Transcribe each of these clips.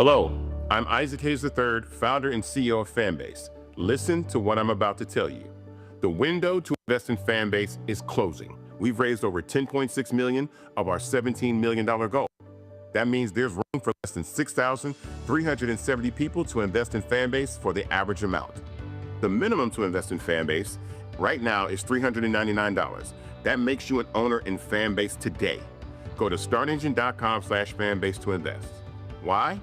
Hello, I'm Isaac Hayes III, founder and CEO of Fanbase. Listen to what I'm about to tell you. The window to invest in Fanbase is closing. We've raised over $10.6 million of our $17 million goal. That means there's room for less than 6,370 people to invest in Fanbase for the average amount. The minimum to invest in Fanbase right now is $399. That makes you an owner in Fanbase today. Go to startengine.com/fanbase to invest. Why?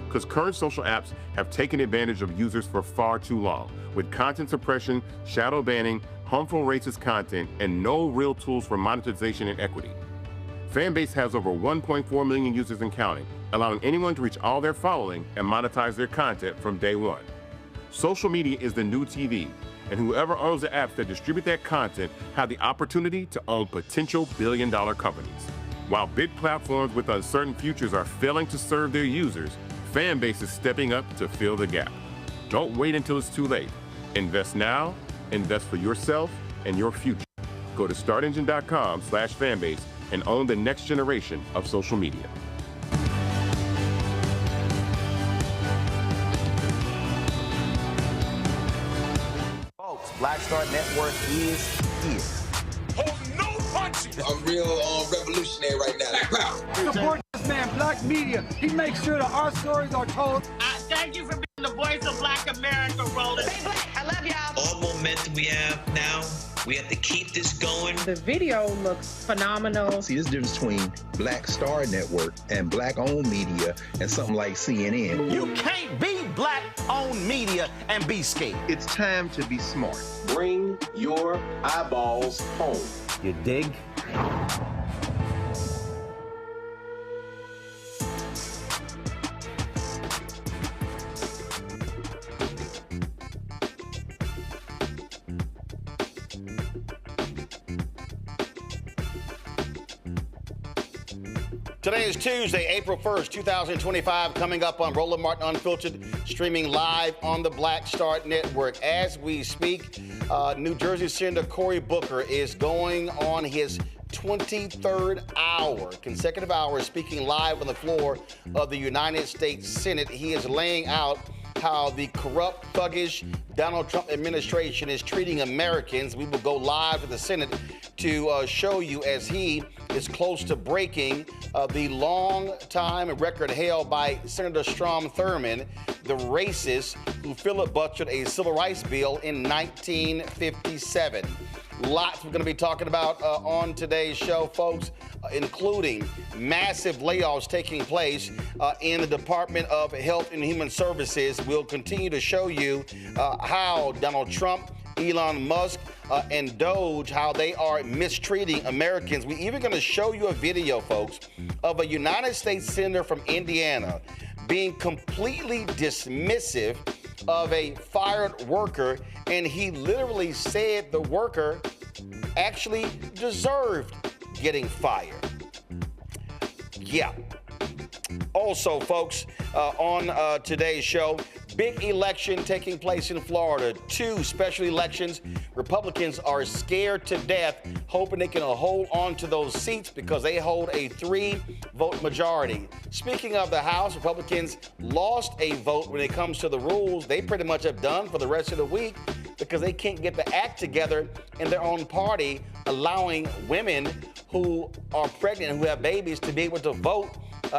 Because current social apps have taken advantage of users for far too long, with content suppression, shadow banning, harmful racist content, and no real tools for monetization and equity. Fanbase has over 1.4 million users and counting, allowing anyone to reach all their following and monetize their content from day one. Social media is the new TV, and whoever owns the apps that distribute that content have the opportunity to own potential billion-dollar companies. While big platforms with uncertain futures are failing to serve their users, Fanbase is stepping up to fill the gap. Don't wait until it's too late. Invest now, invest for yourself and your future. Go to startengine.com/fanbase and own the next generation of social media. Folks, Black Star Network is here. Hold no punches. I'm real revolutionary right now. Support this man, Black Media. He makes sure that our stories are told. Thank you for being the voice of Black America, Roland. Stay black. I love y'all. All momentum we have now, we have to keep this going. The video looks phenomenal. See, there's a difference between Black Star Network and Black-owned media and something like CNN. You can't be Black-owned media and be scared. It's time to be smart. Bring your eyeballs home. You dig? Today is Tuesday, April 1st, 2025, coming up on Roland Martin Unfiltered, streaming live on the Black Star Network. As we speak, New Jersey Senator Cory Booker is going on his 23rd consecutive hour, speaking live on the floor of the United States Senate. He is laying out how the corrupt, thuggish Donald Trump administration is treating Americans. We will go live to the Senate to show you as he is close to breaking the long-time record held by Senator Strom Thurmond, the racist who filibustered a civil rights bill in 1957. Lots we're going to be talking about on today's show, folks, including massive layoffs taking place in the Department of Health and Human Services. We'll continue to show you how Donald Trump, Elon Musk, and Doge, how they are mistreating Americans. We're even going to show you a video, folks, of a United States senator from Indiana being completely dismissive of a fired worker, and he literally said the worker actually deserved getting fired. Yeah. Also, folks, on today's show, big election taking place in Florida. 2 special elections. Republicans are scared to death, hoping they can hold on to those seats because they hold a 3-vote majority. Speaking of the House, Republicans lost a vote when it comes to the rules. They pretty much have done for the rest of the week because they can't get the act together in their own party, allowing women who are pregnant and who have babies to be able to vote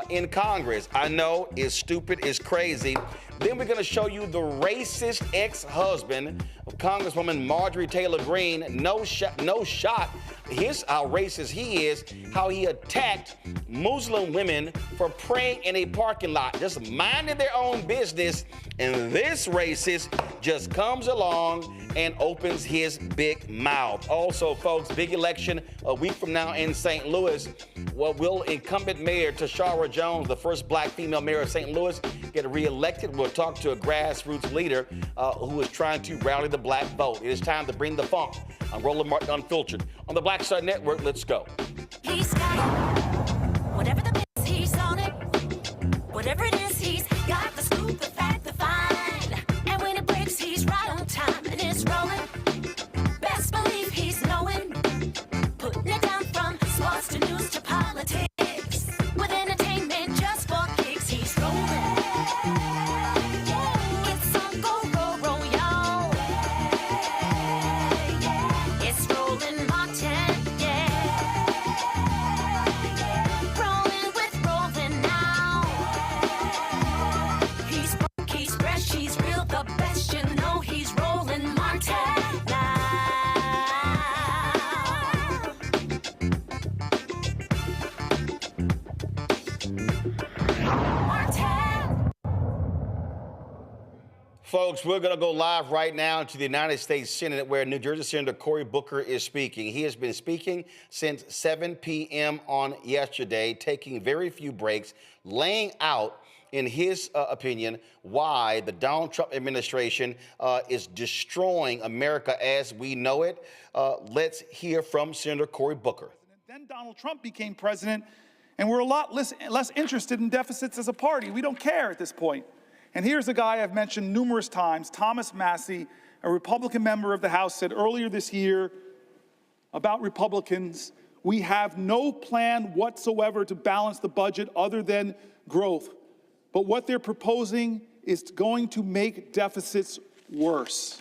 in Congress. I know it's stupid, it's crazy. Then we're going to show you the racist ex-husband of Congresswoman Marjorie Taylor Greene. No shot. Here's how racist he is, how he attacked Muslim women for praying in a parking lot, just minding their own business. And this racist just comes along and opens his big mouth. Also, folks, big election a week from now in St. Louis. Well, will incumbent Mayor Tashara Jones, the first Black female mayor of St. Louis, get reelected? We'll talk to a grassroots leader who is trying to rally the black vote. It is time to bring the funk. I'm Roland Martin Unfiltered. On the Black Star Network, let's go. He's got whatever the biz, he's on it. Whatever it is, he's got the scoop, the fact, the find. And when it breaks, he's right on time and it's rolling. Best believe he's knowing. Putting it down from sports to news to politics. With entertainment just for kicks, he's rolling. Folks, we're going to go live right now to the United States Senate, where New Jersey Senator Cory Booker is speaking. He has been speaking since 7 p.m. on yesterday, taking very few breaks, laying out, in his opinion, why the Donald Trump administration is destroying America as we know it. Let's hear from Senator Cory Booker. Then Donald Trump became president, and we're a lot less interested in deficits as a party. We don't care at this point. And here's a guy I've mentioned numerous times, Thomas Massie, a Republican member of the House, said earlier this year about Republicans, we have no plan whatsoever to balance the budget other than growth. But what they're proposing is going to make deficits worse.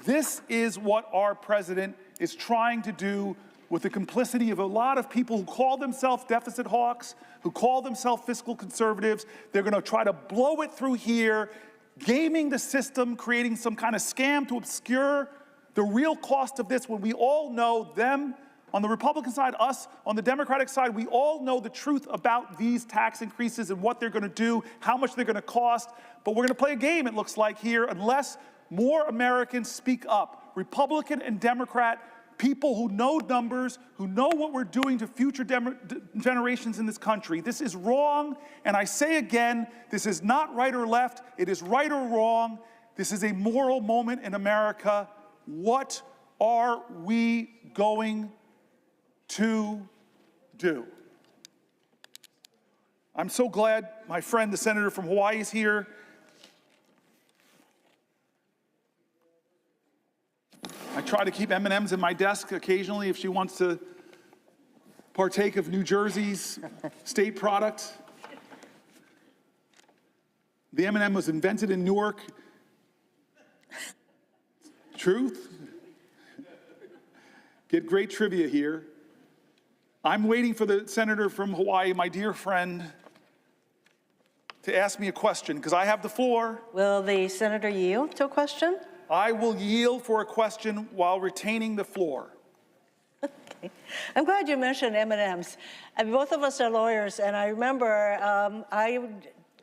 This is what our president is trying to do with the complicity of a lot of people who call themselves deficit hawks, who call themselves fiscal conservatives. They're going to try to blow it through here, gaming the system, creating some kind of scam to obscure the real cost of this, when we all know, them on the Republican side, us on the Democratic side, we all know the truth about these tax increases and what they're going to do, how much they're going to cost. But we're going to play a game, it looks like, here, unless more Americans speak up, Republican and Democrat, people who know numbers, who know what we're doing to future generations in this country. This is wrong, and I say again, this is not right or left, it is right or wrong. This is a moral moment in America. What are we going to do? I'm so glad my friend, the senator from Hawaii, is here. I try to keep M&Ms in my desk occasionally if she wants to partake of New Jersey's state product. The M&M was invented in Newark. Truth? Get great trivia here. I'm waiting for the senator from Hawaii, my dear friend, to ask me a question, because I have the floor. Will the senator yield to a question? I will yield for a question while retaining the floor. Okay. I'm glad you mentioned M&Ms. Both of us are lawyers, and I remember I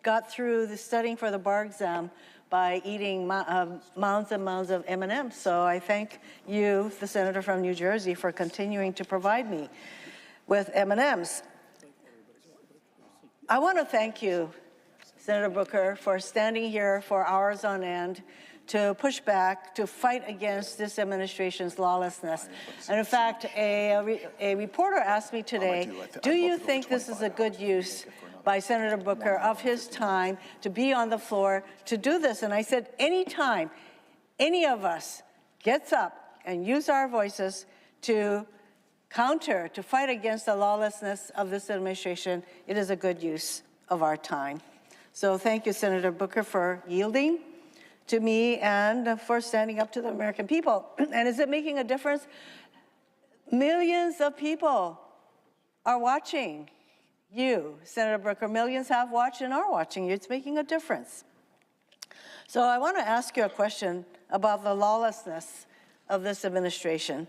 got through the studying for the bar exam by eating mounds and mounds of M&Ms. So I thank you, the senator from New Jersey, for continuing to provide me with M&Ms. I want to thank you, Senator Booker, for standing here for hours on end to push back, to fight against this administration's lawlessness. And in fact, a reporter asked me today, do you think this is a good use by Senator Booker of his time to be on the floor to do this? And I said, anytime any of us gets up and use our voices to counter, to fight against the lawlessness of this administration, it is a good use of our time. So thank you, Senator Booker, for yielding to me and for standing up to the American people. And is it making a difference? Millions of people are watching you, Senator Booker. Millions have watched and are watching you. It's making a difference. So I want to ask you a question about the lawlessness of this administration.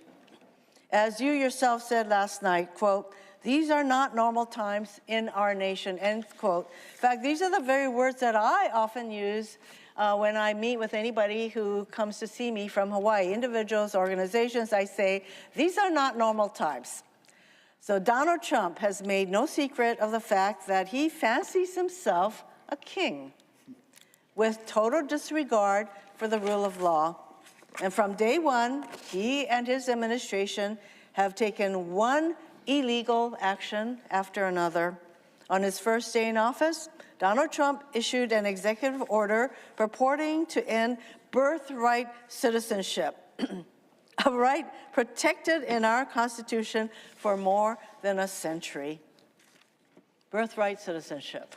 As you yourself said last night, quote, these are not normal times in our nation, end quote. In fact, these are the very words that I often use when I meet with anybody who comes to see me from Hawaii, individuals, organizations. I say, these are not normal times. So Donald Trump has made no secret of the fact that he fancies himself a king with total disregard for the rule of law. And from day one, he and his administration have taken one illegal action after another. On his first day in office, Donald Trump issued an executive order purporting to end birthright citizenship, a right protected in our Constitution for more than a century. Birthright citizenship.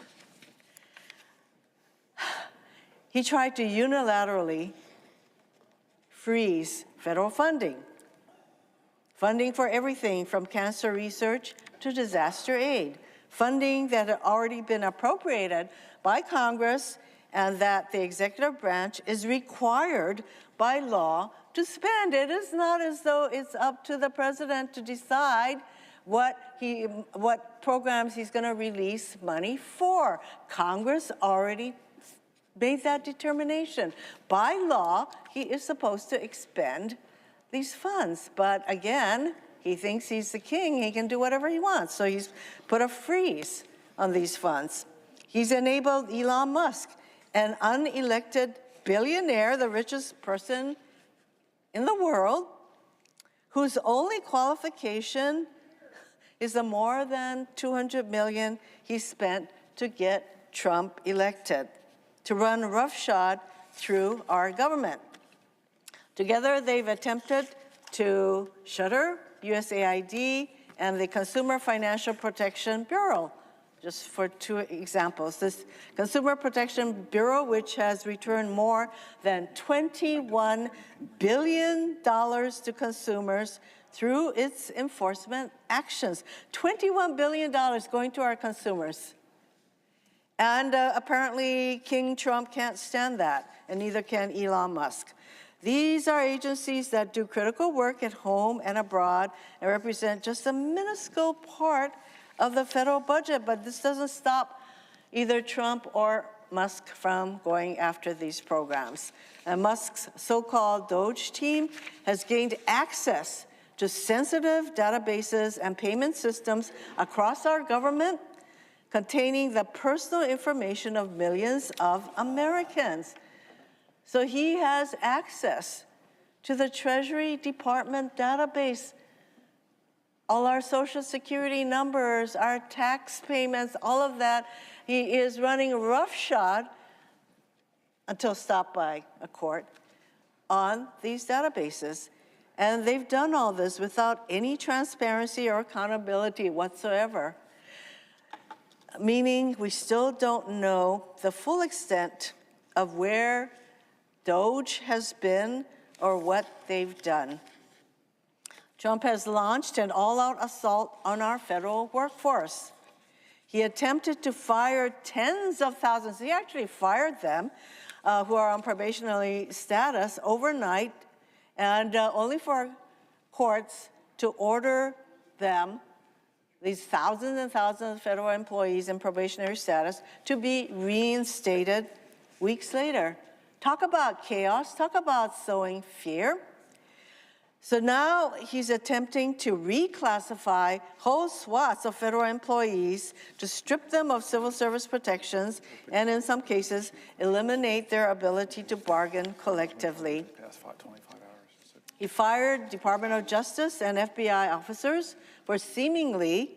He tried to unilaterally freeze federal funding for everything from cancer research to disaster aid, funding that had already been appropriated by Congress and that the executive branch is required by law to spend. It is not as though it's up to the president to decide what programs he's going to release money for. Congress already made that determination. By law, he is supposed to expend these funds. But again, he thinks he's the king. He can do whatever he wants. So he's put a freeze on these funds. He's enabled Elon Musk, an unelected billionaire, the richest person in the world, whose only qualification is the more than $200 million he spent to get Trump elected, to run roughshod through our government. Together, they've attempted to shutter USAID and the Consumer Financial Protection Bureau, just for two examples. This Consumer Protection Bureau, which has returned more than $21 billion to consumers through its enforcement actions. $21 billion going to our consumers. And apparently King Trump can't stand that, and neither can Elon Musk. These are agencies that do critical work at home and abroad and represent just a minuscule part of the federal budget, but this doesn't stop either Trump or Musk from going after these programs. And Musk's so-called DOGE team has gained access to sensitive databases and payment systems across our government containing the personal information of millions of Americans. So he has access to the Treasury Department database, all our Social Security numbers, our tax payments, all of that. He is running roughshod until stopped by a court on these databases. And they've done all this without any transparency or accountability whatsoever, meaning we still don't know the full extent of where DOGE has been or what they've done. Trump has launched an all-out assault on our federal workforce. He attempted to fire tens of thousands, he actually fired them, who are on probationary status overnight, and only for courts to order them, these thousands and thousands of federal employees in probationary status, to be reinstated weeks later. Talk about chaos, talk about sowing fear. So now he's attempting to reclassify whole swaths of federal employees to strip them of civil service protections and in some cases eliminate their ability to bargain collectively. He fired Department of Justice and FBI officers for seemingly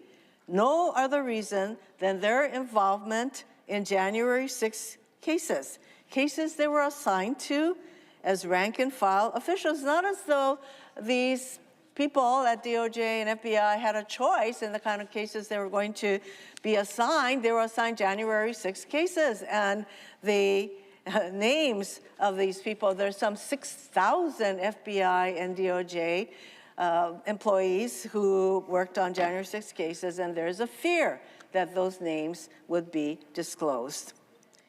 no other reason than their involvement in January 6 cases. Cases they were assigned to as rank and file officials, not as though these people at DOJ and FBI had a choice in the kind of cases they were going to be assigned. They were assigned January 6 cases, and the names of these people, there's some 6,000 FBI and DOJ employees who worked on January 6 cases, and there's a fear that those names would be disclosed.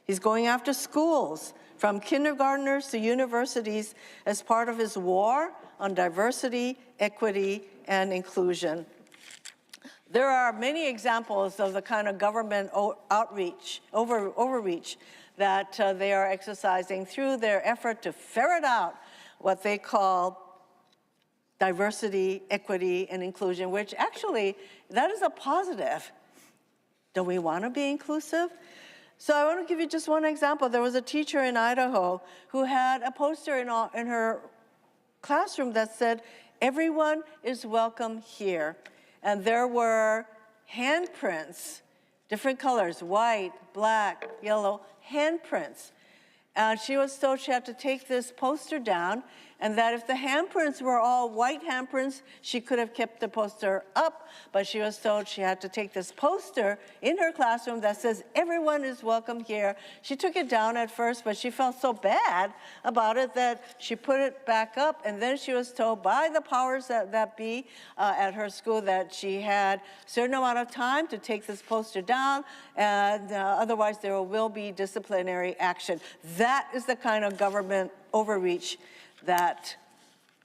He's going after schools, from kindergartners to universities, as part of his war on diversity, equity, and inclusion. There are many examples of the kind of government overreach that they are exercising through their effort to ferret out what they call diversity, equity, and inclusion, which actually, that is a positive. Don't we want to be inclusive? So I want to give you just one example. There was a teacher in Idaho who had a poster in her classroom that said, "Everyone is welcome here." And there were handprints, different colors, white, black, yellow, handprints. And she was told she had to take this poster down, and that if the handprints were all white handprints, she could have kept the poster up, but she was told she had to take this poster in her classroom that says, "Everyone is welcome here." She took it down at first, but she felt so bad about it that she put it back up, and then she was told by the powers that be at her school that she had a certain amount of time to take this poster down, and otherwise there will be disciplinary action. That is the kind of government overreach that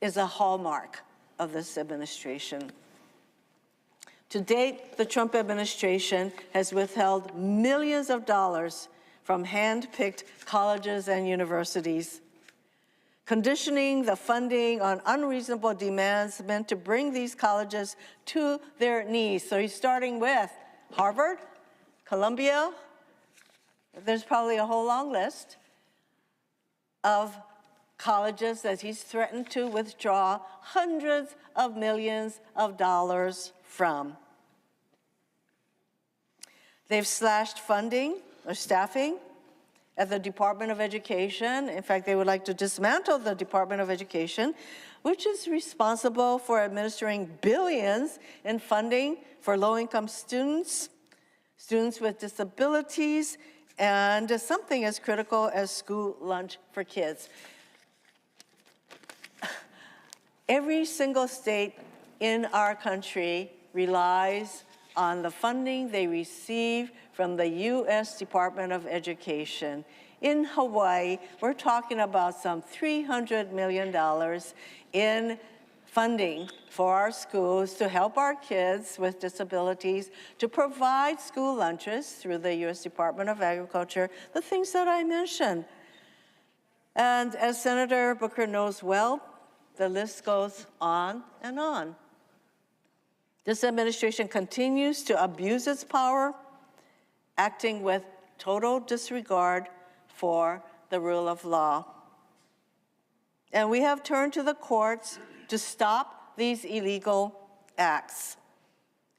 is a hallmark of this administration. To date, the Trump administration has withheld millions of dollars from hand-picked colleges and universities, conditioning the funding on unreasonable demands meant to bring these colleges to their knees. So he's starting with Harvard, Columbia, there's probably a whole long list of colleges that he's threatened to withdraw hundreds of millions of dollars from. They've slashed funding or staffing at the Department of Education. In fact, they would like to dismantle the Department of Education, which is responsible for administering billions in funding for low-income students, students with disabilities, and something as critical as school lunch for kids. Every single state in our country relies on the funding they receive from the U.S. Department of Education. In Hawaii, we're talking about some $300 million in funding for our schools to help our kids with disabilities, to provide school lunches through the U.S. Department of Agriculture, the things that I mentioned. And as Senator Booker knows well, the list goes on and on. This administration continues to abuse its power, acting with total disregard for the rule of law. And we have turned to the courts to stop these illegal acts.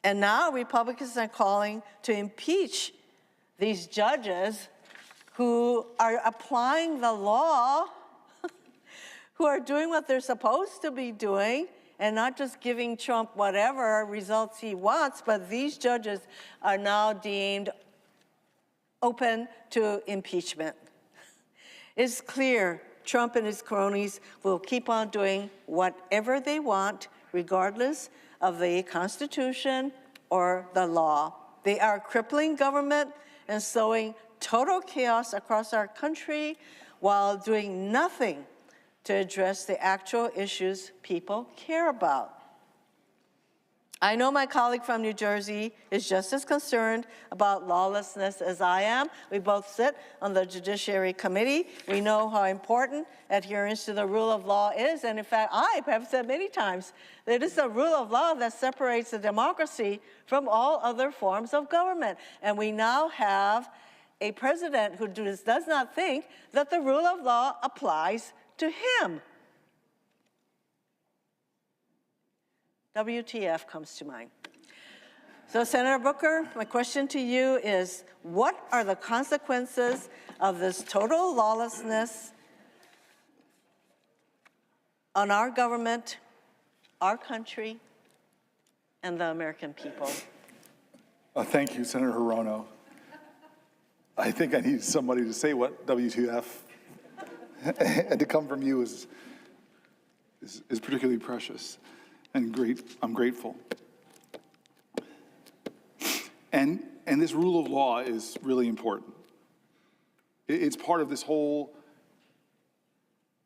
And now Republicans are calling to impeach these judges who are applying the law, who are doing what they're supposed to be doing, and not just giving Trump whatever results he wants, but these judges are now deemed open to impeachment. It's clear Trump and his cronies will keep on doing whatever they want, regardless of the Constitution or the law. They are crippling government and sowing total chaos across our country while doing nothing to address the actual issues people care about. I know my colleague from New Jersey is just as concerned about lawlessness as I am. We both sit on the Judiciary Committee. We know how important adherence to the rule of law is. And in fact, I have said many times that it's the rule of law that separates the democracy from all other forms of government. And we now have a president who does not think that the rule of law applies to him. WTF comes to mind. So, Senator Booker, my question to you is, what are the consequences of this total lawlessness on our government, our country, and the American people? Thank you, Senator Hirono. I think I need somebody to say what WTF, and to come from you is particularly precious and great. I'm grateful. And this rule of law is really important. It's part of this whole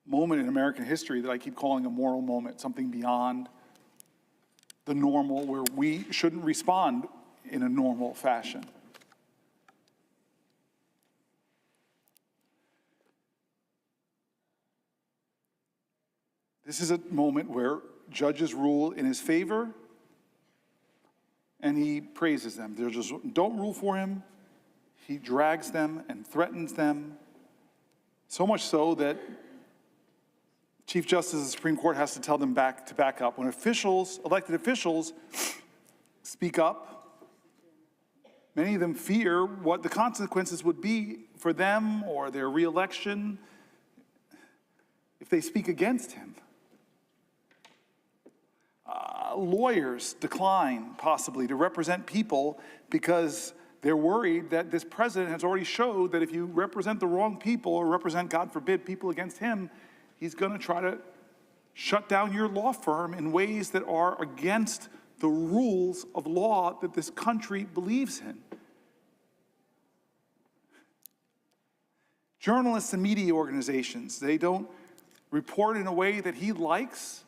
moment in American history that I keep calling a moral moment, something beyond the normal, where we shouldn't respond in a normal fashion. This is a moment where judges rule in his favor, and he praises them. They just don't rule for him. He drags them and threatens them, so much so that Chief Justice of the Supreme Court has to tell them to back up. When elected officials, speak up, many of them fear what the consequences would be for them or their reelection if they speak against him. Lawyers decline, possibly, to represent people because they're worried that this president has already showed that if you represent the wrong people or represent, God forbid, people against him, he's going to try to shut down your law firm in ways that are against the rules of law that this country believes in. Journalists and media organizations, they don't report in a way that he likes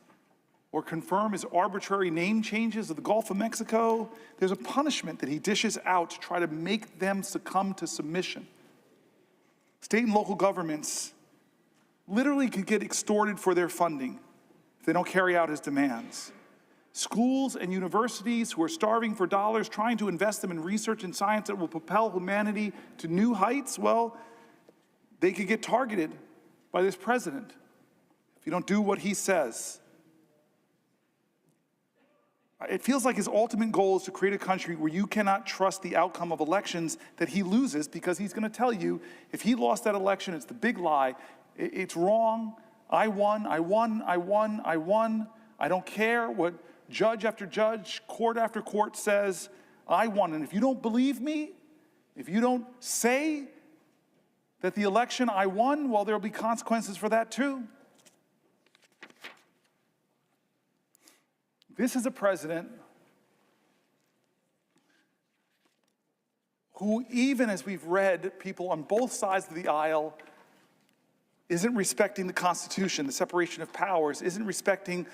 or confirm his arbitrary name changes of the Gulf of Mexico. There's a punishment that he dishes out to try to make them succumb to submission. State and local governments literally could get extorted for their funding if they don't carry out his demands. Schools and universities who are starving for dollars, trying to invest them in research and science that will propel humanity to new heights, well, they could get targeted by this president if you don't do what he says. It feels like his ultimate goal is to create a country where you cannot trust the outcome of elections that he loses, because he's going to tell you if he lost that election, it's the big lie. It's wrong. I won. I don't care what judge after judge, court after court says. I won. And if you don't believe me, if you don't say that the election I won, well, there'll be consequences for that too. This is a president who, even as we've read, people on both sides of the aisle, isn't respecting the Constitution, the separation of powers, isn't respecting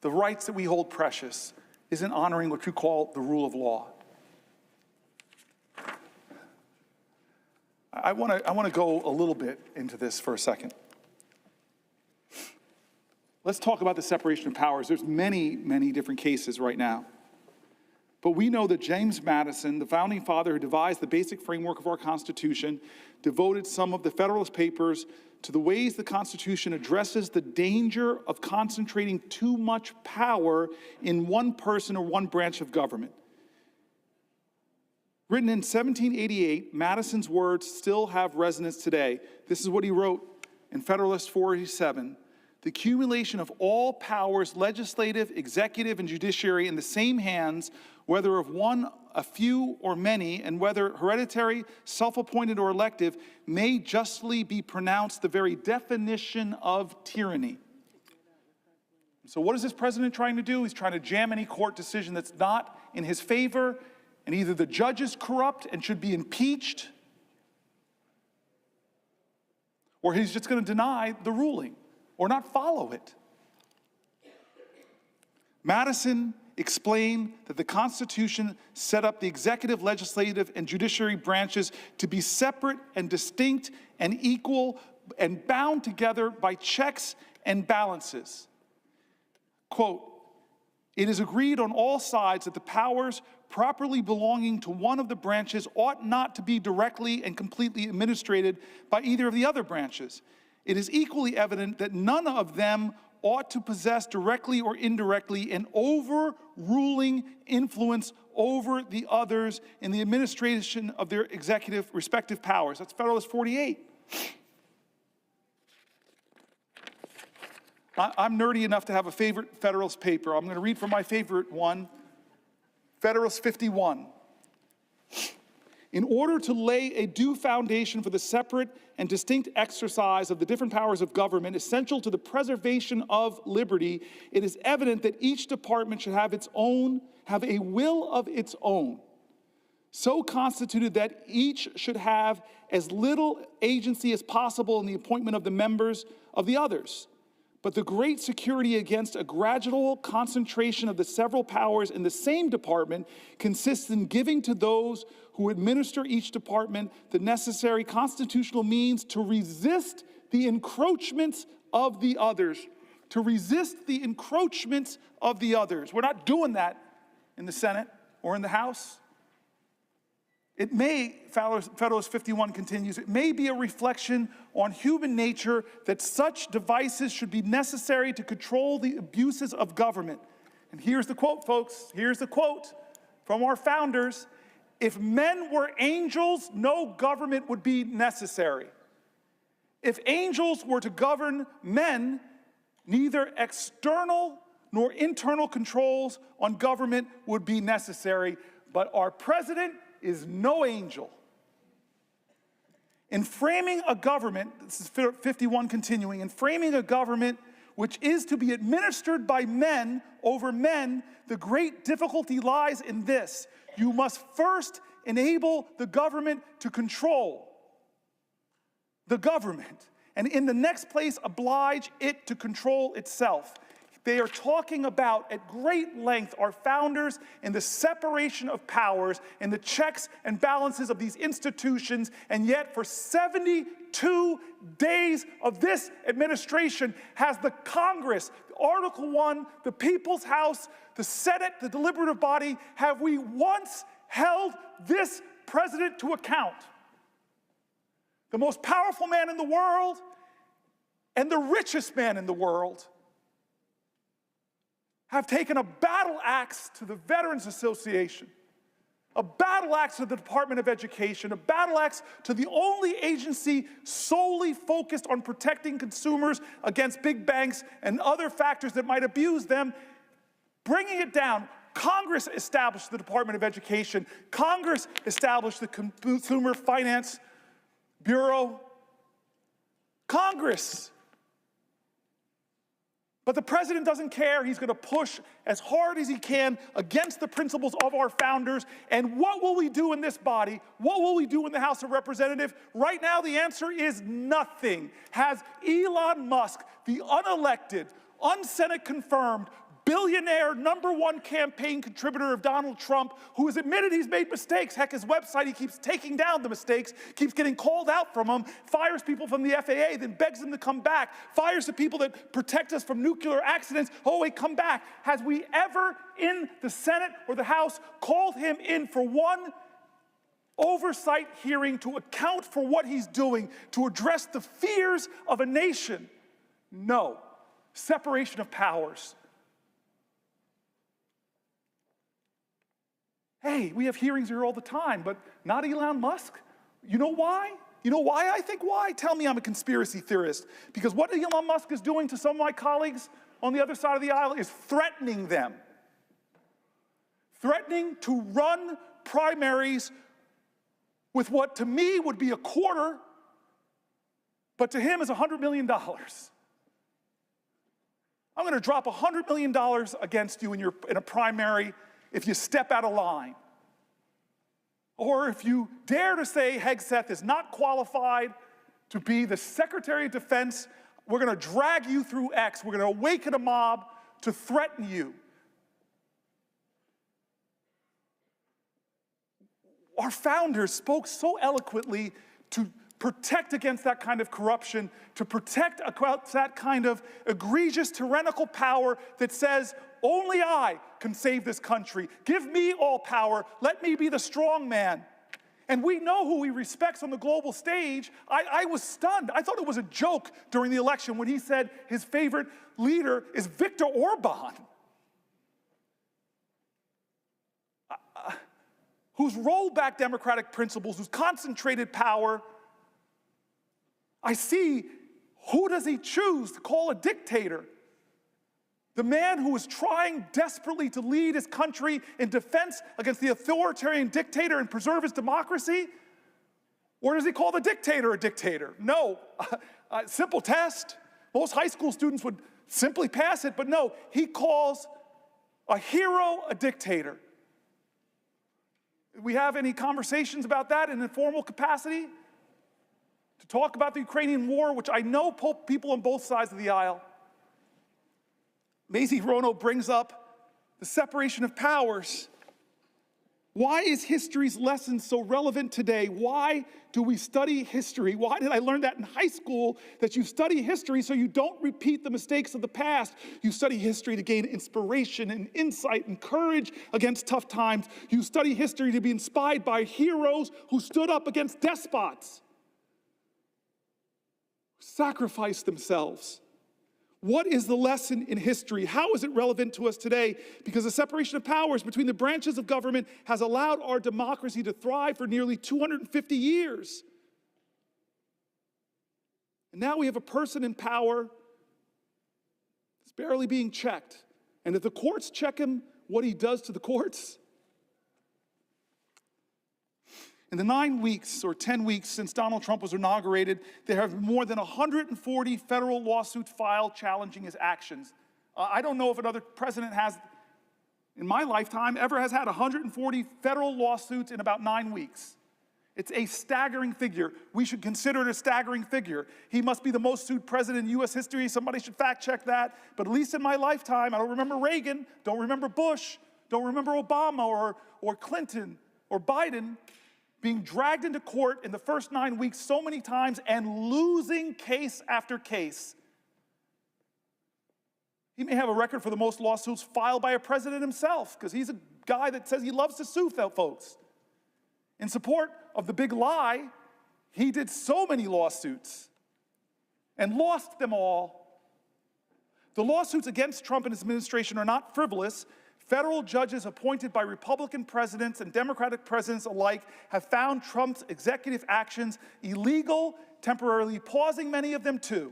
the rights that we hold precious, isn't honoring what you call the rule of law. I want to go a little bit into this for a second. Let's talk about the separation of powers. There's many, many different cases right now. But we know that James Madison, the founding father who devised the basic framework of our Constitution, devoted some of the Federalist Papers to the ways the Constitution addresses the danger of concentrating too much power in one person or one branch of government. Written in 1788, Madison's words still have resonance today. This is what he wrote in Federalist 487. The accumulation of all powers, legislative, executive, and judiciary in the same hands, whether of one, a few, or many, and whether hereditary, self-appointed, or elective, may justly be pronounced the very definition of tyranny. So what is this president trying to do? He's trying to jam any court decision that's not in his favor, and either the judge is corrupt and should be impeached, or he's just going to deny the ruling or not follow it. Madison explained that the Constitution set up the executive, legislative, and judiciary branches to be separate and distinct and equal and bound together by checks and balances. Quote, "It is agreed on all sides that the powers properly belonging to one of the branches ought not to be directly and completely administered by either of the other branches. It is equally evident that none of them ought to possess directly or indirectly an overruling influence over the others in the administration of their executive respective powers." That's Federalist 48. I'm nerdy enough to have a favorite Federalist paper. I'm going to read from my favorite one, Federalist 51. In order to lay a due foundation for the separate and distinct exercise of the different powers of government essential to the preservation of liberty, it is evident that each department should have a will of its own, so constituted that each should have as little agency as possible in the appointment of the members of the others. But the great security against a gradual concentration of the several powers in the same department consists in giving to those who administer each department the necessary constitutional means to resist the encroachments of the others. To resist the encroachments of the others. We're not doing that in the Senate or in the House. It may, Federalist 51 continues, it may be a reflection on human nature that such devices should be necessary to control the abuses of government. And here's the quote, folks. Here's the quote from our founders. If men were angels, no government would be necessary. If angels were to govern men, neither external nor internal controls on government would be necessary. But our president is no angel. In framing a government, this is 51 continuing, in framing a government which is to be administered by men over men, the great difficulty lies in this. You must first enable the government to control the government, and in the next place oblige it to control itself. They are talking about, at great length, our founders and the separation of powers and the checks and balances of these institutions, and yet for 72 days of this administration has the Congress, Article 1, the People's House, the Senate, the deliberative body, have we once held this president to account? The most powerful man in the world and the richest man in the world have taken a battle axe to the Veterans Association, a battle axe to the Department of Education, a battle axe to the only agency solely focused on protecting consumers against big banks and other factors that might abuse them, bringing it down. Congress established the Department of Education. Congress established the Consumer Finance Bureau. Congress. But the president doesn't care. He's going to push as hard as he can against the principles of our founders. And what will we do in this body? What will we do in the House of Representatives? Right now, the answer is nothing. Has Elon Musk, the unelected, un-Senate confirmed, billionaire, #1 campaign contributor of Donald Trump, who has admitted he's made mistakes. Heck, his website, he keeps taking down the mistakes, keeps getting called out from them, fires people from the FAA, then begs them to come back, fires the people that protect us from nuclear accidents. Oh, wait, come back. Has we ever in the Senate or the House called him in for one oversight hearing to account for what he's doing, to address the fears of a nation? No. Separation of powers. Hey, we have hearings here all the time, but not Elon Musk. You know why? You know why I think why? Tell me I'm a conspiracy theorist. Because what Elon Musk is doing to some of my colleagues on the other side of the aisle is threatening them. Threatening to run primaries with what to me would be a quarter, but to him is $100 million. I'm going to drop $100 million against you in a primary if you step out of line. Or if you dare to say Hegseth is not qualified to be the Secretary of Defense, we're going to drag you through X. We're going to awaken a mob to threaten you. Our founders spoke so eloquently to protect against that kind of corruption, to protect against that kind of egregious tyrannical power that says, only I can save this country. Give me all power. Let me be the strong man. And we know who he respects on the global stage. I was stunned. I thought it was a joke during the election when he said his favorite leader is Viktor Orban, who's rolled back democratic principles, who's concentrated power. I see, who does he choose to call a dictator? The man who is trying desperately to lead his country in defense against the authoritarian dictator and preserve his democracy? Or does he call the dictator a dictator? No, simple test. Most high school students would simply pass it, but no, he calls a hero a dictator. Do we have any conversations about that in an informal capacity? To talk about the Ukrainian war, which I know people on both sides of the aisle. Mazie Hirono brings up the separation of powers. Why is history's lesson so relevant today? Why do we study history? Why did I learn that in high school, that you study history so you don't repeat the mistakes of the past? You study history to gain inspiration and insight and courage against tough times. You study history to be inspired by heroes who stood up against despots, sacrificed themselves. What is the lesson in history? How is it relevant to us today? Because the separation of powers between the branches of government has allowed our democracy to thrive for nearly 250 years. And now we have a person in power that's barely being checked. And if the courts check him, what he does to the courts? In the 9 weeks or 10 weeks since Donald Trump was inaugurated, there have been more than 140 federal lawsuits filed challenging his actions. I don't know if another president has, in my lifetime, ever has had 140 federal lawsuits in about 9 weeks. It's a staggering figure. We should consider it a staggering figure. He must be the most sued president in U.S. history. Somebody should fact check that. But at least in my lifetime, I don't remember Reagan, don't remember Bush, don't remember Obama or Clinton or Biden being dragged into court in the first 9 weeks so many times and losing case after case. He may have a record for the most lawsuits filed by a president himself, because he's a guy that says he loves to sue folks. In support of the big lie, he did so many lawsuits and lost them all. The lawsuits against Trump and his administration are not frivolous. Federal judges appointed by Republican presidents and Democratic presidents alike have found Trump's executive actions illegal, temporarily pausing many of them too.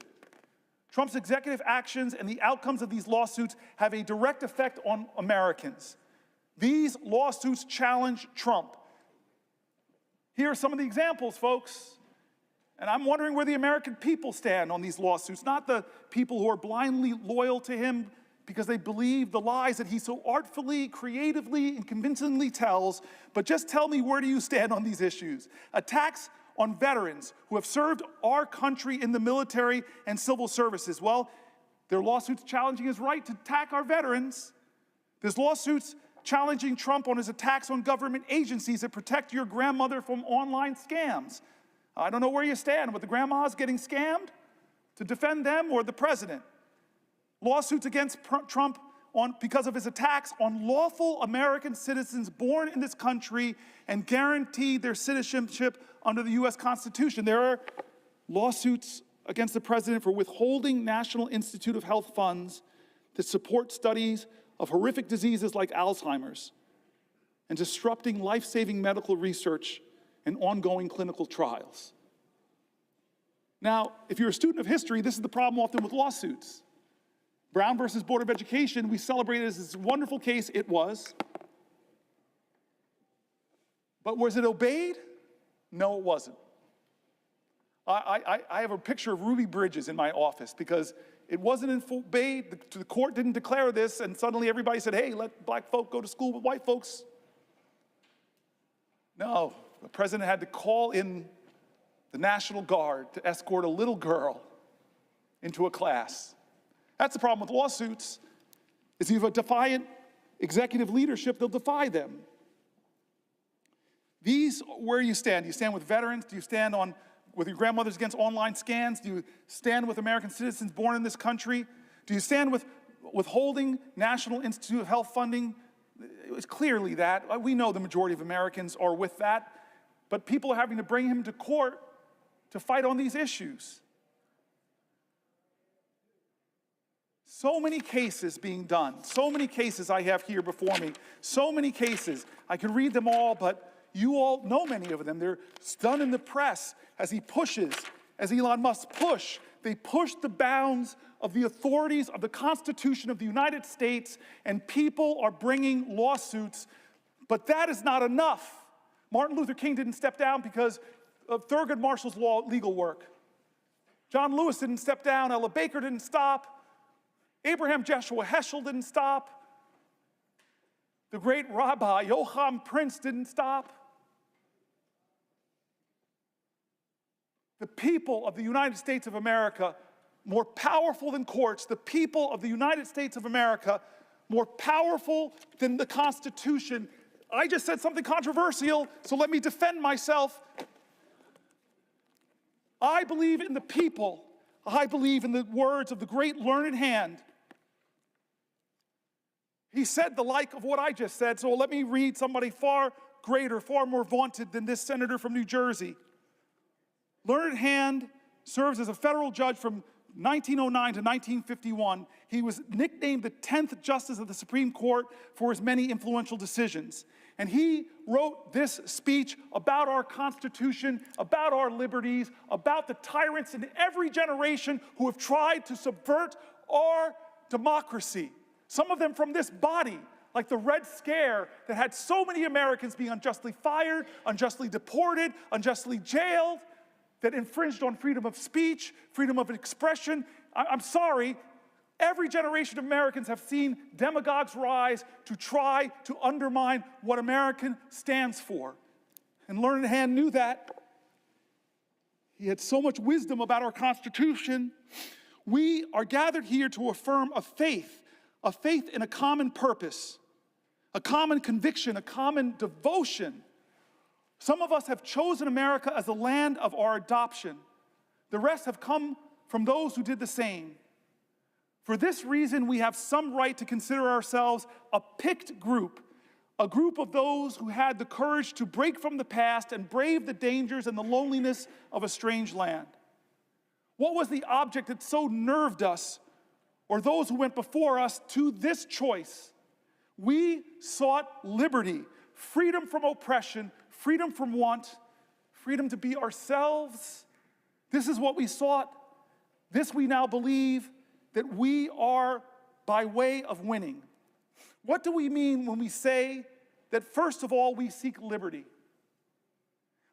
Trump's executive actions and the outcomes of these lawsuits have a direct effect on Americans. These lawsuits challenge Trump. Here are some of the examples, folks. And I'm wondering where the American people stand on these lawsuits, not the people who are blindly loyal to him because they believe the lies that he so artfully, creatively, and convincingly tells, but just tell me, where do you stand on these issues? Attacks on veterans who have served our country in the military and civil services. Well, there are lawsuits challenging his right to attack our veterans. There's lawsuits challenging Trump on his attacks on government agencies that protect your grandmother from online scams. I don't know where you stand with the grandmas getting scammed, to defend them or the president. Lawsuits against Trump because of his attacks on lawful American citizens born in this country and guaranteed their citizenship under the U.S. Constitution. There are lawsuits against the president for withholding National Institute of Health funds that support studies of horrific diseases like Alzheimer's and disrupting life-saving medical research and ongoing clinical trials. Now, if you're a student of history, this is the problem often with lawsuits. Brown versus Board of Education, we celebrated as this wonderful case. It was. But was it obeyed? No, it wasn't. I have a picture of Ruby Bridges in my office because it wasn't obeyed. The court didn't declare this, and suddenly everybody said, hey, let black folk go to school with white folks. No, the president had to call in the National Guard to escort a little girl into a class. That's the problem with lawsuits, is you have a defiant executive leadership, they'll defy them. These, where you stand? Do you stand with veterans? Do you stand with your grandmothers against online scams? Do you stand with American citizens born in this country? Do you stand with withholding National Institute of Health funding? It was clearly that. We know the majority of Americans are with that, but people are having to bring him to court to fight on these issues. So many cases being done. So many cases I have here before me. So many cases. I could read them all, but you all know many of them. They're done in the press as he pushes, as Elon Musk push. They push the bounds of the authorities of the Constitution of the United States, and people are bringing lawsuits. But that is not enough. Martin Luther King didn't step down because of Thurgood Marshall's legal work. John Lewis didn't step down. Ella Baker didn't stop. Abraham Joshua Heschel didn't stop. The great Rabbi Joachim Prince didn't stop. The people of the United States of America, more powerful than courts, the people of the United States of America, more powerful than the Constitution. I just said something controversial, so let me defend myself. I believe in the people. I believe in the words of the great learned hand. He said the like of what I just said, so let me read somebody far greater, far more vaunted than this senator from New Jersey. Learned Hand serves as a federal judge from 1909 to 1951. He was nicknamed the 10th Justice of the Supreme Court for his many influential decisions. And he wrote this speech about our Constitution, about our liberties, about the tyrants in every generation who have tried to subvert our democracy. Some of them from this body, like the Red Scare that had so many Americans being unjustly fired, unjustly deported, unjustly jailed, that infringed on freedom of speech, freedom of expression. I'm sorry, every generation of Americans have seen demagogues rise to try to undermine what American stands for. and learned hand knew that. He had so much wisdom about our Constitution. We are gathered here to affirm a faith in a common purpose, a common conviction, a common devotion. Some of us have chosen America as the land of our adoption. The rest have come from those who did the same. For this reason, we have some right to consider ourselves a picked group, a group of those who had the courage to break from the past and brave the dangers and the loneliness of a strange land. What was the object that so nerved us, or those who went before us, to this choice? We sought liberty, freedom from oppression, freedom from want, freedom to be ourselves. This is what we sought. This we now believe that we are by way of winning. What do we mean when we say that, first of all, we seek liberty?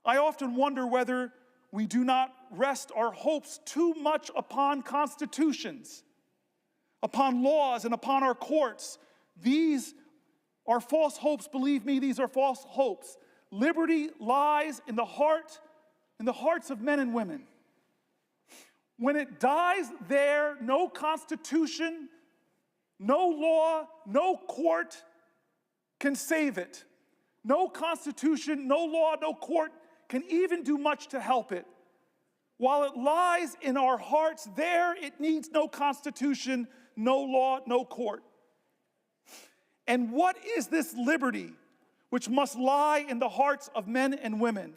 I often wonder whether we do not rest our hopes too much upon constitutions, upon laws, and upon our courts. These are false hopes, believe me, these are false hopes. Liberty lies in the hearts of men and women. When it dies there, no constitution, no law, no court can save it. No constitution, no law, no court can even do much to help it. While it lies in our hearts, there it needs no constitution, no law, no court. And what is this liberty which must lie in the hearts of men and women?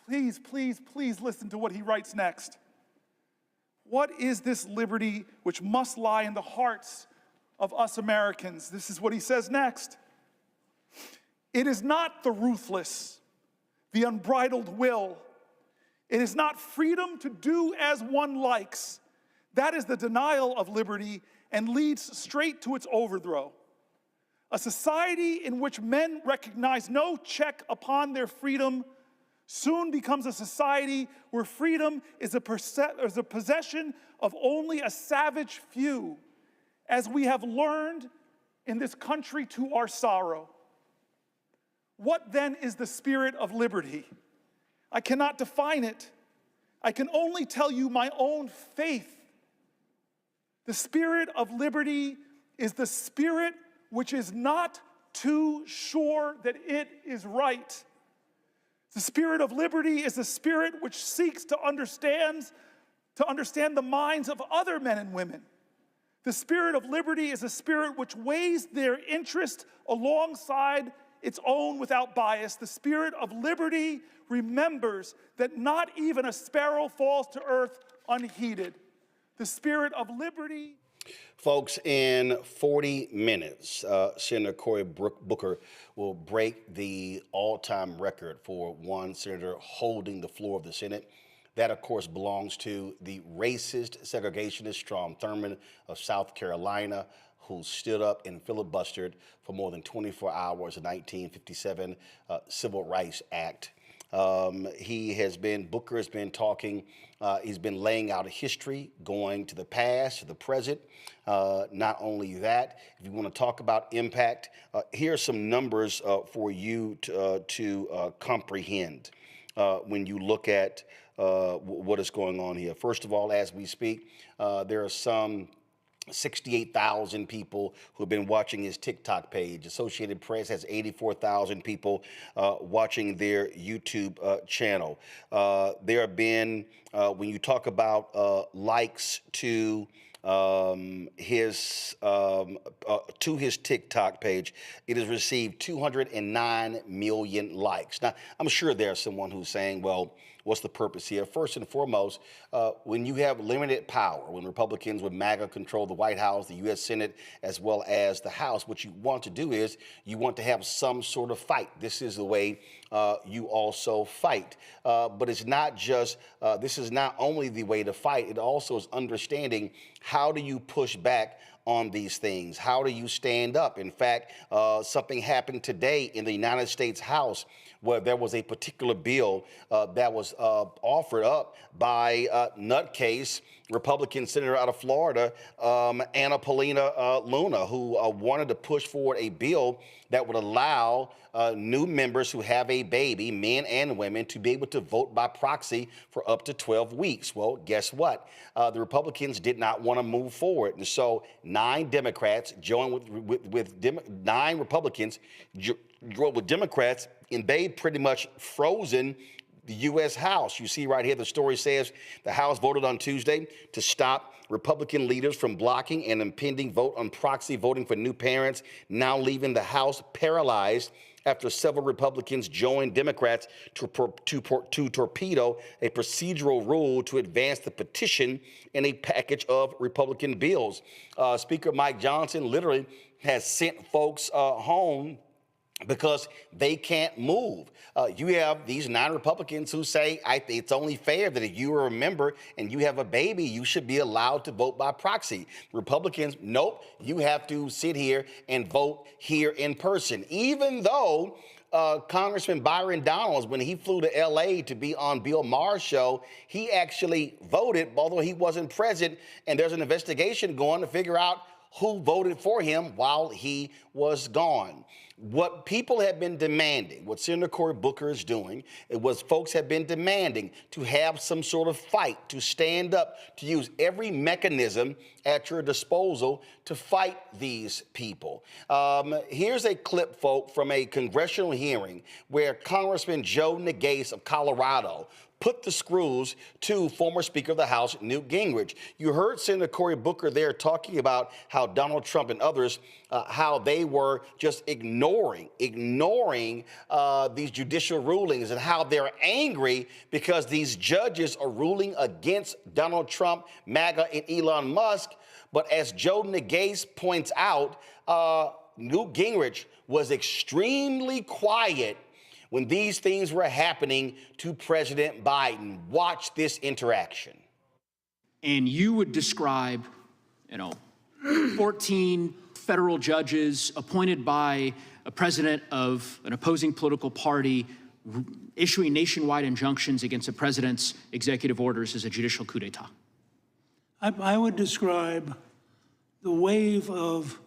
Please, please, please listen to what he writes next. What is this liberty which must lie in the hearts of us Americans? This is what he says next. It is not the ruthless, the unbridled will. It is not freedom to do as one likes. That is the denial of liberty and leads straight to its overthrow. A society in which men recognize no check upon their freedom soon becomes a society where freedom is a possession of only a savage few, as we have learned in this country to our sorrow. What then is the spirit of liberty? I cannot define it. I can only tell you my own faith. The spirit of liberty is the spirit which is not too sure that it is right. The spirit of liberty is the spirit which seeks to understand the minds of other men and women. The spirit of liberty is a spirit which weighs their interest alongside its own without bias. The spirit of liberty remembers that not even a sparrow falls to earth unheeded. The spirit of liberty. Folks, in 40 minutes, Senator Cory Booker will break the all-time record for one senator holding the floor of the Senate. That, of course, belongs to the racist segregationist Strom Thurmond of South Carolina, who stood up and filibustered for more than 24 hours in the 1957 Civil Rights Act. Booker has been talking, he's been laying out a history going to the past, to the present. Not only that, if you want to talk about impact, here are some numbers for you to comprehend when you look at what is going on here. First of all, as we speak, there are some 68,000 people who have been watching his TikTok page. Associated Press has 84,000 people watching their YouTube channel. There have been, when you talk about likes to his TikTok page, it has received 209 million likes. Now, I'm sure there's someone who's saying, well, what's the purpose here? First and foremost, when you have limited power, when Republicans with MAGA control the White House, the U.S. Senate, as well as the House, what you want to do is you want to have some sort of fight. This is the way you also fight. But it's not just, this is not only the way to fight, it also is understanding how do you push back on these things? How do you stand up? In fact, something happened today in the United States House where there was a particular bill that was offered up by nutcase Republican senator out of Florida, Anna Paulina Luna, who wanted to push forward a bill that would allow new members who have a baby, men and women, to be able to vote by proxy for up to 12 weeks. Well, guess what? The Republicans did not want to move forward. And so 9 Democrats joined with 9 Republicans joined with Democrats, and they pretty much frozen the U.S. House. You see right here, the story says the House voted on Tuesday to stop Republican leaders from blocking an impending vote on proxy voting for new parents, now leaving the House paralyzed after several Republicans joined Democrats to torpedo a procedural rule to advance the petition in a package of Republican bills. Speaker Mike Johnson literally has sent folks home because they can't move. You have these 9 Republicans who say it's only fair that if you are a member and you have a baby, you should be allowed to vote by proxy. Republicans, nope, you have to sit here and vote here in person. Even though Congressman Byron Donalds, when he flew to L.A. to be on Bill Maher's show, he actually voted, although he wasn't present, and there's an investigation going to figure out who voted for him while he was gone. What people have been demanding, what Senator Cory Booker is doing, it was folks have been demanding to have some sort of fight, to stand up, to use every mechanism at your disposal to fight these people. Here's a clip, folk, from a congressional hearing where Congressman Joe Nagase of Colorado put the screws to former Speaker of the House, Newt Gingrich. You heard Senator Cory Booker there talking about how Donald Trump and others, how they were just ignoring these judicial rulings and how they're angry because these judges are ruling against Donald Trump, MAGA, and Elon Musk. But as Joe Nagase points out, Newt Gingrich was extremely quiet when these things were happening to President Biden. Watch this interaction. And you would describe, 14 federal judges appointed by a president of an opposing political party issuing nationwide injunctions against the president's executive orders as a judicial coup d'etat. I would describe the wave of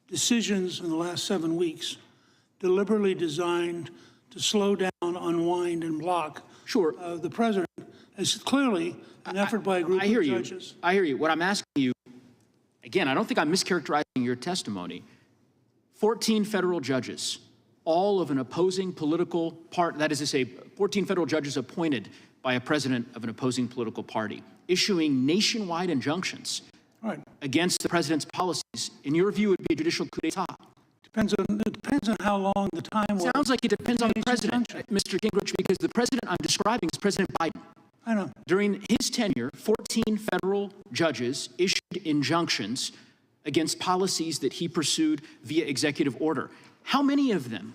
decisions in the last 7 weeks deliberately designed to slow down, unwind, and block the president as clearly an effort by a group of judges. I hear you. What I'm asking you, again, I don't think I'm mischaracterizing your testimony. 14 federal judges, all of an opposing political party, that is to say, 14 federal judges appointed by a president of an opposing political party, issuing nationwide injunctions against the president's policies, in your view, would be a judicial coup d'etat. It depends on how long the time was. Sounds like it depends on the president, Mr. Gingrich, because the president I'm describing is President Biden. I know. During his tenure, 14 federal judges issued injunctions against policies that he pursued via executive order. How many of them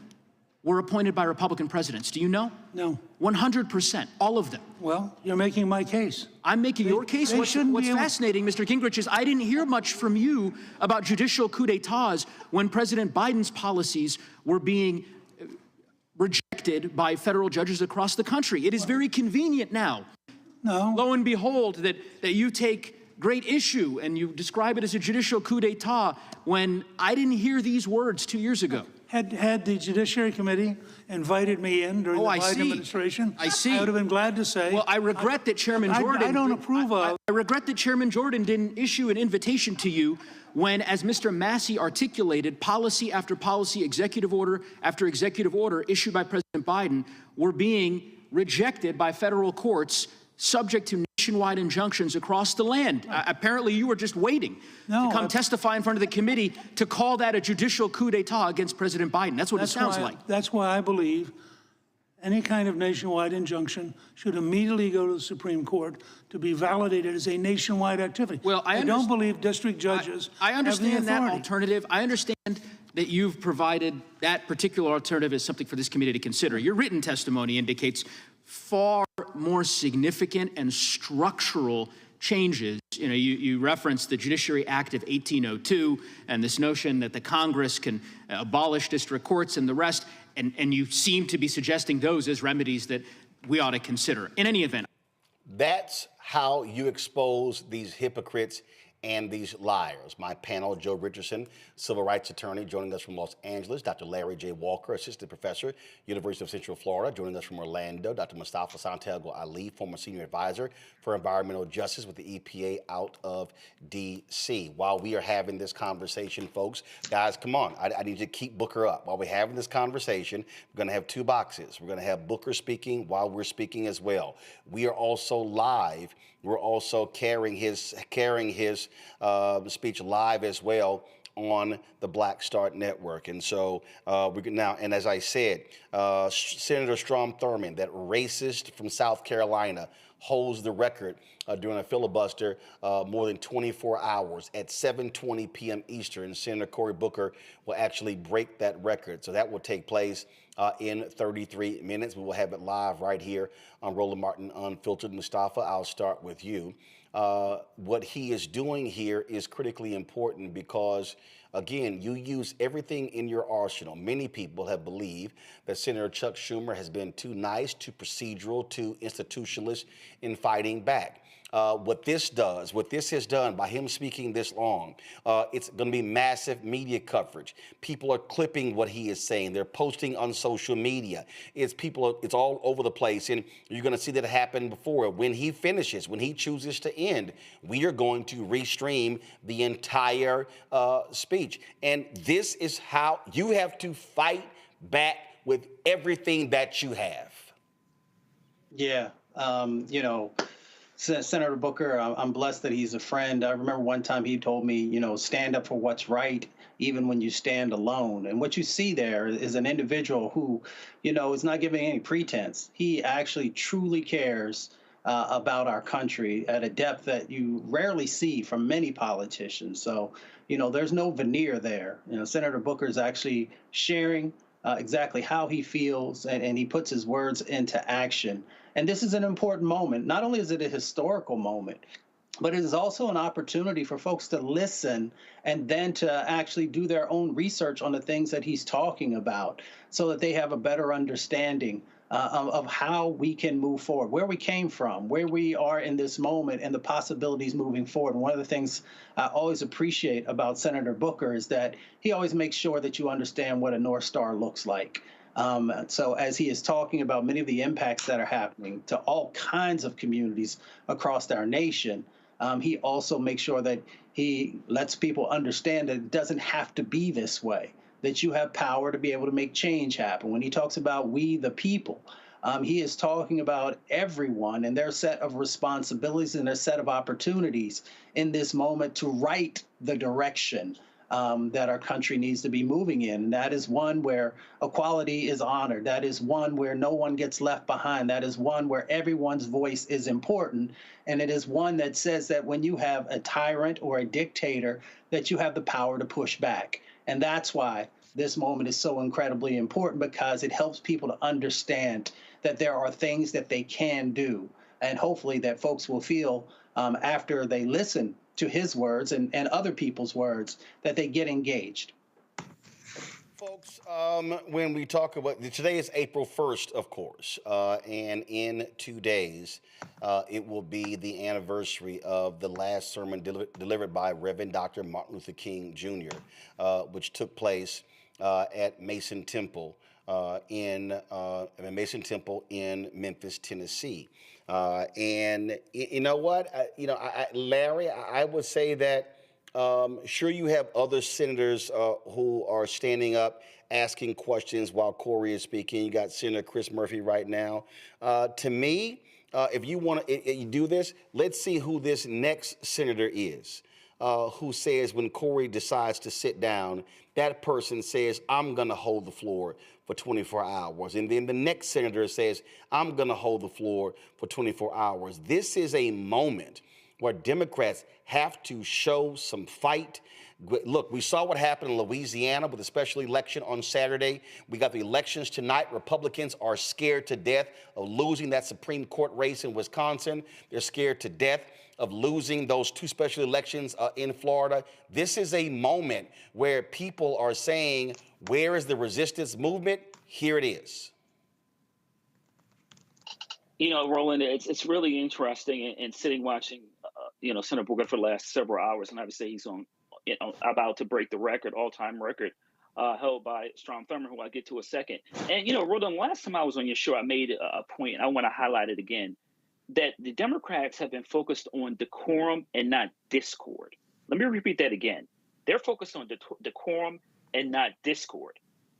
were appointed by Republican presidents? Do you know? No. 100%, all of them. Well, you're making my case. I'm making your case. What's fascinating, Mr. Gingrich, is I didn't hear much from you about judicial coup d'etats when President Biden's policies were being rejected by federal judges across the country. It is very convenient now. No. Lo and behold, that you take great issue and you describe it as a judicial coup d'etat when I didn't hear these words 2 years ago. Had the Judiciary Committee invited me in during the Biden administration, I would have been glad to say. Well, I regret that Chairman Jordan. I don't approve of. I regret that Chairman Jordan didn't issue an invitation to you when, as Mr. Massey articulated, policy after policy, executive order after executive order issued by President Biden were being rejected by federal courts, subject to nationwide injunctions across the land. Apparently, you were just waiting to come testify in front of the committee to call that a judicial coup d'etat against President Biden. That's what it sounds like. That's why I believe any kind of nationwide injunction should immediately go to the Supreme Court to be validated as a nationwide activity. Well, I don't believe district judges I understand have the authority. that alternative. I understand that you've provided that particular alternative as something for this committee to consider. Your written testimony indicates far more significant and structural changes. You referenced the Judiciary Act of 1802 and this notion that the Congress can abolish district courts and the rest, and you seem to be suggesting those as remedies that we ought to consider. In any event, That's how you expose these hypocrites and these liars. My panel, Joe Richardson, civil rights attorney, joining us from Los Angeles. Dr. Larry J. Walker, assistant professor, University of Central Florida, joining us from Orlando. Dr. Mustafa Santiago Ali, former senior advisor for environmental justice with the EPA out of D.C. While we are having this conversation, folks, guys, come on. I need you to keep Booker up. While we're having this conversation, we're going to have two boxes. We're going to have Booker speaking while we're speaking as well. We are also live. We're also carrying his speech live as well on the Black Start Network. And so we can now, and as I said, Senator Strom Thurmond, that racist from South Carolina, holds the record during a filibuster more than 24 hours at 7:20 p.m. Eastern. Senator Cory Booker will actually break that record. So that will take place in 33 minutes. We will have it live right here on Roland Martin Unfiltered. Mustafa, I'll start with you. What he is doing here is critically important because, again, you use everything in your arsenal. Many people have believed that Senator Chuck Schumer has been too nice, too procedural, too institutionalist in fighting back. What this has done by him speaking this long, it's going to be massive media coverage. People are clipping what he is saying. They're posting on social media. It's all over the place, and you're going to see that happen before. When he finishes, when he chooses to end, we are going to restream the entire speech. And this is how you have to fight back with everything that you have. Yeah, Senator Booker, I'm blessed that he's a friend. I remember one time he told me, stand up for what's right, even when you stand alone. And what you see there is an individual who, is not giving any pretense. He actually truly cares about our country at a depth that you rarely see from many politicians. So, there's no veneer there. Senator Booker is actually sharing exactly how he feels, and he puts his words into action. And this is an important moment. Not only is it a historical moment, but it is also an opportunity for folks to listen and then to actually do their own research on the things that he's talking about so that they have a better understanding of how we can move forward, where we came from, where we are in this moment, and the possibilities moving forward. And one of the things I always appreciate about Senator Booker is that he always makes sure that you understand what a North Star looks like. So as he is talking about many of the impacts that are happening to all kinds of communities across our nation, he also makes sure that he lets people understand that it doesn't have to be this way, that you have power to be able to make change happen. When he talks about we the people, he is talking about everyone and their set of responsibilities and their set of opportunities in this moment to right the direction that our country needs to be moving in. And that is one where equality is honored. That is one where no one gets left behind. That is one where everyone's voice is important. And it is one that says that when you have a tyrant or a dictator, that you have the power to push back. And that's why this moment is so incredibly important, because it helps people to understand that there are things that they can do. And hopefully that folks will feel after they listen to his words and other people's words, that they get engaged. Folks, when we talk about, today is April 1st, of course, and in 2 days, it will be the anniversary of the last sermon delivered by Reverend Dr. Martin Luther King Jr., which took place at Mason Temple in Memphis, Tennessee. And you know what, Larry, I would say that sure you have other senators who are standing up asking questions while Cory is speaking. You got Senator Chris Murphy right now. To me, if you want to do this, let's see who this next senator is. Who says when Cory decides to sit down, that person says, I'm going to hold the floor for 24 hours. And then the next senator says, I'm going to hold the floor for 24 hours. This is a moment where Democrats have to show some fight. Look, we saw what happened in Louisiana with the special election on Saturday. We got the elections tonight. Republicans are scared to death of losing that Supreme Court race in Wisconsin. They're scared to death of losing those 2 special elections in Florida. This is a moment where people are saying, where is the resistance movement? Here it is. Roland, it's really interesting and sitting watching, Senator Booker for the last several hours, and obviously he's about to break the all-time record held by Strom Thurmond, who I'll get to in a second. And, Roland, last time I was on your show, I made a point, and I want to highlight it again, that the Democrats have been focused on decorum and not discord. Let me repeat that again. They're focused on decorum and not discord.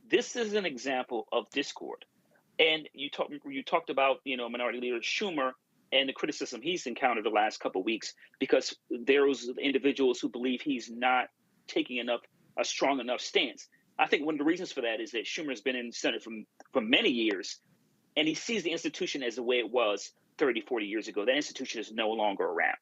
This is an example of discord. And you talked about, Minority Leader Schumer and the criticism he's encountered the last couple of weeks because there's individuals who believe he's not taking a strong enough stance. I think one of the reasons for that is that Schumer's been in the Senate for many years, and he sees the institution as the way it was 30, 40 years ago. That institution is no longer around,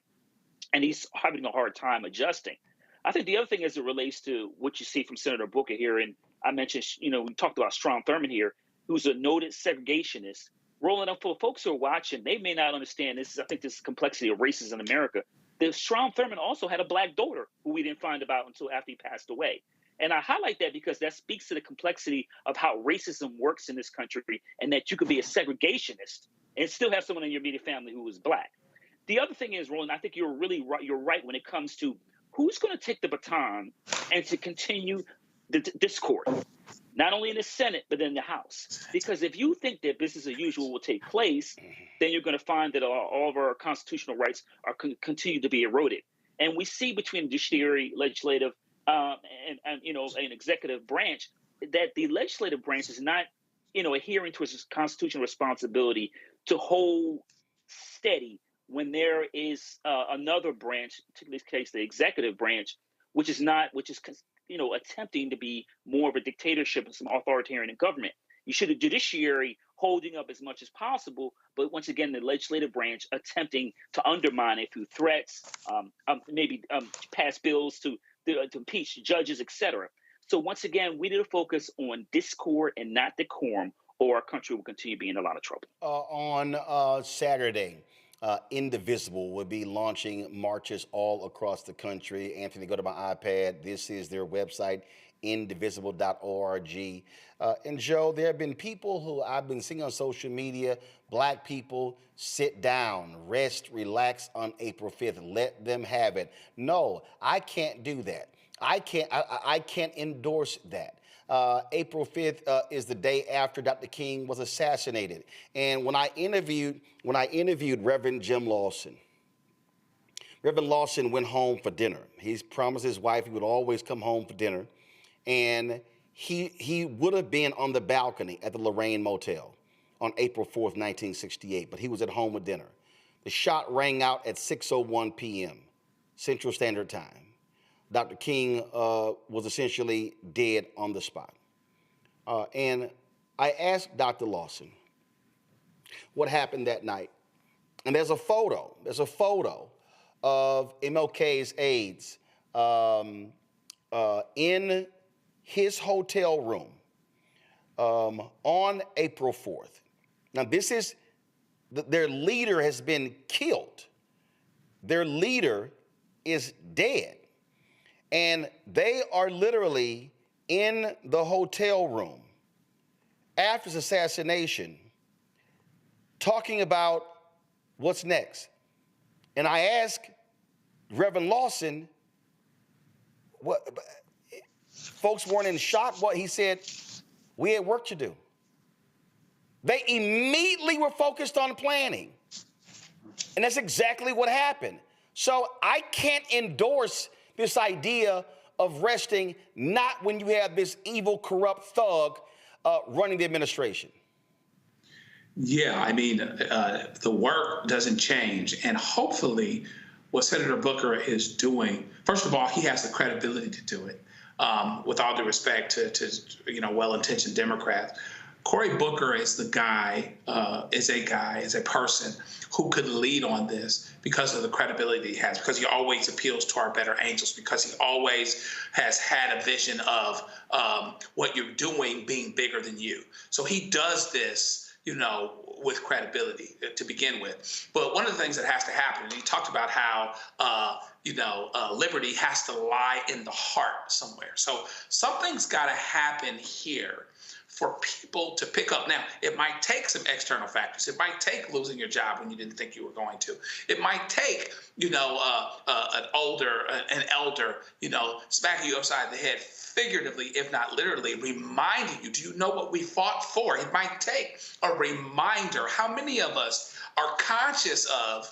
and he's having a hard time adjusting. I think the other thing as it relates to what you see from Senator Booker here, and I mentioned, we talked about Strom Thurmond here, who's a noted segregationist. Rolling up for folks who are watching, they may not understand this. I think this is the complexity of racism in America. The Strom Thurmond also had a black daughter who we didn't find about until after he passed away. And I highlight that because that speaks to the complexity of how racism works in this country, and that you could be a segregationist and still have someone in your immediate family who is black. The other thing is, Roland, I think you're really right. You're right when it comes to who's going to take the baton and to continue the discord, not only in the Senate, but in the House. Because if you think that business as usual will take place, then you're going to find that all of our constitutional rights are continue to be eroded. And we see between the judiciary, legislative, and executive branch that the legislative branch is not, adhering to its constitutional responsibility to hold steady when there is another branch, in this case, the executive branch, which is attempting to be more of a dictatorship and some authoritarian government. You should have judiciary holding up as much as possible, but once again, the legislative branch attempting to undermine it through threats, maybe pass bills to impeach judges, etc. So once again, we need to focus on discord and not decorum, or our country will continue to be in a lot of trouble. On Saturday, Indivisible will be launching marches all across the country. Anthony, go to my iPad. This is their website, indivisible.org. And Joe, there have been people who I've been seeing on social media, black people, sit down, rest, relax on April 5th. Let them have it. No, I can't do that. I can't endorse that. April 5th is the day after Dr. King was assassinated. And when I interviewed Reverend Jim Lawson, Reverend Lawson went home for dinner. He's promised his wife he would always come home for dinner. And he would have been on the balcony at the Lorraine Motel on April 4th, 1968, but he was at home with dinner. The shot rang out at 6:01 p.m. Central Standard Time. Dr. King was essentially dead on the spot. And I asked Dr. Lawson what happened that night. And there's a photo of MLK's aides in his hotel room on April 4th. Now, this is, their leader has been killed. Their leader is dead. And they are literally in the hotel room after his assassination talking about what's next. And I asked Reverend Lawson, what, folks weren't in shock. What he said, we had work to do. They immediately were focused on planning. And that's exactly what happened. So I can't endorse this idea of resting, not when you have this evil, corrupt thug running the administration. Yeah, I mean, the work doesn't change. And hopefully what Senator Booker is doing, first of all, he has the credibility to do it. With all due respect to well-intentioned Democrats, Cory Booker is a person who could lead on this because of the credibility he has, because he always appeals to our better angels, because he always has had a vision of what you're doing being bigger than you. So he does this, with credibility to begin with. But one of the things that has to happen, and he talked about how, liberty has to lie in the heart somewhere. So something's got to happen here for people to pick up. Now, it might take some external factors. It might take losing your job when you didn't think you were going to. It might take, an elder, smacking you upside the head, figuratively, if not literally, reminding you, do you know what we fought for? It might take a reminder. How many of us are conscious of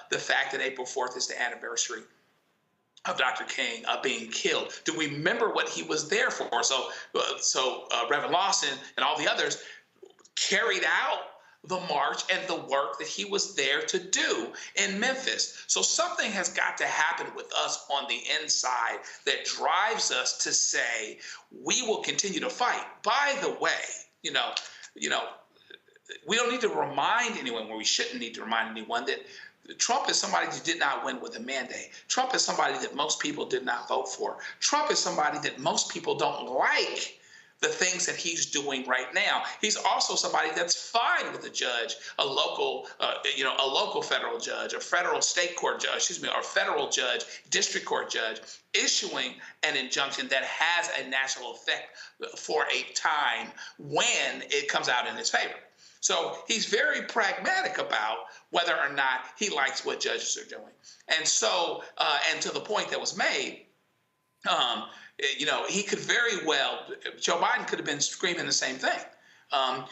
the fact that April 4th is the anniversary of Dr. King being killed? Do we remember what he was there for? So Reverend Lawson and all the others carried out the march and the work that he was there to do in Memphis. So something has got to happen with us on the inside that drives us to say, we will continue to fight. By the way, we don't need to remind anyone, or we shouldn't need to remind anyone, that Trump is somebody that did not win with a mandate. Trump is somebody that most people did not vote for. Trump is somebody that most people don't like the things that he's doing right now. He's also somebody that's fine with a judge, a local federal judge, a federal state court judge, or federal judge, district court judge, issuing an injunction that has a national effect for a time when it comes out in his favor. So he's very pragmatic about whether or not he likes what judges are doing. And so, and to the point that was made, he could very well, Joe Biden could have been screaming the same thing.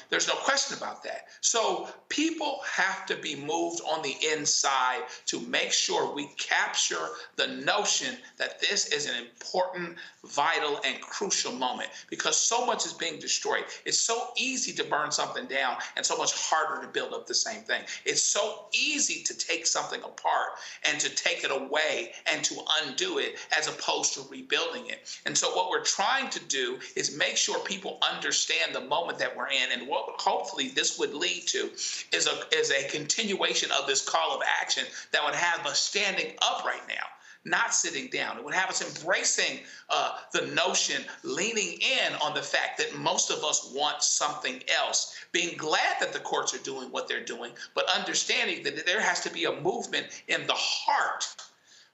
There's no question about that. So people have to be moved on the inside to make sure we capture the notion that this is an important, vital, and crucial moment, because so much is being destroyed. It's so easy to burn something down and so much harder to build up the same thing. It's so easy to take something apart and to take it away and to undo it as opposed to rebuilding it. And so what we're trying to do is make sure people understand the moment that we're in, and what hopefully this would lead to is a continuation of this call of action that would have us standing up right now, not sitting down. It would have us embracing the notion, leaning in on the fact that most of us want something else, being glad that the courts are doing what they're doing, but understanding that there has to be a movement in the heart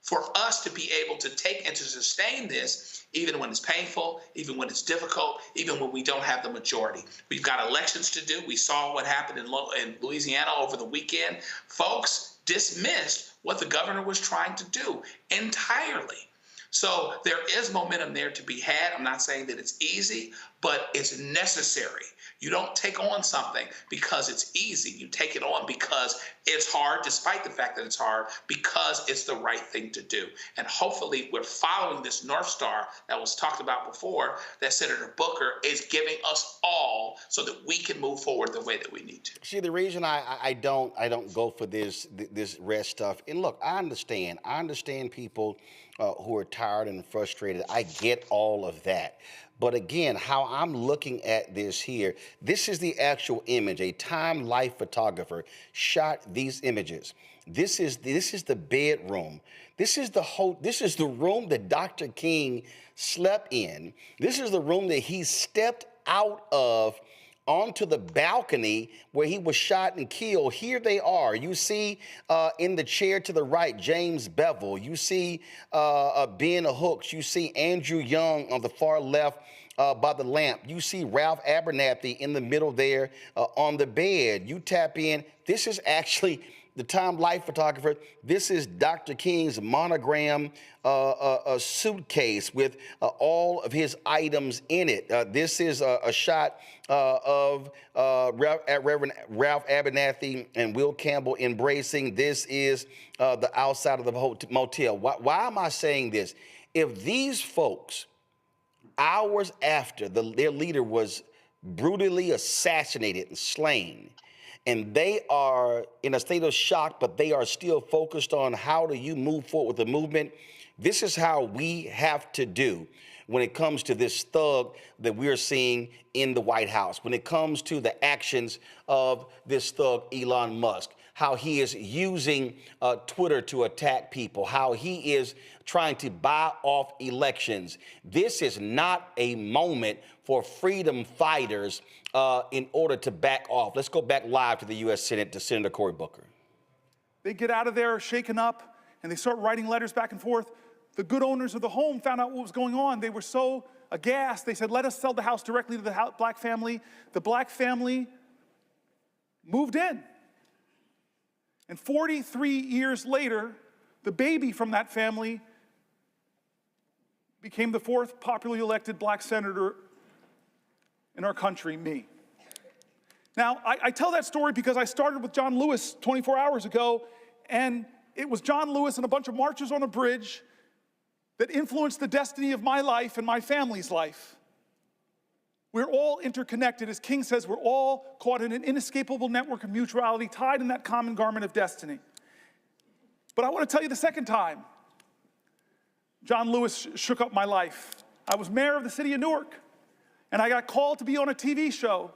for us to be able to take and to sustain this, even when it's painful, even when it's difficult, even when we don't have the majority. We've got elections to do. We saw what happened in Louisiana over the weekend. Folks dismissed what the governor was trying to do entirely. So there is momentum there to be had. I'm not saying that it's easy, but it's necessary. You don't take on something because it's easy. You take it on because it's hard, despite the fact that it's hard, because it's the right thing to do. And hopefully we're following this North Star that was talked about before, that Senator Booker is giving us all so that we can move forward the way that we need to. See, the reason I don't go for this rest stuff, and look, I understand people who are tired and frustrated. I get all of that. But again, how I'm looking at this here, this is the actual image. A Time Life photographer shot these images. This is the bedroom. This is the room that Dr. King slept in. This is the room that he stepped out of onto the balcony where he was shot and killed. Here they are. You see in the chair to the right, James Bevel. You see Ben Hooks. You see Andrew Young on the far left by the lamp. You see Ralph Abernathy in the middle there on the bed. You tap in. This is actually the Time Life photographer. This is Dr. King's monogram suitcase with all of his items in it. This is a shot of Reverend Ralph Abernathy and Will Campbell embracing. This is the outside of the motel. Why am I saying this? If these folks, hours after their leader was brutally assassinated and slain, and they are in a state of shock, but they are still focused on how do you move forward with the movement. This is how we have to do when it comes to this thug that we're seeing in the White House, when it comes to the actions of this thug, Elon Musk, how he is using Twitter to attack people, how he is trying to buy off elections. This is not a moment for freedom fighters in order to back off. Let's go back live to the U.S. Senate to Senator Cory Booker. They get out of there shaken up and they start writing letters back and forth. The good owners of the home found out what was going on. They were so aghast. They said, let us sell the house directly to the black family. The black family moved in. And 43 years later, the baby from that family became the 4th popularly elected black senator in our country, me. Now, I tell that story because I started with John Lewis 24 hours ago, and it was John Lewis and a bunch of marchers on a bridge that influenced the destiny of my life and my family's life. We're all interconnected. As King says, we're all caught in an inescapable network of mutuality, tied in that common garment of destiny. But I want to tell you the second time John Lewis shook up my life. I was mayor of the city of Newark, and I got called to be on a TV show.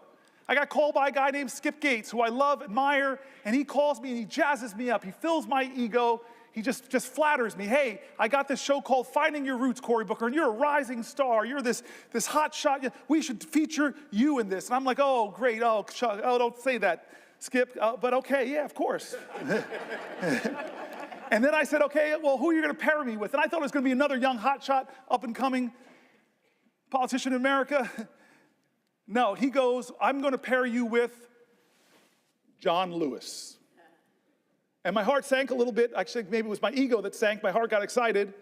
I got called by a guy named Skip Gates, who I love, admire, and he calls me and he jazzes me up. He fills my ego. He just flatters me. Hey, I got this show called Finding Your Roots, Cory Booker, and you're a rising star. You're this hot shot. We should feature you in this. And I'm like, oh, great. Oh, don't say that, Skip. But okay, yeah, of course. And then I said, okay, well, who are you going to pair me with? And I thought it was going to be another young hotshot, up-and-coming politician in America. No, he goes, I'm going to pair you with John Lewis. And my heart sank a little bit. Actually, maybe it was my ego that sank. My heart got excited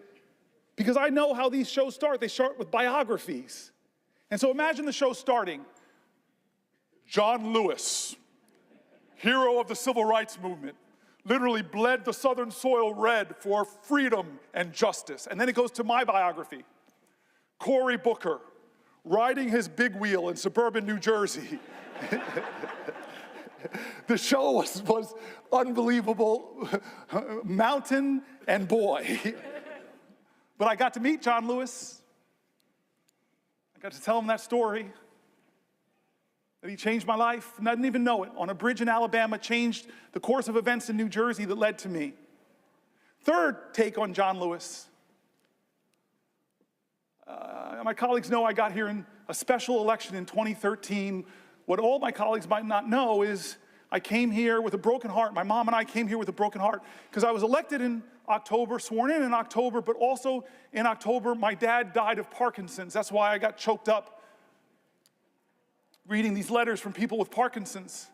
because I know how these shows start. They start with biographies. And so imagine the show starting. John Lewis, hero of the civil rights movement, literally bled the southern soil red for freedom and justice. And then it goes to my biography. Cory Booker, riding his big wheel in suburban New Jersey. The show was unbelievable, mountain and boy. But I got to meet John Lewis. I got to tell him that story, that he changed my life, and I didn't even know it. On a bridge in Alabama, changed the course of events in New Jersey that led to me. Third take on John Lewis. My colleagues know I got here in a special election in 2013. What all my colleagues might not know is I came here with a broken heart. My mom and I came here with a broken heart because I was elected in October, sworn in October, but also in October, my dad died of Parkinson's. That's why I got choked up reading these letters from people with Parkinson's.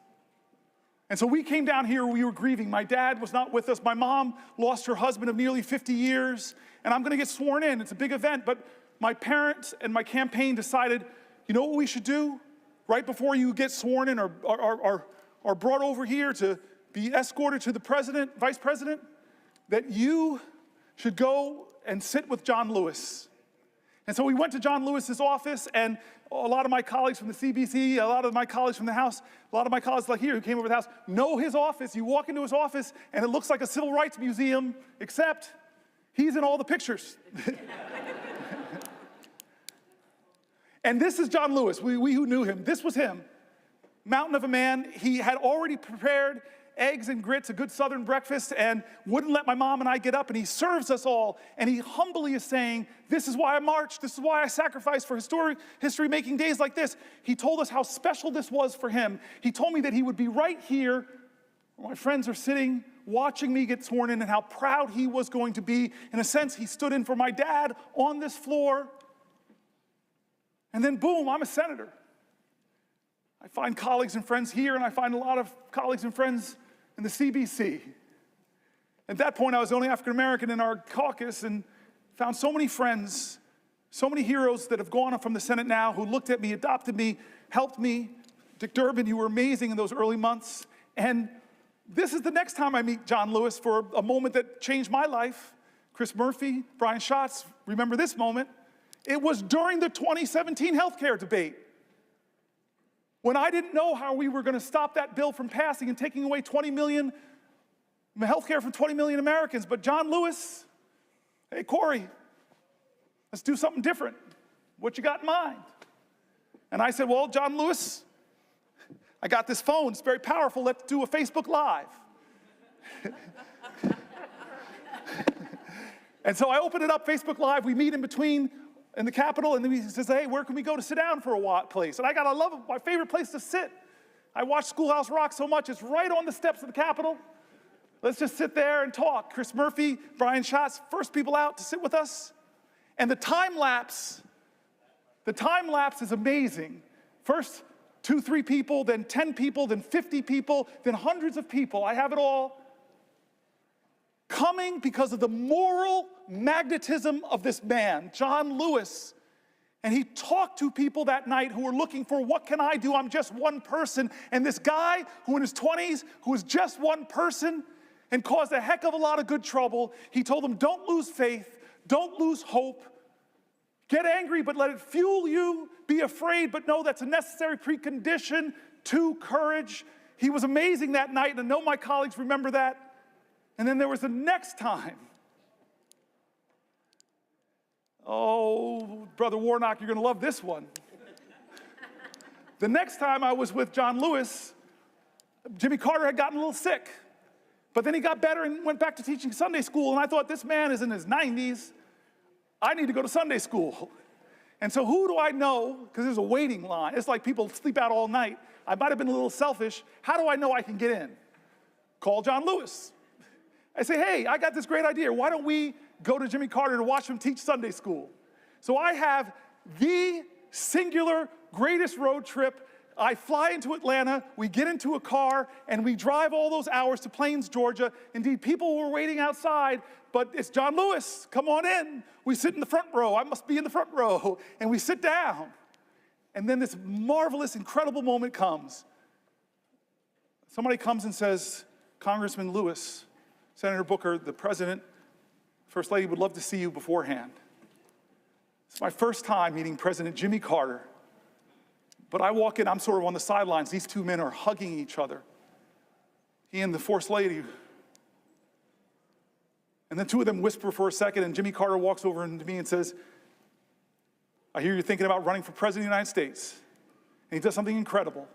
And so we came down here, we were grieving. My dad was not with us. My mom lost her husband of nearly 50 years, and I'm gonna get sworn in. It's a big event, but my parents and my campaign decided, you know what we should do? Right before you get sworn in or brought over here to be escorted to the president, vice president, that you should go and sit with John Lewis. And so we went to John Lewis's office, and a lot of my colleagues from the CBC, a lot of my colleagues from the House, a lot of my colleagues like here who came over to the House know his office. You walk into his office, and it looks like a civil rights museum, except he's in all the pictures. And this is John Lewis, we who knew him. This was him, mountain of a man. He had already prepared eggs and grits, a good Southern breakfast, and wouldn't let my mom and I get up, and he serves us all, and he humbly is saying, this is why I marched, this is why I sacrificed for history-making days like this. He told us how special this was for him. He told me that he would be right here where my friends are sitting, watching me get sworn in, and how proud he was going to be. In a sense, he stood in for my dad on this floor. And then boom, I'm a senator. I find colleagues and friends here, and I find a lot of colleagues and friends in the CBC. At that point, I was the only African American in our caucus, and found so many friends, so many heroes that have gone up from the Senate now, who looked at me, adopted me, helped me. Dick Durbin, you were amazing in those early months. And this is the next time I meet John Lewis for a moment that changed my life. Chris Murphy, Brian Schatz, remember this moment. It was during the 2017 healthcare debate, when I didn't know how we were going to stop that bill from passing and taking away 20 million healthcare from 20 million Americans. But John Lewis, hey, Cory, let's do something different. What you got in mind? And I said, well, John Lewis, I got this phone. It's very powerful. Let's do a Facebook Live. And so I opened it up, Facebook Live. We meet in the Capitol, and then he says, hey, where can we go to sit down for a place? And I love my favorite place to sit. I watch Schoolhouse Rock so much, it's right on the steps of the Capitol. Let's just sit there and talk. Chris Murphy, Brian Schatz, first people out to sit with us. And the time lapse The time lapse is amazing. First 2, 3 people, then 10 people, then 50 people, then hundreds of people. I have it all. Coming because of the moral magnetism of this man, John Lewis. And he talked to people that night who were looking for, what can I do? I'm just one person. And this guy who in his 20s, who was just one person and caused a heck of a lot of good trouble, he told them, don't lose faith, don't lose hope. Get angry, but let it fuel you. Be afraid, but know that's a necessary precondition to courage. He was amazing that night, and I know my colleagues remember that. And then there was the next time. Oh, Brother Warnock, you're going to love this one. The next time I was with John Lewis, Jimmy Carter had gotten a little sick. But then he got better and went back to teaching Sunday school, and I thought, this man is in his 90s. I need to go to Sunday school. And so who do I know? Because there's a waiting line. It's like people sleep out all night. I might have been a little selfish. How do I know I can get in? Call John Lewis. I say, hey, I got this great idea. Why don't we go to Jimmy Carter to watch him teach Sunday school? So I have the singular greatest road trip. I fly into Atlanta, we get into a car, and we drive all those hours to Plains, Georgia. Indeed, people were waiting outside, but it's John Lewis, come on in. We sit in the front row, I must be in the front row, and we sit down. And then this marvelous, incredible moment comes. Somebody comes and says, Congressman Lewis, Senator Booker, the President, First Lady would love to see you beforehand. It's my first time meeting President Jimmy Carter. But I walk in, I'm sort of on the sidelines. These two men are hugging each other. He and the First Lady. And then two of them whisper for a second, and Jimmy Carter walks over to me and says, I hear you're thinking about running for President of the United States. And he does something incredible.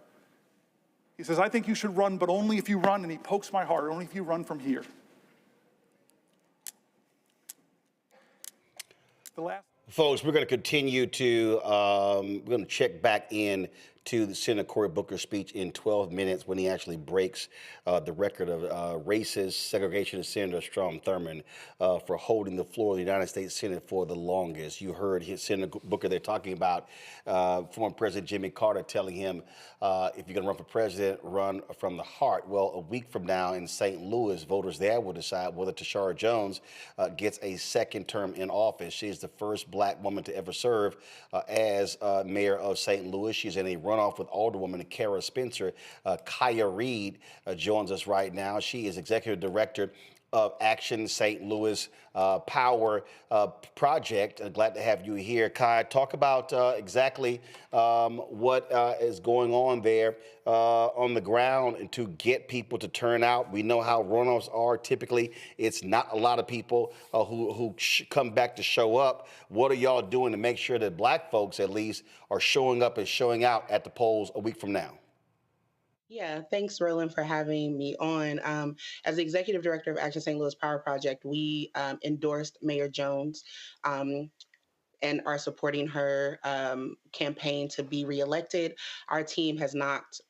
He says, I think you should run, but only if you run, and he pokes my heart, only if you run from here. The last. Folks, we're going to continue to, we're going to check back in to the Senator Cory Booker speech in 12 minutes when he actually breaks the record of racist segregationist Senator Strom Thurmond for holding the floor of the United States Senate for the longest. You heard Senator Booker there talking about former President Jimmy Carter telling him, if you're going to run for president, run from the heart. Well, a week from now in St. Louis, voters there will decide whether Tashara Jones gets a second term in office. She is the first black woman to ever serve as mayor of St. Louis. She's in a runoff with Alderwoman Kara Spencer. Kaya Reed joins us right now. She is executive director of Action St. Louis Power Project. Glad to have you here. Kaya, talk about exactly what is going on there on the ground and to get people to turn out. We know how runoffs are. Typically, it's not a lot of people who come back to show up. What are y'all doing to make sure that black folks, at least, are showing up and showing out at the polls a week from now? Yeah, thanks, Roland, for having me on. As the executive director of Action St. Louis Power Project, we endorsed Mayor Jones and are supporting her campaign to be reelected. Our team has knocked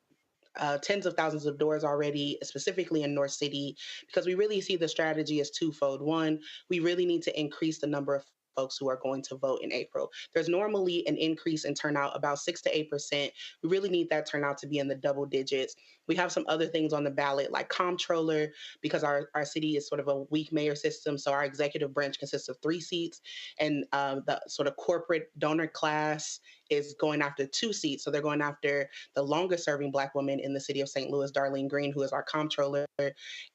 tens of thousands of doors already, specifically in North City, because we really see the strategy as twofold. One, we really need to increase the number of folks who are going to vote in April. There's normally an increase in turnout, about 6 to 8%. We really need that turnout to be in the double digits. We have some other things on the ballot like comptroller, because our city is sort of a weak mayor system. So our executive branch consists of 3 seats, and the sort of corporate donor class is going after 2 seats. So they're going after the longest serving black woman in the city of St. Louis, Darlene Green, who is our comptroller,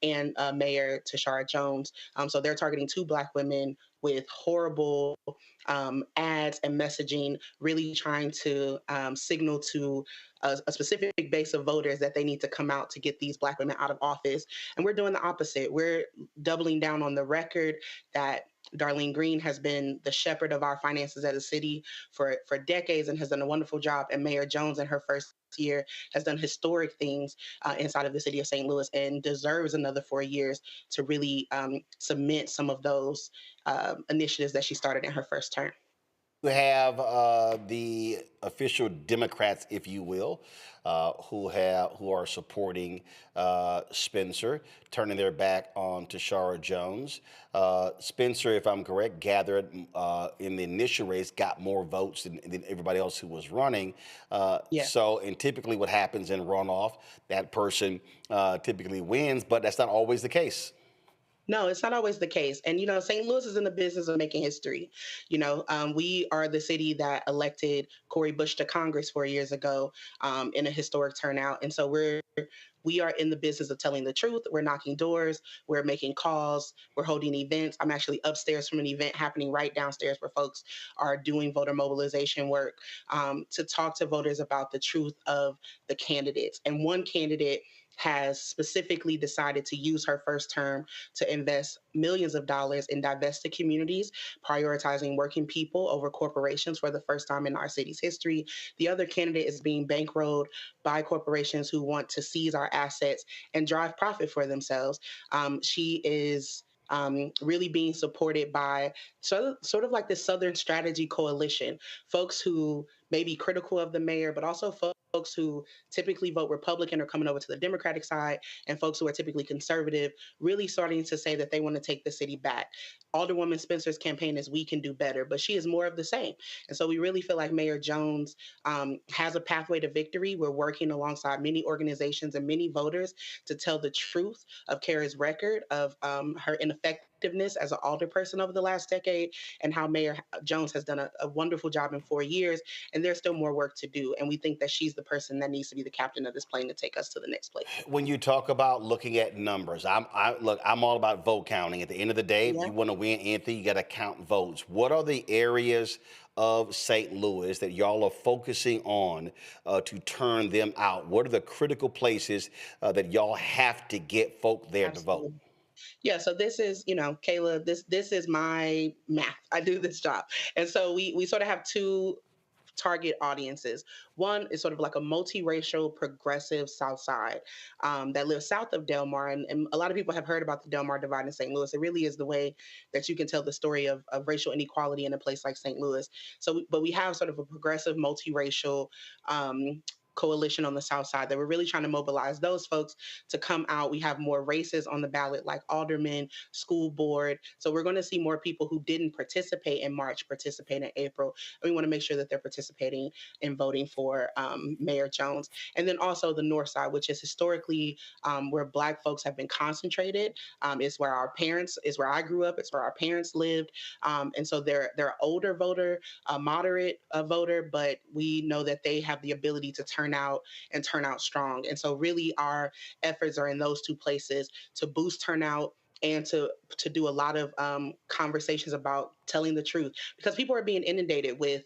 and Mayor Tashara Jones. So they're targeting 2 black women with horrible ads and messaging, really trying to signal to a specific base of voters that they need to come out to get these black women out of office. And we're doing the opposite. We're doubling down on the record that Darlene Green has been the shepherd of our finances as a city for decades and has done a wonderful job. And Mayor Jones, in her first year, has done historic things inside of the city of St. Louis and deserves another 4 years to really cement some of those initiatives that she started in her first term. You have the official Democrats, if you will, who are supporting Spencer, turning their back on Tashara Jones. Spencer, if I'm correct, gathered in the initial race, got more votes than everybody else who was running. So, and typically what happens in runoff, that person typically wins, but that's not always the case. No, it's not always the case. And, St. Louis is in the business of making history. We are the city that elected Cory Bush to Congress 4 years ago in a historic turnout. And so we are in the business of telling the truth. We're knocking doors. We're making calls. We're holding events. I'm actually upstairs from an event happening right downstairs where folks are doing voter mobilization work to talk to voters about the truth of the candidates. And one candidate has specifically decided to use her first term to invest millions of dollars in divested communities, prioritizing working people over corporations for the first time in our city's history. The other candidate is being bankrolled by corporations who want to seize our assets and drive profit for themselves. She is really being supported by sort of like the Southern Strategy Coalition, folks who may be critical of the mayor, but also folks who typically vote Republican are coming over to the Democratic side, and folks who are typically conservative really starting to say that they want to take the city back. Alderwoman Spencer's campaign is "We Can Do Better," but she is more of the same. And so we really feel like Mayor Jones has a pathway to victory. We're working alongside many organizations and many voters to tell the truth of Kara's record, of her ineffectiveness as an alderperson over the last decade, and how Mayor Jones has done a wonderful job in 4 years. And there's still more work to do. And we think that she's the person that needs to be the captain of this plane to take us to the next place. When you talk about looking at numbers, I'm all about vote counting. At the end of the day, if you want to win anything, you got to count votes. What are the areas of St. Louis that y'all are focusing on to turn them out? What are the critical places that y'all have to get folk there to vote? Yeah, so this is, Kayla, this is my math. I do this job. And so we sort of have two target audiences. One is sort of like a multiracial, progressive South Side that lives south of Del Mar. And a lot of people have heard about the Del Mar divide in St. Louis. It really is the way that you can tell the story of racial inequality in a place like St. Louis. But we have sort of a progressive, multiracial coalition on the South Side that we're really trying to mobilize those folks to come out. We have more races on the ballot like aldermen, school board. So we're going to see more people who didn't participate in March participate in April. And we want to make sure that they're participating in voting for Mayor Jones. And then also the North Side, which is historically where Black folks have been concentrated. It's where I grew up. It's where our parents lived. And so they're an older voter, a moderate voter, but we know that they have the ability to turn out strong. And so really our efforts are in those two places to boost turnout and to do a lot of conversations about telling the truth, because people are being inundated with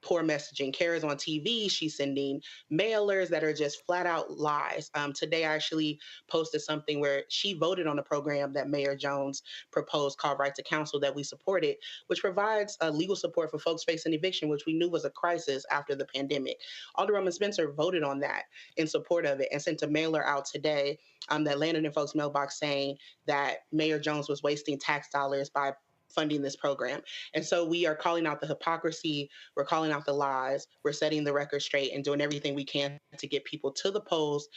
poor messaging. Kara's on TV. She's sending mailers that are just flat out lies. Today, I actually posted something where she voted on a program that Mayor Jones proposed called Right to Counsel that we supported, which provides legal support for folks facing eviction, which we knew was a crisis after the pandemic. Alderwoman Spencer voted on that in support of it and sent a mailer out today that landed in folks' mailbox saying that Mayor Jones was wasting tax dollars by funding this program. And so we are calling out the hypocrisy, we're calling out the lies, we're setting the record straight and doing everything we can to get people to the polls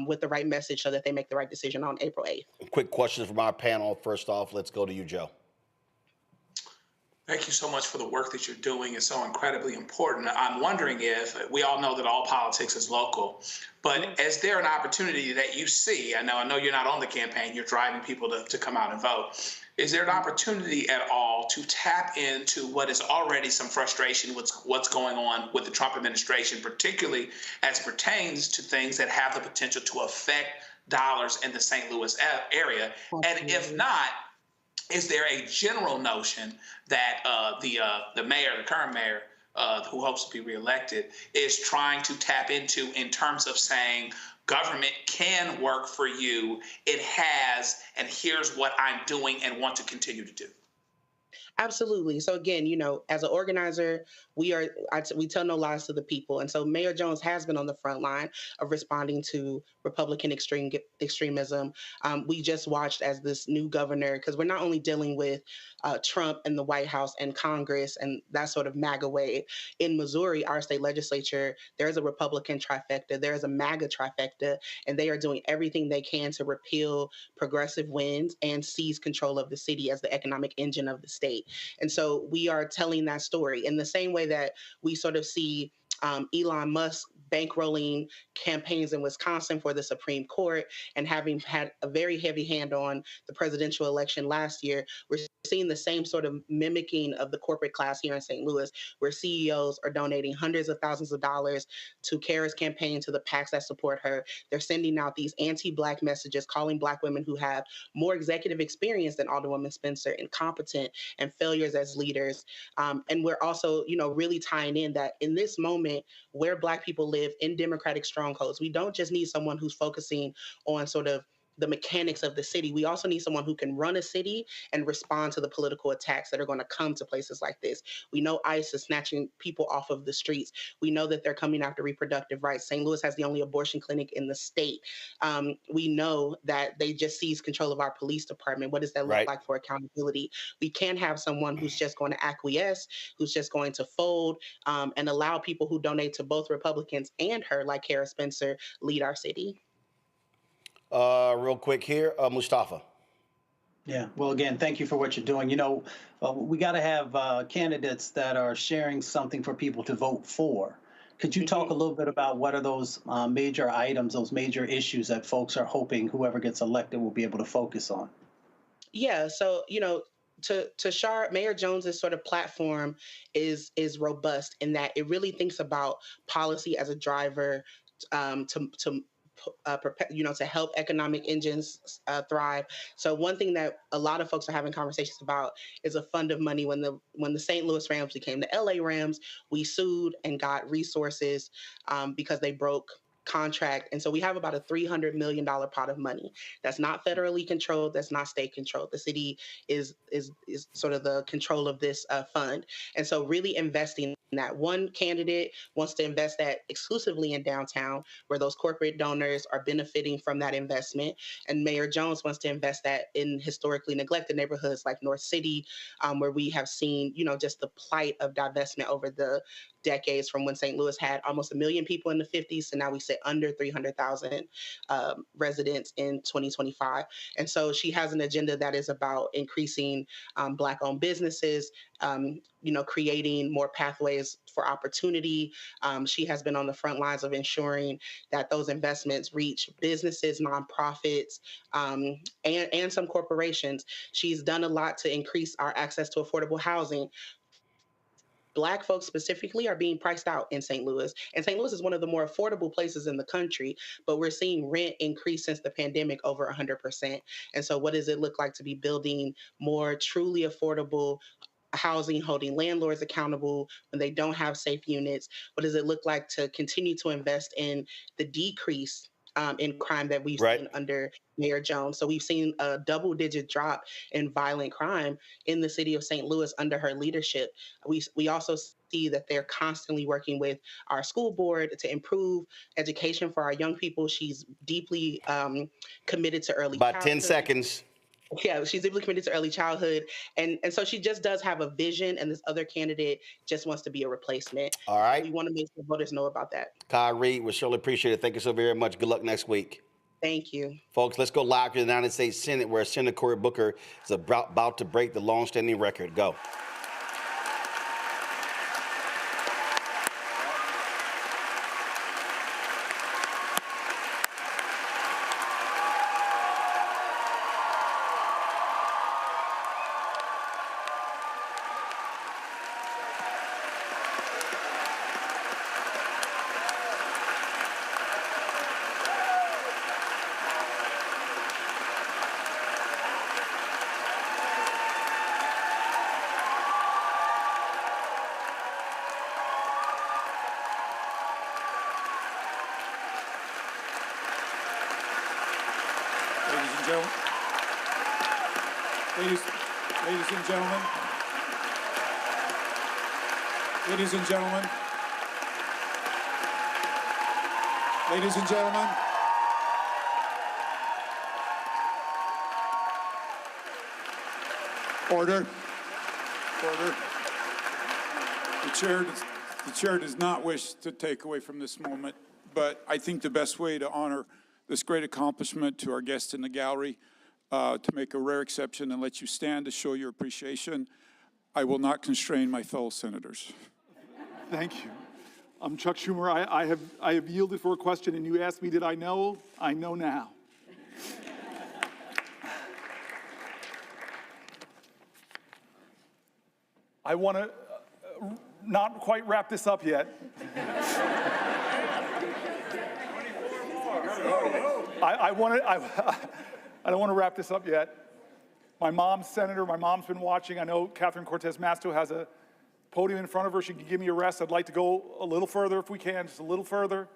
with the right message so that they make the right decision on April 8th. Quick questions from our panel. First off, let's go to you, Joe. Thank you so much for the work that you're doing. It's so incredibly important. I'm wondering if we all know that all politics is local, but is there an opportunity that you see? I know you're not on the campaign, you're driving people to come out and vote. Is there an opportunity at all to tap into what is already some frustration with what's going on with the Trump administration, particularly as pertains to things that have the potential to affect dollars in the St. Louis area? And if not, is there a general notion that the mayor, the current mayor, who hopes to be reelected, is trying to tap into in terms of saying government can work for you, it has, and here's what I'm doing and want to continue to do? Absolutely. So again, as an organizer, we tell no lies to the people, and so Mayor Jones has been on the front line of responding to Republican extremism. We just watched as this new governor, because we're not only dealing with Trump and the White House and Congress and that sort of MAGA wave. In Missouri, our state legislature, there is a Republican trifecta, there is a MAGA trifecta, and they are doing everything they can to repeal progressive wins and seize control of the city as the economic engine of the state. And so we are telling that story in the same way that we sort of see Elon Musk bankrolling campaigns in Wisconsin for the Supreme Court and having had a very heavy hand on the presidential election last year. We're seeing the same sort of mimicking of the corporate class here in St. Louis, where CEOs are donating hundreds of thousands of dollars to Kara's campaign, to the PACs that support her. They're sending out these anti-Black messages, calling Black women who have more executive experience than Alderwoman Spencer incompetent and failures as leaders. And we're also, really tying in that in this moment where Black people live in Democratic strongholds, we don't just need someone who's focusing on sort of the mechanics of the city. We also need someone who can run a city and respond to the political attacks that are going to come to places like this. We know ICE is snatching people off of the streets. We know that they're coming after reproductive rights. St. Louis has the only abortion clinic in the state. We know that they just seized control of our police department. What does that look like for accountability? We can't have someone who's just going to acquiesce, who's just going to fold, and allow people who donate to both Republicans and her, like Kara Spencer, lead our city. Real quick here, Mustafa. Yeah, well, again, thank you for what you're doing. We got to have candidates that are sharing something for people to vote for. Could you talk a little bit about what are those major items, those major issues that folks are hoping whoever gets elected will be able to focus on? Yeah, so, to Shar, Mayor Jones's sort of platform is robust in that it really thinks about policy as a driver to help economic engines thrive. So one thing that a lot of folks are having conversations about is a fund of money. When the St. Louis Rams became the LA Rams, we sued and got resources because they broke contract. And so we have about a $300 million pot of money that's not federally controlled, that's not state controlled. The city is sort of the control of this fund. And so really investing in that. One candidate wants to invest that exclusively in downtown, where those corporate donors are benefiting from that investment. And Mayor Jones wants to invest that in historically neglected neighborhoods like North City, where we have seen, just the plight of divestment over the decades, from when St. Louis had almost 1 million people in the 50s to now we sit under 300,000 residents in 2025. And so she has an agenda that is about increasing Black-owned businesses, creating more pathways for opportunity. She has been on the front lines of ensuring that those investments reach businesses, nonprofits, and some corporations. She's done a lot to increase our access to affordable housing. Black folks specifically are being priced out in St. Louis. And St. Louis is one of the more affordable places in the country, but we're seeing rent increase since the pandemic over 100%. And so what does it look like to be building more truly affordable housing, holding landlords accountable when they don't have safe units? What does it look like to continue to invest in the decrease in crime that we've seen under Mayor Jones? So we've seen a double-digit drop in violent crime in the city of St. Louis under her leadership. We also see that they're constantly working with our school board to improve education for our young people. She's deeply committed to early childhood. About 10 seconds. Yeah, she's deeply committed to early childhood. And so she just does have a vision, and this other candidate just wants to be a replacement. All right. We want to make sure voters know about that. Cory, we surely appreciate it. Thank you so very much. Good luck next week. Thank you. Folks, let's go live to the United States Senate, where Senator Cory Booker is about to break the long-standing record. Go. Ladies and gentlemen, Ladies and gentlemen. Ladies and gentlemen. Order. Order. The chair does not wish to take away from this moment, but I think the best way to honor this great accomplishment to our guests in the gallery, to make a rare exception and let you stand to show your appreciation, I will not constrain my fellow senators. Thank you. I'm Chuck Schumer. I have yielded for a question, and you asked me, did I know? I know now. I want to not quite wrap this up yet. I don't want to wrap this up yet. My mom's senator. My mom's been watching. I know Catherine Cortez Masto has a podium in front of her. She can give me a rest. I'd like to go a little further if we can, just a little further.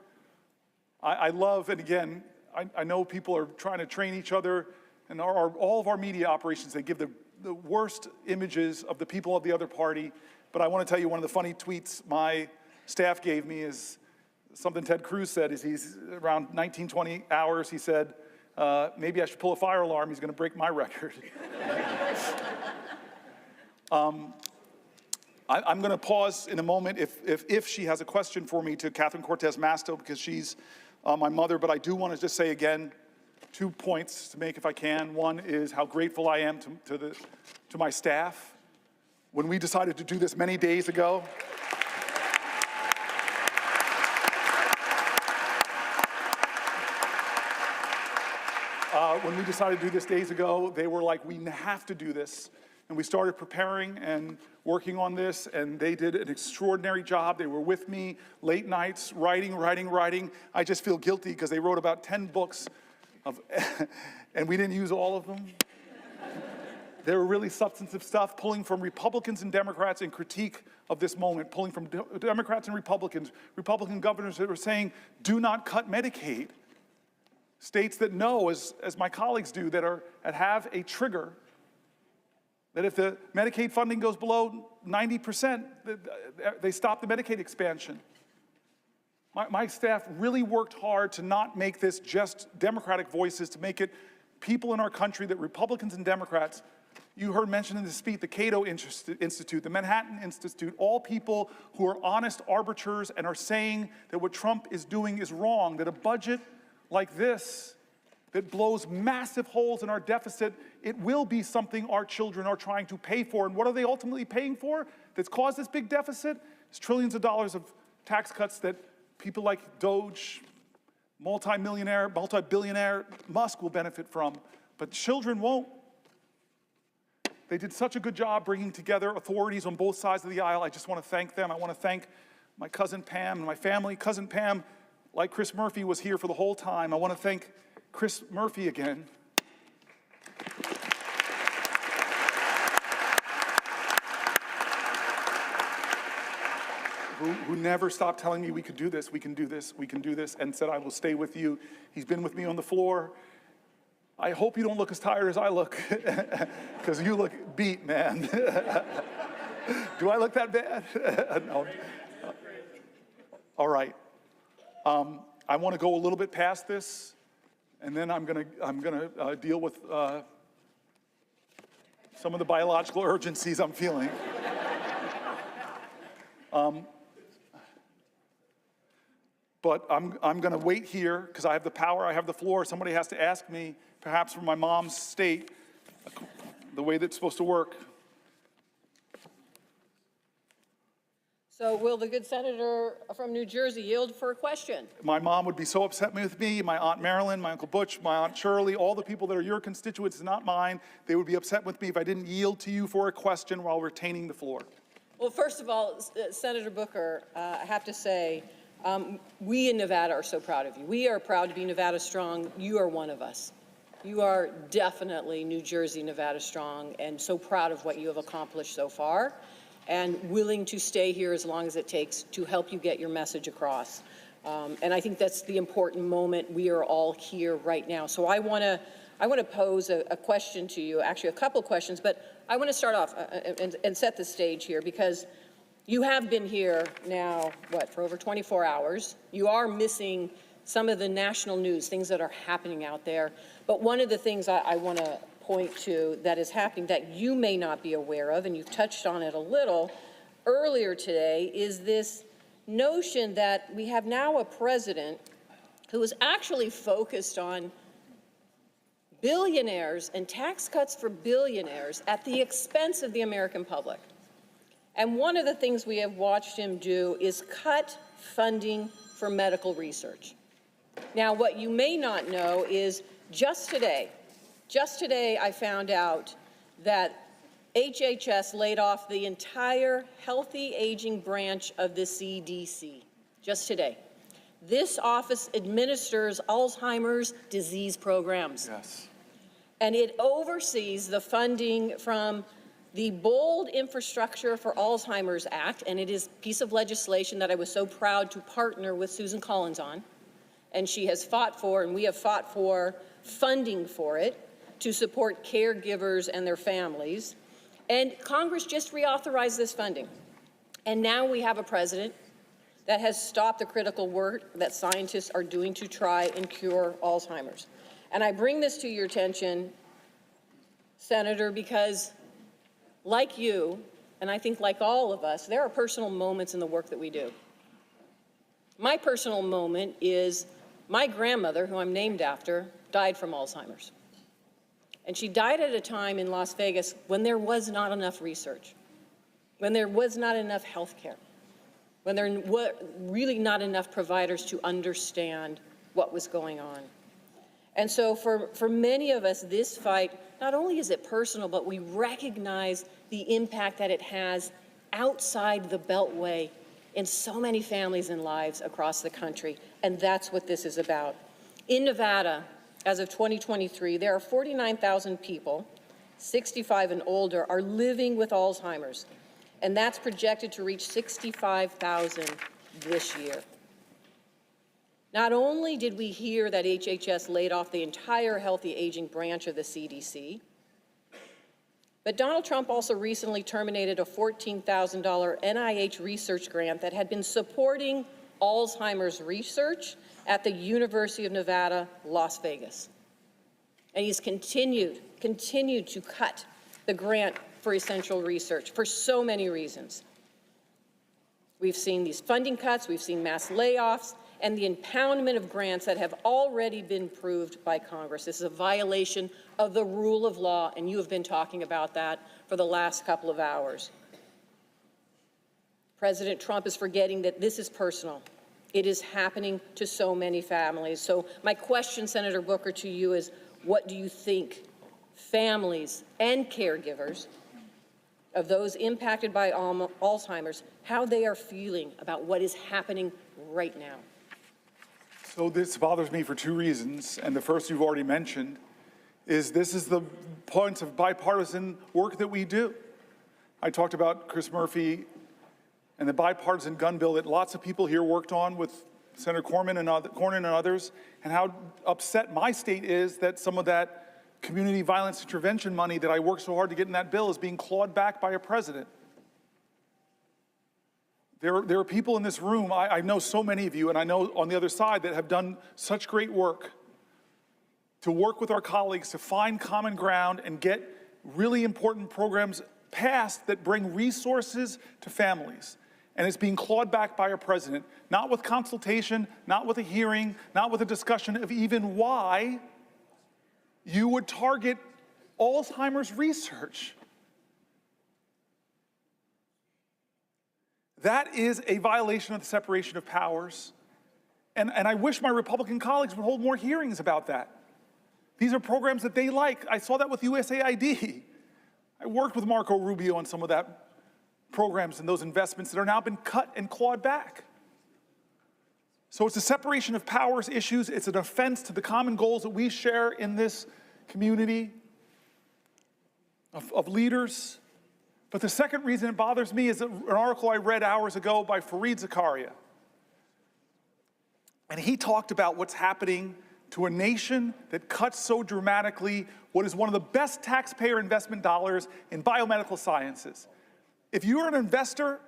I love, and again, I know people are trying to train each other, and all of our media operations, they give the worst images of the people of the other party. But I want to tell you, one of the funny tweets my staff gave me is something Ted Cruz said. Is he's around 19, 20 hours, he said, maybe I should pull a fire alarm. He's going to break my record. I'm going to pause in a moment if she has a question for me to Catherine Cortez Masto, because she's my mother. But I do want to just say again, 2 points to make if I can. One is how grateful I am to my staff. When we decided to do this many days ago, they were like, we have to do this. And we started preparing and working on this, and they did an extraordinary job. They were with me late nights, writing. I just feel guilty because they wrote about 10 books, and we didn't use all of them. They were really substantive stuff, pulling from Republicans and Democrats in critique of this moment, pulling from Democrats and Republicans, Republican governors that were saying, do not cut Medicaid. States that know, as my colleagues do, that have a trigger, that if the Medicaid funding goes below 90%, they stop the Medicaid expansion. My staff really worked hard to not make this just Democratic voices, to make it people in our country, that Republicans and Democrats, you heard mentioned in the speech, the Cato Institute, the Manhattan Institute, all people who are honest arbiters and are saying that what Trump is doing is wrong, that a budget like this that blows massive holes in our deficit, it will be something our children are trying to pay for. And what are they ultimately paying for that's caused this big deficit? It's trillions of dollars of tax cuts that people like Doge, multi-billionaire Musk will benefit from, but children won't. They did such a good job bringing together authorities on both sides of the aisle. I just want to thank them. I want to thank my cousin Pam and my family. Cousin Pam, like Chris Murphy, was here for the whole time. I want to thank Chris Murphy again. Who never stopped telling me we could do this, we can do this, we can do this, and said, I will stay with you. He's been with me on the floor. I hope you don't look as tired as I look, because you look beat, man. Do I look that bad? No. All right. I want to go a little bit past this, and then I'm gonna deal with some of the biological urgencies I'm feeling. But I'm going to wait here because I have the power, I have the floor. Somebody has to ask me, perhaps from my mom's state, the way that's supposed to work. So will the good senator from New Jersey yield for a question? My mom would be so upset with me, my Aunt Marilyn, my Uncle Butch, my Aunt Shirley, all the people that are your constituents, not mine. They would be upset with me if I didn't yield to you for a question while retaining the floor. Well, first of all, Senator Booker, I have to say, we in Nevada are so proud of you. We are proud to be Nevada Strong. You are one of us. You are definitely New Jersey, Nevada Strong, and so proud of what you have accomplished so far, and willing to stay here as long as it takes to help you get your message across. And I think that's the important moment. We are all here right now. So I want to pose a question to you, actually a couple questions, but I want to start off and set the stage here, because You have been here now, for over 24 hours. You are missing some of the national news, things that are happening out there. But one of the things I want to point to that is happening that you may not be aware of, and you've touched on it a little earlier today, is this notion that we have now a president who is actually focused on billionaires and tax cuts for billionaires at the expense of the American public. And one of the things we have watched him do is cut funding for medical research. Now, what you may not know is just today I found out that HHS laid off the entire healthy aging branch of the CDC, just today. This office administers Alzheimer's disease programs. Yes. And it oversees the funding from the Bold Infrastructure for Alzheimer's Act, and it is a piece of legislation that I was so proud to partner with Susan Collins on. And she has fought for, and we have fought for, funding for it to support caregivers and their families. And Congress just reauthorized this funding. And now we have a president that has stopped the critical work that scientists are doing to try and cure Alzheimer's. And I bring this to your attention, Senator, because like you, and I think like all of us, there are personal moments in the work that we do. My personal moment is my grandmother, who I'm named after, died from Alzheimer's. And she died at a time in Las Vegas when there was not enough research, when there was not enough health care, when there were really not enough providers to understand what was going on. And so for many of us, this fight, not only is it personal, but we recognize the impact that it has outside the Beltway in so many families and lives across the country. And that's what this is about. In Nevada, as of 2023, there are 49,000 people, 65 and older, are living with Alzheimer's. And that's projected to reach 65,000 this year. Not only did we hear that HHS laid off the entire healthy aging branch of the CDC, but Donald Trump also recently terminated a $14,000 NIH research grant that had been supporting Alzheimer's research at the University of Nevada, Las Vegas. And he's continued to cut the grant for essential research for so many reasons. We've seen these funding cuts, we've seen mass layoffs, and the impoundment of grants that have already been approved by Congress. This is a violation of the rule of law, and you have been talking about that for the last couple of hours. President Trump is forgetting that this is personal. It is happening to so many families. So my question, Senator Booker, to you is, what do you think families and caregivers of those impacted by Alzheimer's, how they are feeling about what is happening right now? So this bothers me for two reasons, and the first you've already mentioned, is this is the points of bipartisan work that we do. I talked about Chris Murphy and the bipartisan gun bill that lots of people here worked on with Senator Cornyn and others, and how upset my state is that some of that community violence intervention money that I worked so hard to get in that bill is being clawed back by a president. There are people in this room, I know so many of you, and I know on the other side, that have done such great work to work with our colleagues to find common ground and get really important programs passed that bring resources to families. And it's being clawed back by a president, not with consultation, not with a hearing, not with a discussion of even why you would target Alzheimer's research. That is a violation of the separation of powers. And I wish my Republican colleagues would hold more hearings about that. These are programs that they like. I saw that with USAID. I worked with Marco Rubio on some of that programs and those investments that are now been cut and clawed back. So it's a separation of powers issues. It's an offense to the common goals that we share in this community of leaders. But the second reason it bothers me is an article I read hours ago by Fareed Zakaria. And he talked about what's happening to a nation that cuts so dramatically what is one of the best taxpayer investment dollars in biomedical sciences. If you're an investor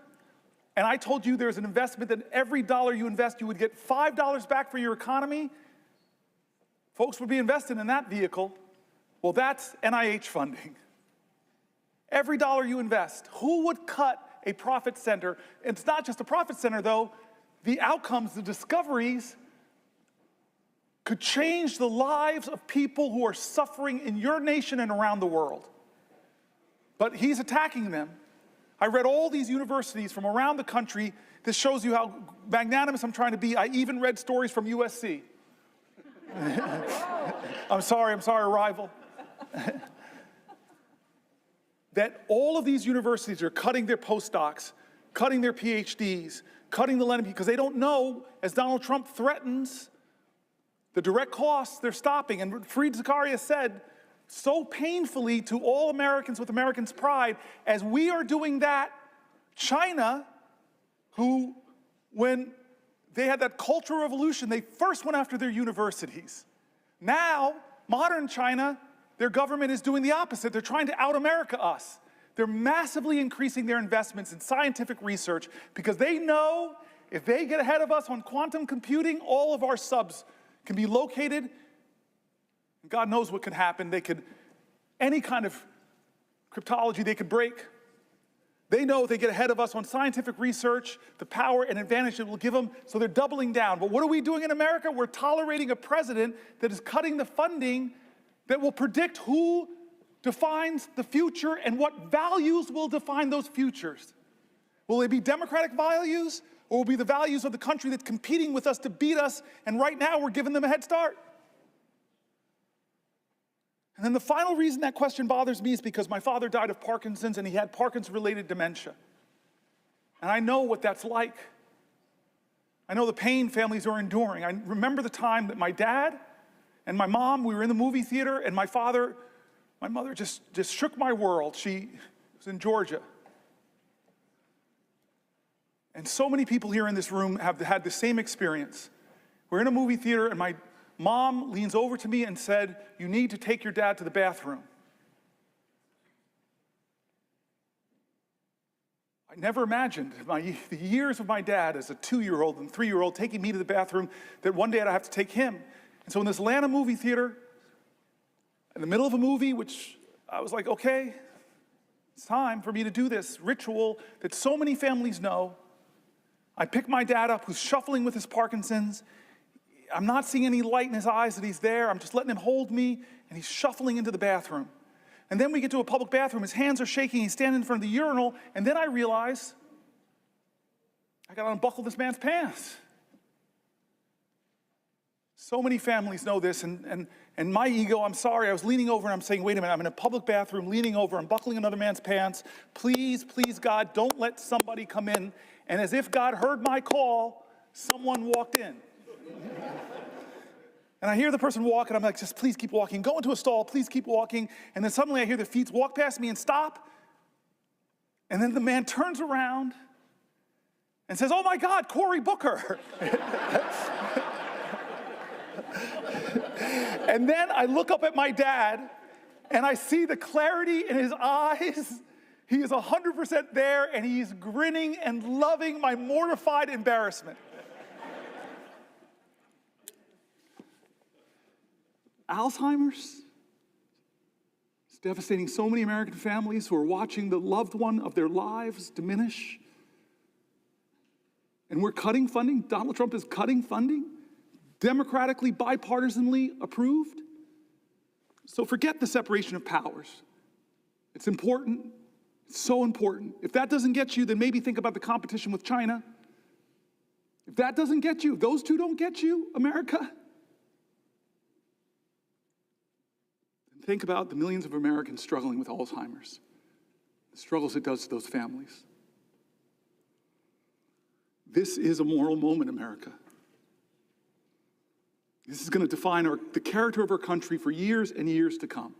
and I told you there's an investment that every dollar you invest, you would get $5 back for your economy, folks would be invested in that vehicle. Well, that's NIH funding. Every dollar you invest, who would cut a profit center? It's not just a profit center, though. The outcomes, the discoveries, could change the lives of people who are suffering in your nation and around the world. But he's attacking them. I read all these universities from around the country. This shows you how magnanimous I'm trying to be. I even read stories from USC. I'm sorry, rival. That all of these universities are cutting their postdocs, cutting their PhDs, cutting the lending, because they don't know, as Donald Trump threatens, the direct costs they're stopping. And Fareed Zakaria said so painfully to all Americans with Americans' pride, as we are doing that, China, who, when they had that Cultural Revolution, they first went after their universities. Now, modern China, their government is doing the opposite. They're trying to out-America us. They're massively increasing their investments in scientific research because they know if they get ahead of us on quantum computing, all of our subs can be located. God knows what could happen. They could, any kind of cryptology they could break. They know if they get ahead of us on scientific research, the power and advantage it will give them, so they're doubling down. But what are we doing in America? We're tolerating a president that is cutting the funding that will predict who defines the future and what values will define those futures. Will they be democratic values, or will it be the values of the country that's competing with us to beat us, and right now we're giving them a head start? And then the final reason that question bothers me is because my father died of Parkinson's, and he had Parkinson's-related dementia. And I know what that's like. I know the pain families are enduring. I remember the time that my dad and my mom, we were in the movie theater, and my mother just shook my world. She was in Georgia. And so many people here in this room have had the same experience. We're in a movie theater, and my mom leans over to me and said, "You need to take your dad to the bathroom." I never imagined the years of my dad as a 2-year-old and 3-year-old taking me to the bathroom, that one day I'd have to take him. And so in this Atlanta movie theater, in the middle of a movie, which I was like, okay, it's time for me to do this ritual that so many families know. I pick my dad up, who's shuffling with his Parkinson's. I'm not seeing any light in his eyes that he's there. I'm just letting him hold me, and he's shuffling into the bathroom. And then we get to a public bathroom. His hands are shaking. He's standing in front of the urinal, and then I realize I got to unbuckle this man's pants. So many families know this, and my ego, I'm sorry, I was leaning over and I'm saying, wait a minute, I'm in a public bathroom, leaning over, I'm buckling another man's pants. Please, please, God, don't let somebody come in. And as if God heard my call, someone walked in. And I hear the person walk, and I'm like, just please keep walking. Go into a stall, please keep walking. And then suddenly I hear their feet walk past me and stop. And then the man turns around and says, "Oh my God, Cory Booker." And then I look up at my dad, and I see the clarity in his eyes. He is 100% there, and he's grinning and loving my mortified embarrassment. Alzheimer's is devastating so many American families who are watching the loved one of their lives diminish. And we're cutting funding. Donald Trump is cutting funding, democratically, bipartisanly approved. So forget the separation of powers. It's important. It's so important. If that doesn't get you, then maybe think about the competition with China. If that doesn't get you, if those two don't get you, America, then think about the millions of Americans struggling with Alzheimer's, the struggles it does to those families. This is a moral moment, America. This is going to define the character of our country for years and years to come.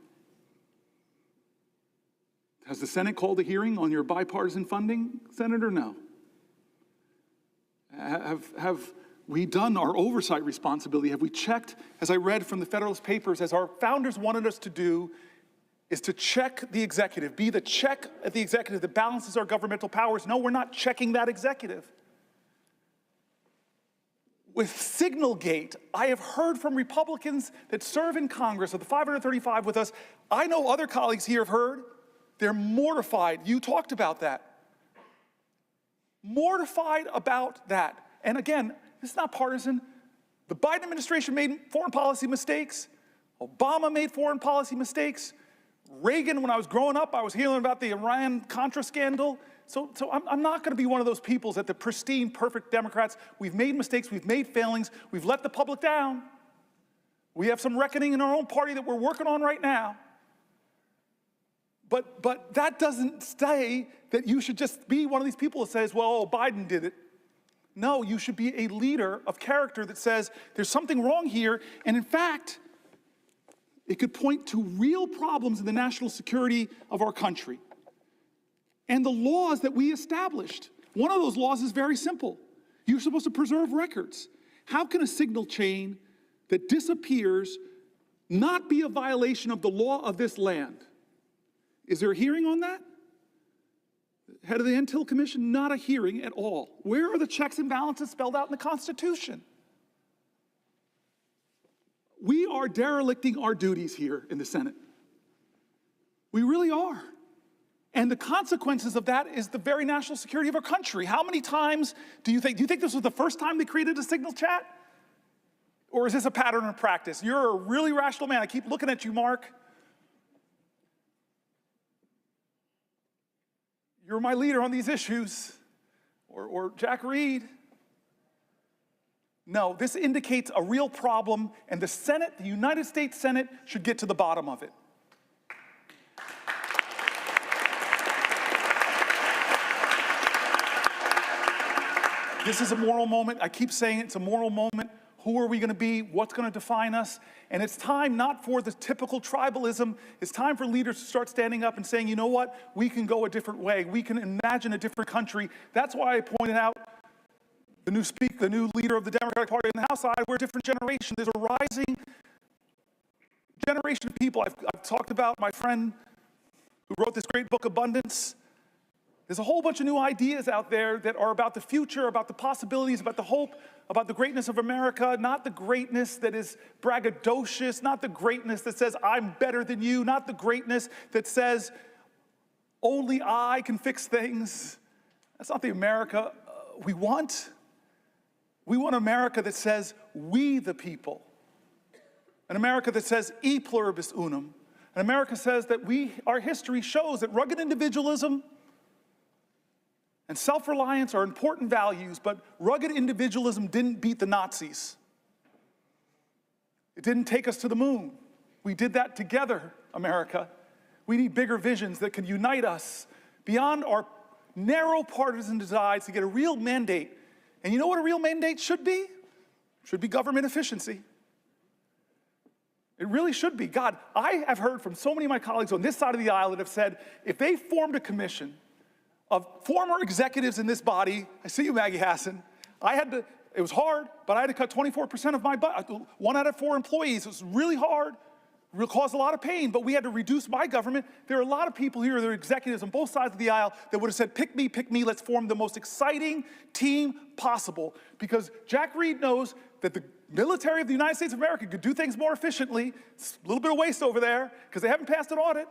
Has the Senate called a hearing on your bipartisan funding, Senator? No. Have we done our oversight responsibility? Have we checked, as I read from the Federalist Papers, as our founders wanted us to do, is to check the executive, be the check at the executive that balances our governmental powers. No, we're not checking that executive. With Signalgate, I have heard from Republicans that serve in Congress, of the 535 with us, I know other colleagues here have heard, they're mortified. You talked about that. Mortified about that. And again, this is not partisan. The Biden administration made foreign policy mistakes. Obama made foreign policy mistakes. Reagan, when I was growing up, I was hearing about the Iran-Contra scandal. So I'm not going to be one of those peoples that the pristine, perfect Democrats. We've made mistakes, we've made failings, we've let the public down. We have some reckoning in our own party that we're working on right now. But that doesn't say that you should just be one of these people that says, well, Biden did it. No, you should be a leader of character that says there's something wrong here, and in fact, it could point to real problems in the national security of our country and the laws that we established. One of those laws is very simple. You're supposed to preserve records. How can a signal chain that disappears not be a violation of the law of this land? Is there a hearing on that? Head of the Intel Commission, not a hearing at all. Where are the checks and balances spelled out in the Constitution? We are derelicting our duties here in the Senate. We really are. And the consequences of that is the very national security of our country. How many times do you think this was the first time they created a signal chat? Or is this a pattern of practice? You're a really rational man. I keep looking at you, Mark. You're my leader on these issues. Or Jack Reed. No, this indicates a real problem, and the Senate, the United States Senate, should get to the bottom of it. This is a moral moment. I keep saying it's a moral moment. Who are we going to be? What's going to define us? And it's time not for the typical tribalism. It's time for leaders to start standing up and saying, you know what? We can go a different way. We can imagine a different country. That's why I pointed out the new leader of the Democratic Party on the House side. We're a different generation. There's a rising generation of people. I've talked about my friend who wrote this great book, Abundance. There's a whole bunch of new ideas out there that are about the future, about the possibilities, about the hope, about the greatness of America, not the greatness that is braggadocious, not the greatness that says, I'm better than you, not the greatness that says, only I can fix things. That's not the America we want. We want America that says, we the people. An America that says, e pluribus unum. An America says that our history shows that rugged individualism and self-reliance are important values, but rugged individualism didn't beat the Nazis. It didn't take us to the moon. We did that together, America. We need bigger visions that can unite us beyond our narrow partisan divides to get a real mandate. And you know what a real mandate should be? It should be government efficiency. It really should be. God, I have heard from so many of my colleagues on this side of the aisle that have said, if they formed a commission of former executives in this body, I see you, Maggie Hassan, it was hard, but I had to cut 24% of my budget, 1 out of 4 employees. It was really hard. It caused a lot of pain, but we had to reduce my government. There are a lot of people here that are executives on both sides of the aisle that would have said, pick me, let's form the most exciting team possible. Because Jack Reed knows that the military of the United States of America could do things more efficiently. It's a little bit of waste over there because they haven't passed an audit.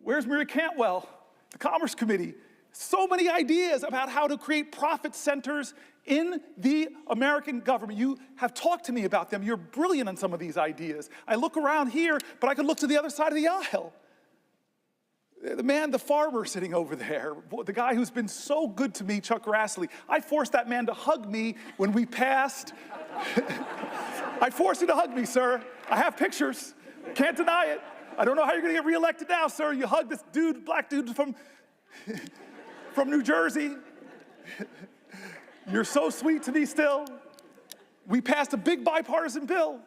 Where's Maria Cantwell? The Commerce Committee. So many ideas about how to create profit centers in the American government. You have talked to me about them. You're brilliant on some of these ideas. I look around here, but I could look to the other side of the aisle. The farmer sitting over there, the guy who's been so good to me, Chuck Grassley. I forced that man to hug me when we passed. I forced him to hug me, sir. I have pictures. Can't deny it. I don't know how you're going to get reelected now, sir. You hug this dude, black dude from New Jersey. You're so sweet to me still. We passed a big bipartisan bill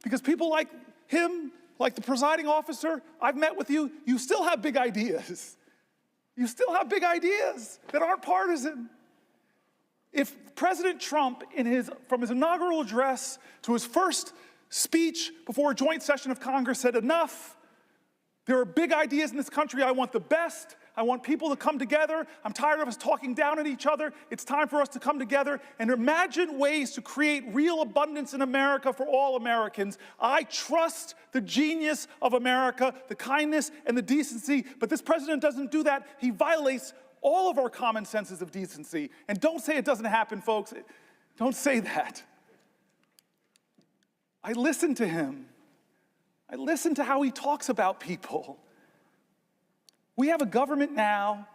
because people like him, like the presiding officer, I've met with you, you still have big ideas. You still have big ideas that aren't partisan. If President Trump, from his inaugural address to his first speech before a joint session of Congress said enough, There are big ideas in this country. I want the best. I want people to come together. I'm tired of us talking down at each other. It's time for us to come together and imagine ways to create real abundance in America for all Americans. I trust the genius of America, the kindness and the decency, but this president doesn't do that. He violates all of our common senses of decency. And don't say it doesn't happen, folks. Don't say that. I listen to him. I listen to how he talks about people. We have a government now,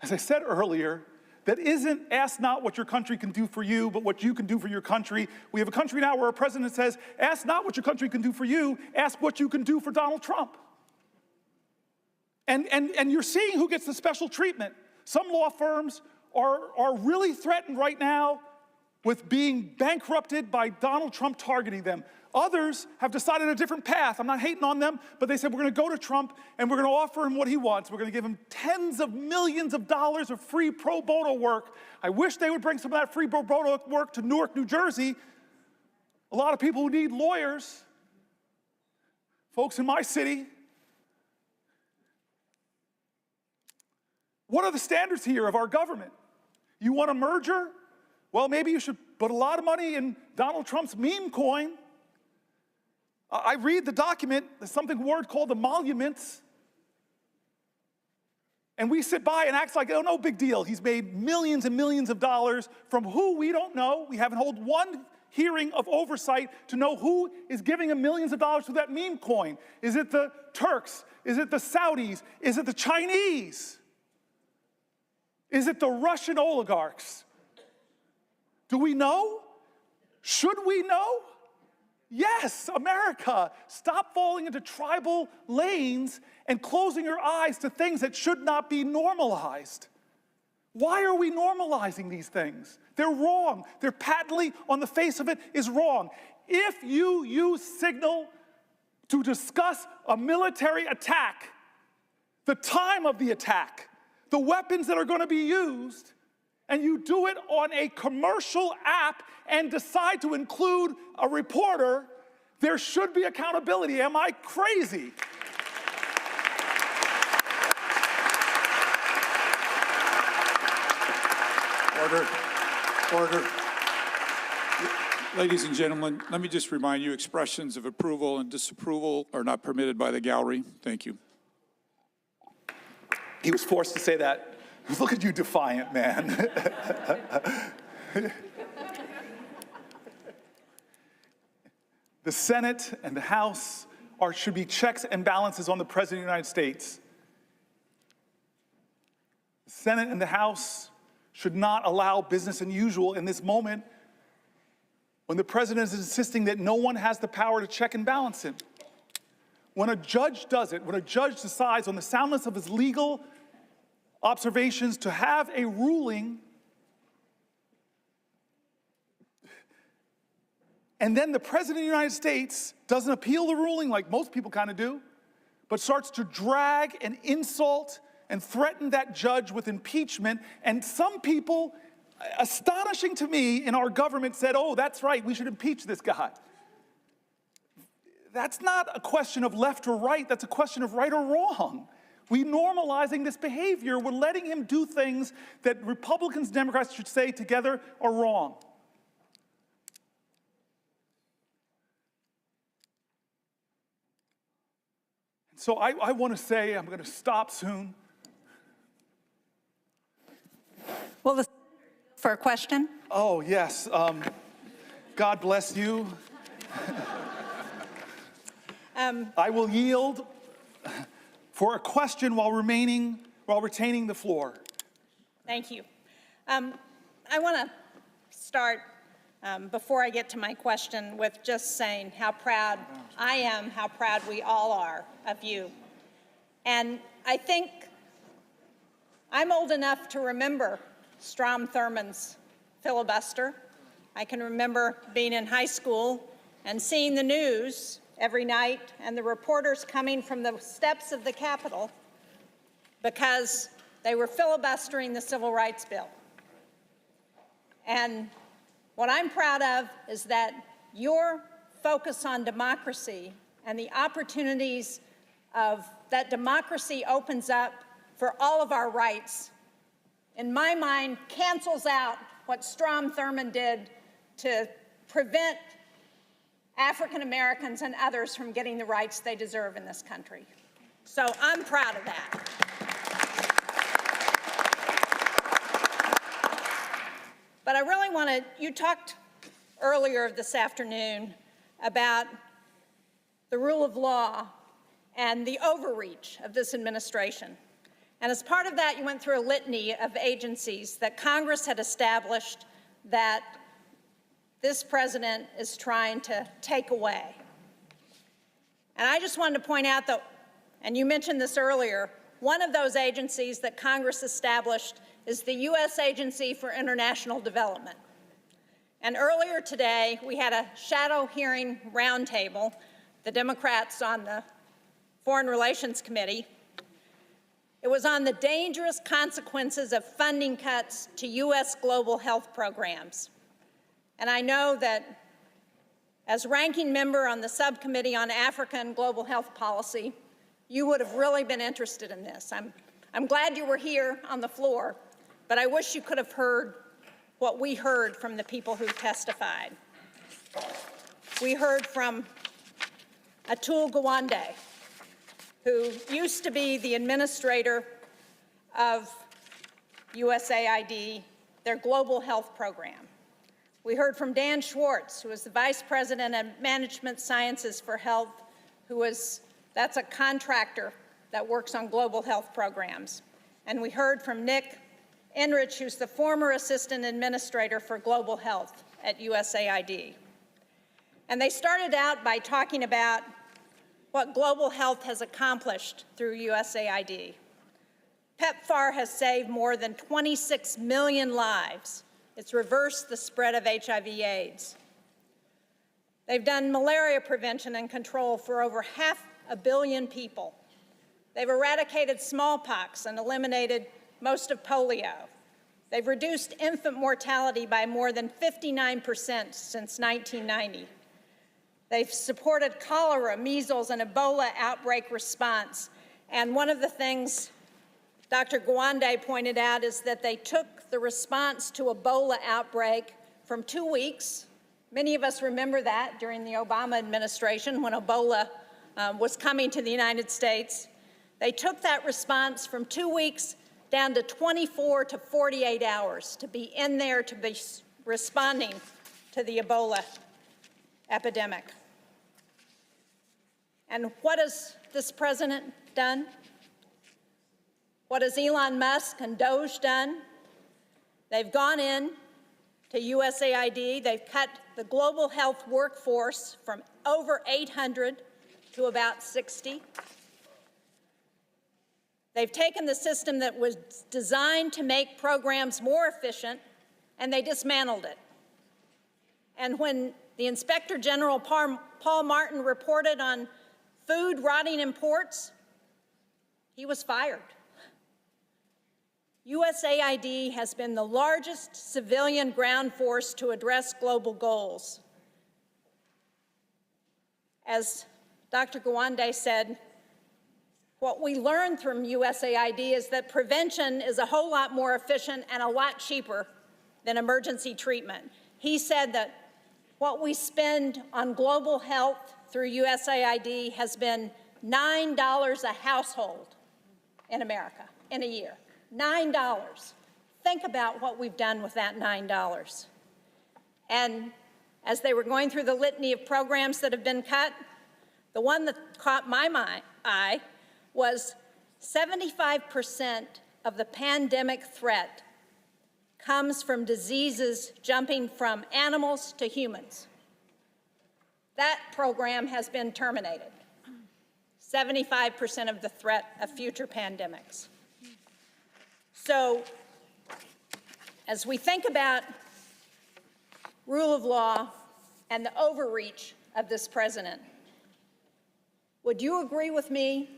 as I said earlier, that isn't ask not what your country can do for you, but what you can do for your country. We have a country now where a president says, ask not what your country can do for you, ask what you can do for Donald Trump. And you're seeing who gets the special treatment. Some law firms are really threatened right now with being bankrupted by Donald Trump targeting them. Others have decided a different path. I'm not hating on them, but they said, we're going to go to Trump and we're going to offer him what he wants. We're going to give him tens of millions of dollars of free pro bono work. I wish they would bring some of that free pro bono work to Newark, New Jersey. A lot of people who need lawyers, folks in my city. What are the standards here of our government? You want a merger? Well, maybe you should put a lot of money in Donald Trump's meme coin. I read the document, there's something word called emoluments. And we sit by and act like, oh, no big deal. He's made millions and millions of dollars from who we don't know. We haven't held one hearing of oversight to know who is giving him millions of dollars through that meme coin. Is it the Turks? Is it the Saudis? Is it the Chinese? Is it the Russian oligarchs? Do we know? Should we know? Yes, America, stop falling into tribal lanes and closing your eyes to things that should not be normalized. Why are we normalizing these things? They're wrong. They're patently, on the face of it, is wrong. If you use signal to discuss a military attack, the time of the attack, the weapons that are going to be used, and you do it on a commercial app and decide to include a reporter, there should be accountability. Am I crazy? Order. Ladies and gentlemen, let me just remind you, expressions of approval and disapproval are not permitted by the gallery. Thank you. He was forced to say that. Look at you, defiant man. The Senate and the House should be checks and balances on the President of the United States. The Senate and the House should not allow business as usual in this moment when the President is insisting that no one has the power to check and balance him. When a judge does it, when a judge decides on the soundness of his legal observations to have a ruling, and then the President of the United States doesn't appeal the ruling like most people kind of do, but starts to drag and insult and threaten that judge with impeachment. And some people, astonishing to me, in our government said, oh, that's right, we should impeach this guy. That's not a question of left or right, that's a question of right or wrong. We're normalizing this behavior. We're letting him do things that Republicans and Democrats should say together are wrong. So I want to say, I'm going to stop soon. Well, for a question? Oh, yes. God bless you. I will yield for a question while retaining the floor. Thank you. I want to start, before I get to my question, with just saying how proud I am, how proud we all are of you. And I think I'm old enough to remember Strom Thurmond's filibuster. I can remember being in high school and seeing the news every night and the reporters coming from the steps of the Capitol because they were filibustering the Civil Rights Bill. And what I'm proud of is that your focus on democracy and the opportunities that democracy opens up for all of our rights, in my mind, cancels out what Strom Thurmond did to prevent African Americans and others from getting the rights they deserve in this country. So I'm proud of that. But I really want to, you talked earlier this afternoon about the rule of law and the overreach of this administration. And as part of that, you went through a litany of agencies that Congress had established that this president is trying to take away. And I just wanted to point out that, and you mentioned this earlier, one of those agencies that Congress established is the U.S. Agency for International Development. And earlier today, we had a shadow hearing roundtable, the Democrats on the Foreign Relations Committee. It was on the dangerous consequences of funding cuts to U.S. global health programs. And I know that as ranking member on the subcommittee on Africa and global health policy, you would have really been interested in this. I'm glad you were here on the floor, but I wish you could have heard what we heard from the people who testified. We heard from Atul Gawande, who used to be the administrator of USAID, their global health program. We heard from Dan Schwartz, who is the Vice President of Management Sciences for Health, that's a contractor that works on global health programs. And we heard from Nick Enrich, who's the former Assistant Administrator for Global Health at USAID. And they started out by talking about what global health has accomplished through USAID. PEPFAR has saved more than 26 million lives. It's reversed the spread of HIV/AIDS. They've done malaria prevention and control for over 500 million people. They've eradicated smallpox and eliminated most of polio. They've reduced infant mortality by more than 59% since 1990. They've supported cholera, measles, and Ebola outbreak response. And one of the things Dr. Gawande pointed out is that they took the response to Ebola outbreak from 2 weeks. Many of us remember that during the Obama administration when Ebola was coming to the United States. They took that response from 2 weeks down to 24 to 48 hours to be in there to be responding to the Ebola epidemic. And what has this president done? What has Elon Musk and Doge done? They've gone in to USAID. They've cut the global health workforce from over 800 to about 60. They've taken the system that was designed to make programs more efficient, and they dismantled it. And when the Inspector General Paul Martin reported on food rotting in ports, he was fired. USAID has been the largest civilian ground force to address global goals. As Dr. Gawande said, what we learned from USAID is that prevention is a whole lot more efficient and a lot cheaper than emergency treatment. He said that what we spend on global health through USAID has been $9 a household in America in a year. $9. Think about what we've done with that $9. And as they were going through the litany of programs that have been cut, the one that caught my eye was 75% of the pandemic threat comes from diseases jumping from animals to humans. That program has been terminated. 75% of the threat of future pandemics. So, as we think about rule of law and the overreach of this president, would you agree with me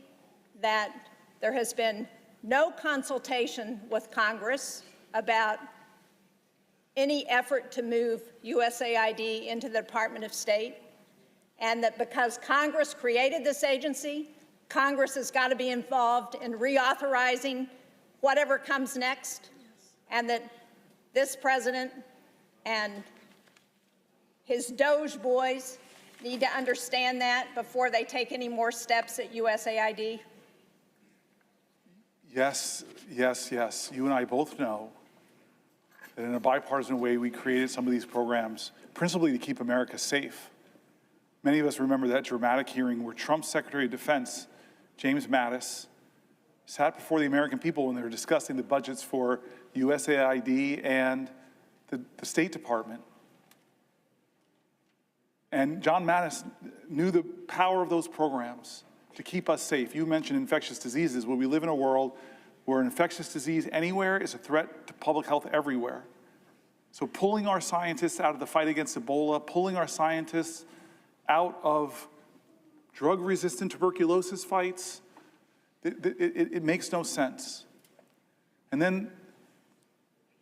that there has been no consultation with Congress about any effort to move USAID into the Department of State, and that because Congress created this agency, Congress has got to be involved in reauthorizing whatever comes next, and that this president and his Doge boys need to understand that before they take any more steps at USAID? Yes, yes, yes. You and I both know that in a bipartisan way, we created some of these programs principally to keep America safe. Many of us remember that dramatic hearing where Trump's Secretary of Defense, James Mattis, sat before the American people when they were discussing the budgets for USAID and the State Department. And John Mattis knew the power of those programs to keep us safe. You mentioned infectious diseases. Well, we live in a world where an infectious disease anywhere is a threat to public health everywhere. So pulling our scientists out of the fight against Ebola, pulling our scientists out of drug-resistant tuberculosis fights, it makes no sense. And then,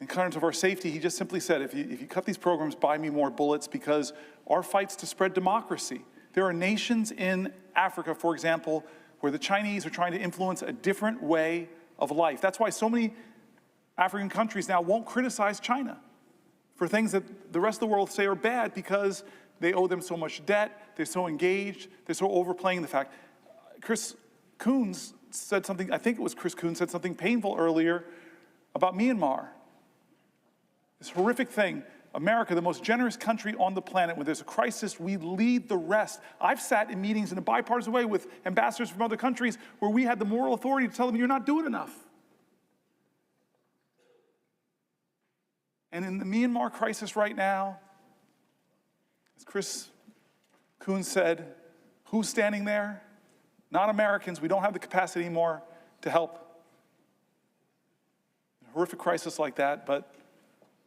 in terms of our safety, he just simply said, if you cut these programs, buy me more bullets, because our fight's to spread democracy. There are nations in Africa, for example, where the Chinese are trying to influence a different way of life. That's why so many African countries now won't criticize China for things that the rest of the world say are bad because they owe them so much debt, they're so engaged, they're so overplaying the fact. Chris Coons said something, I think it was Chris Coons said something painful earlier about Myanmar. This horrific thing. America, the most generous country on the planet, when there's a crisis, we lead the rest. I've sat in meetings in a bipartisan way with ambassadors from other countries where we had the moral authority to tell them, you're not doing enough. And in the Myanmar crisis right now, as Chris Coons said, who's standing there? Not Americans. We don't have the capacity anymore to help in a horrific crisis like that, but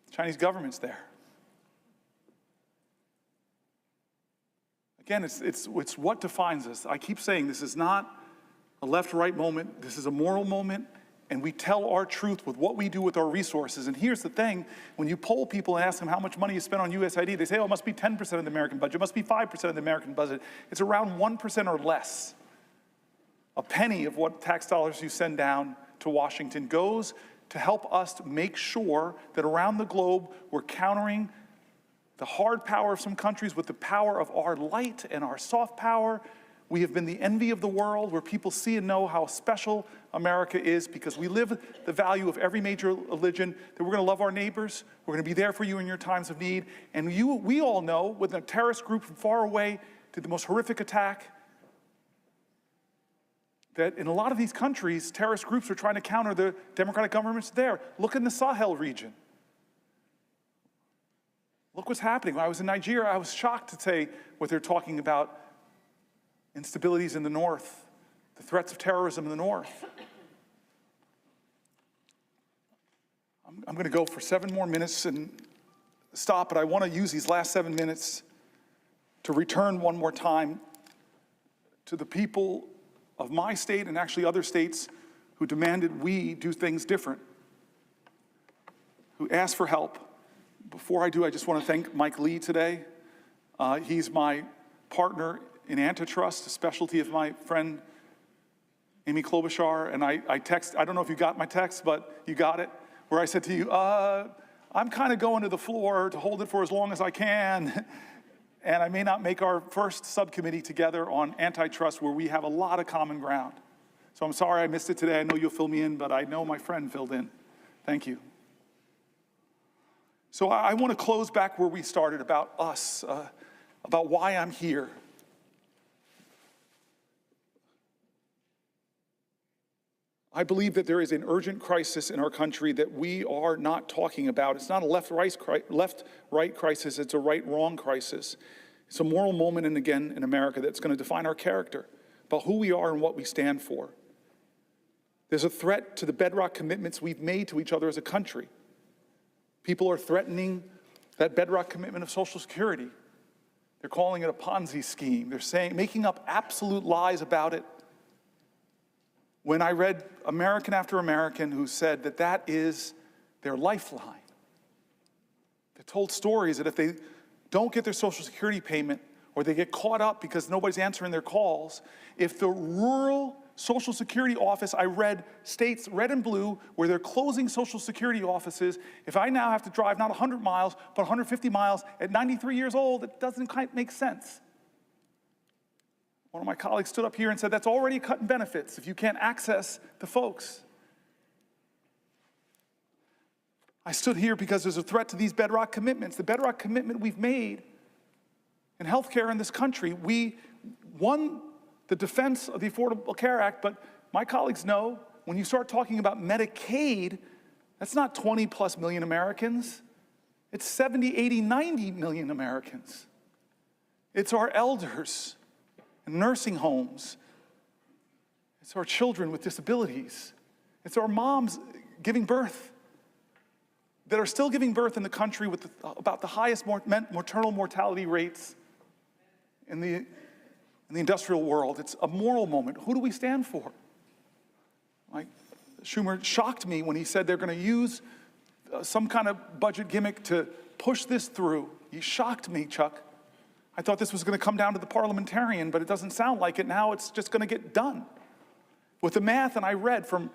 the Chinese government's there. Again, it's what defines us. I keep saying this is not a left-right moment. This is a moral moment, and we tell our truth with what we do with our resources. And here's the thing. When you poll people and ask them how much money you spend on USAID, they say, oh, it must be 10% of the American budget. It must be 5% of the American budget. It's around 1% or less. A penny of what tax dollars you send down to Washington goes to help us to make sure that around the globe we're countering the hard power of some countries with the power of our light and our soft power. We have been the envy of the world, where people see and know how special America is because we live the value of every major religion, that we're going to love our neighbors, we're going to be there for you in your times of need. And we all know, with a terrorist group from far away to the most horrific attack, that in a lot of these countries, terrorist groups are trying to counter the democratic governments there. Look in the Sahel region. Look what's happening. When I was in Nigeria, I was shocked to say what they're talking about, instabilities in the north, the threats of terrorism in the north. I'm going to go for 7 more minutes and stop, but I want to use these last 7 minutes to return one more time to the people of my state and actually other states who demanded we do things different, who asked for help. Before I do, I just want to thank Mike Lee today. He's my partner in antitrust, a specialty of my friend Amy Klobuchar. And I don't know if you got my text, but you got it, where I said to you, I'm kind of going to the floor to hold it for as long as I can. And I may not make our first subcommittee together on antitrust, where we have a lot of common ground. So I'm sorry I missed it today. I know you'll fill me in, but I know my friend filled in. Thank you. So I want to close back where we started, about us, about why I'm here. I believe that there is an urgent crisis in our country that we are not talking about. It's not a left-right crisis, it's a right-wrong crisis. It's a moral moment, and again, in America, that's going to define our character, about who we are and what we stand for. There's a threat to the bedrock commitments we've made to each other as a country. People are threatening that bedrock commitment of Social Security. They're calling it a Ponzi scheme. They're making up absolute lies about it. When I read American after American who said that that is their lifeline, they told stories that if they don't get their Social Security payment or they get caught up because nobody's answering their calls. If the rural Social Security office, I read states, red and blue, where they're closing Social Security offices, if I now have to drive not 100 miles, but 150 miles at 93 years old, it doesn't quite make sense. One of my colleagues stood up here and said, that's already a cut in benefits if you can't access the folks. I stood here because there's a threat to these bedrock commitments. The bedrock commitment we've made in healthcare in this country. We won the defense of the Affordable Care Act, but my colleagues know when you start talking about Medicaid, that's not 20 plus million Americans. It's 70, 80, 90 million Americans. It's our elders in nursing homes. It's our children with disabilities. It's our moms giving birth that are still giving birth in the country with about the highest maternal mortality rates in the industrial world. It's a moral moment. Who do we stand for? Like Schumer shocked me when he said they're going to use some kind of budget gimmick to push this through. He shocked me, Chuck. I thought this was going to come down to the parliamentarian, but it doesn't sound like it. Now it's just going to get done. With the math, and I read from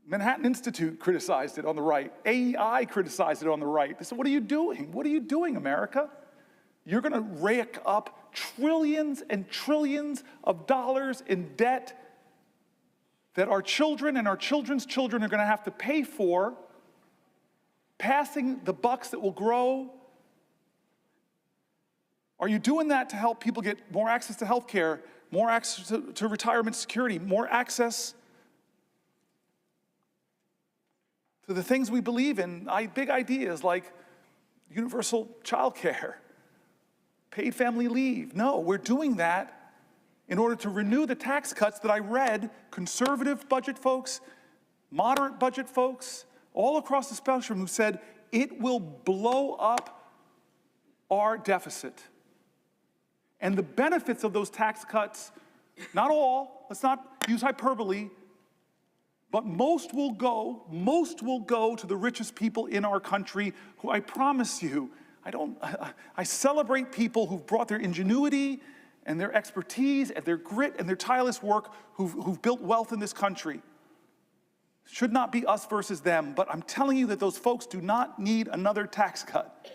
Manhattan Institute criticized it on the right. AEI criticized it on the right. They said, what are you doing? What are you doing, America? You're going to rake up trillions and trillions of dollars in debt that our children and our children's children are going to have to pay for, passing the bucks that will grow. Are you doing that to help people get more access to health care, more access to retirement security, more access to the things we believe in, big ideas like universal child care, paid family leave? No, we're doing that in order to renew the tax cuts that I read conservative budget folks, moderate budget folks, all across the spectrum who said it will blow up our deficit. And the benefits of those tax cuts, not all, let's not use hyperbole, but most will go to the richest people in our country who I promise you, I celebrate people who've brought their ingenuity and their expertise and their grit and their tireless work who've built wealth in this country. Should not be us versus them, but I'm telling you that those folks do not need another tax cut.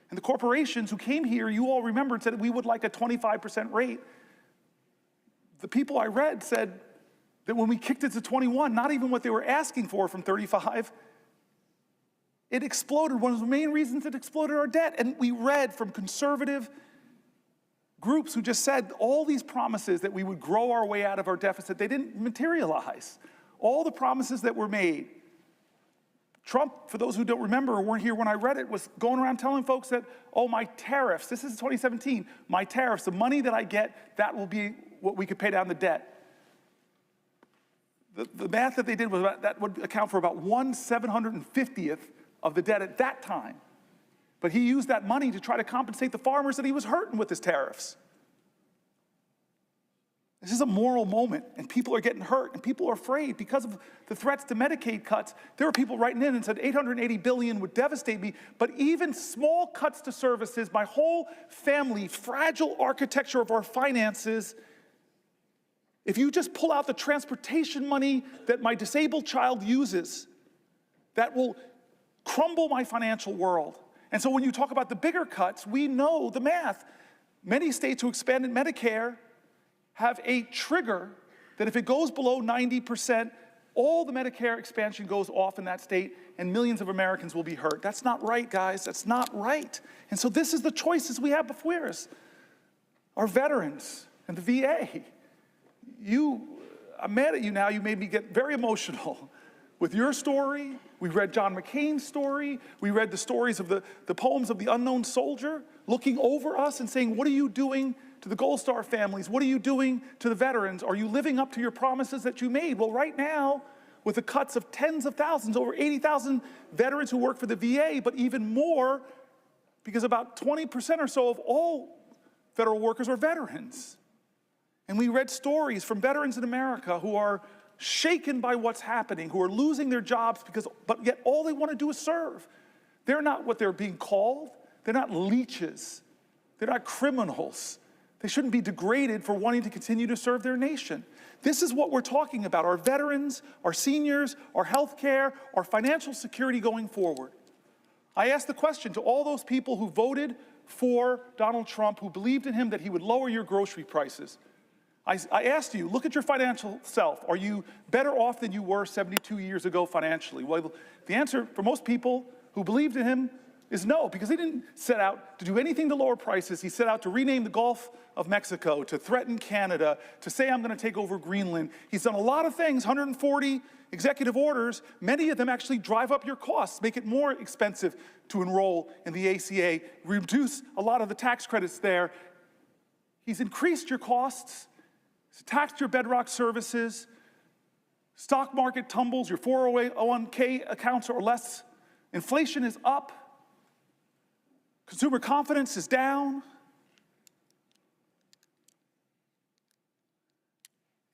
And the corporations who came here, you all remember, and said we would like a 25% rate. The people I read said that when we kicked it to 21, not even what they were asking for from 35, it exploded. One of the main reasons it exploded our debt. And we read from conservative groups who just said all these promises that we would grow our way out of our deficit, they didn't materialize. All the promises that were made. Trump, for those who don't remember or weren't here when I read it, was going around telling folks that, oh, my tariffs, this is 2017, my tariffs, the money that I get, that will be what we could pay down the debt. The math that they did was that would account for about 1/750th of the debt at that time. But he used that money to try to compensate the farmers that he was hurting with his tariffs. This is a moral moment, and people are getting hurt, and people are afraid because of the threats to Medicaid cuts. There were people writing in and said $880 billion would devastate me, but even small cuts to services, my whole family, fragile architecture of our finances, if you just pull out the transportation money that my disabled child uses, that will crumble my financial world. And so when you talk about the bigger cuts, we know the math. Many states who expanded Medicare have a trigger that if it goes below 90%, all the Medicare expansion goes off in that state and millions of Americans will be hurt. That's not right, guys. That's not right. And so this is the choices we have before us. Our veterans and the VA. I'm mad at you now. You made me get very emotional with your story. We read John McCain's story. We read the stories of the poems of the unknown soldier looking over us and saying, what are you doing to the Gold Star families? What are you doing to the veterans? Are you living up to your promises that you made? Well, right now, with the cuts of tens of thousands, over 80,000 veterans who work for the VA, but even more, because about 20% or so of all federal workers are veterans. And we read stories from veterans in America who are shaken by what's happening, who are losing their jobs but yet all they want to do is serve. They're not what they're being called. They're not leeches. They're not criminals. They shouldn't be degraded for wanting to continue to serve their nation. This is what we're talking about, our veterans, our seniors, our health care, our financial security going forward. I asked the question to all those people who voted for Donald Trump, who believed in him that he would lower your grocery prices. I asked you, look at your financial self. Are you better off than you were 72 years ago financially? Well, the answer for most people who believed in him is no, because he didn't set out to do anything to lower prices. He set out to rename the Gulf of Mexico, to threaten Canada, to say I'm going to take over Greenland. He's done a lot of things, 140 executive orders. Many of them actually drive up your costs, make it more expensive to enroll in the ACA, reduce a lot of the tax credits there. He's increased your costs, he's taxed your bedrock services, stock market tumbles, your 401k accounts are less, inflation is up, consumer confidence is down.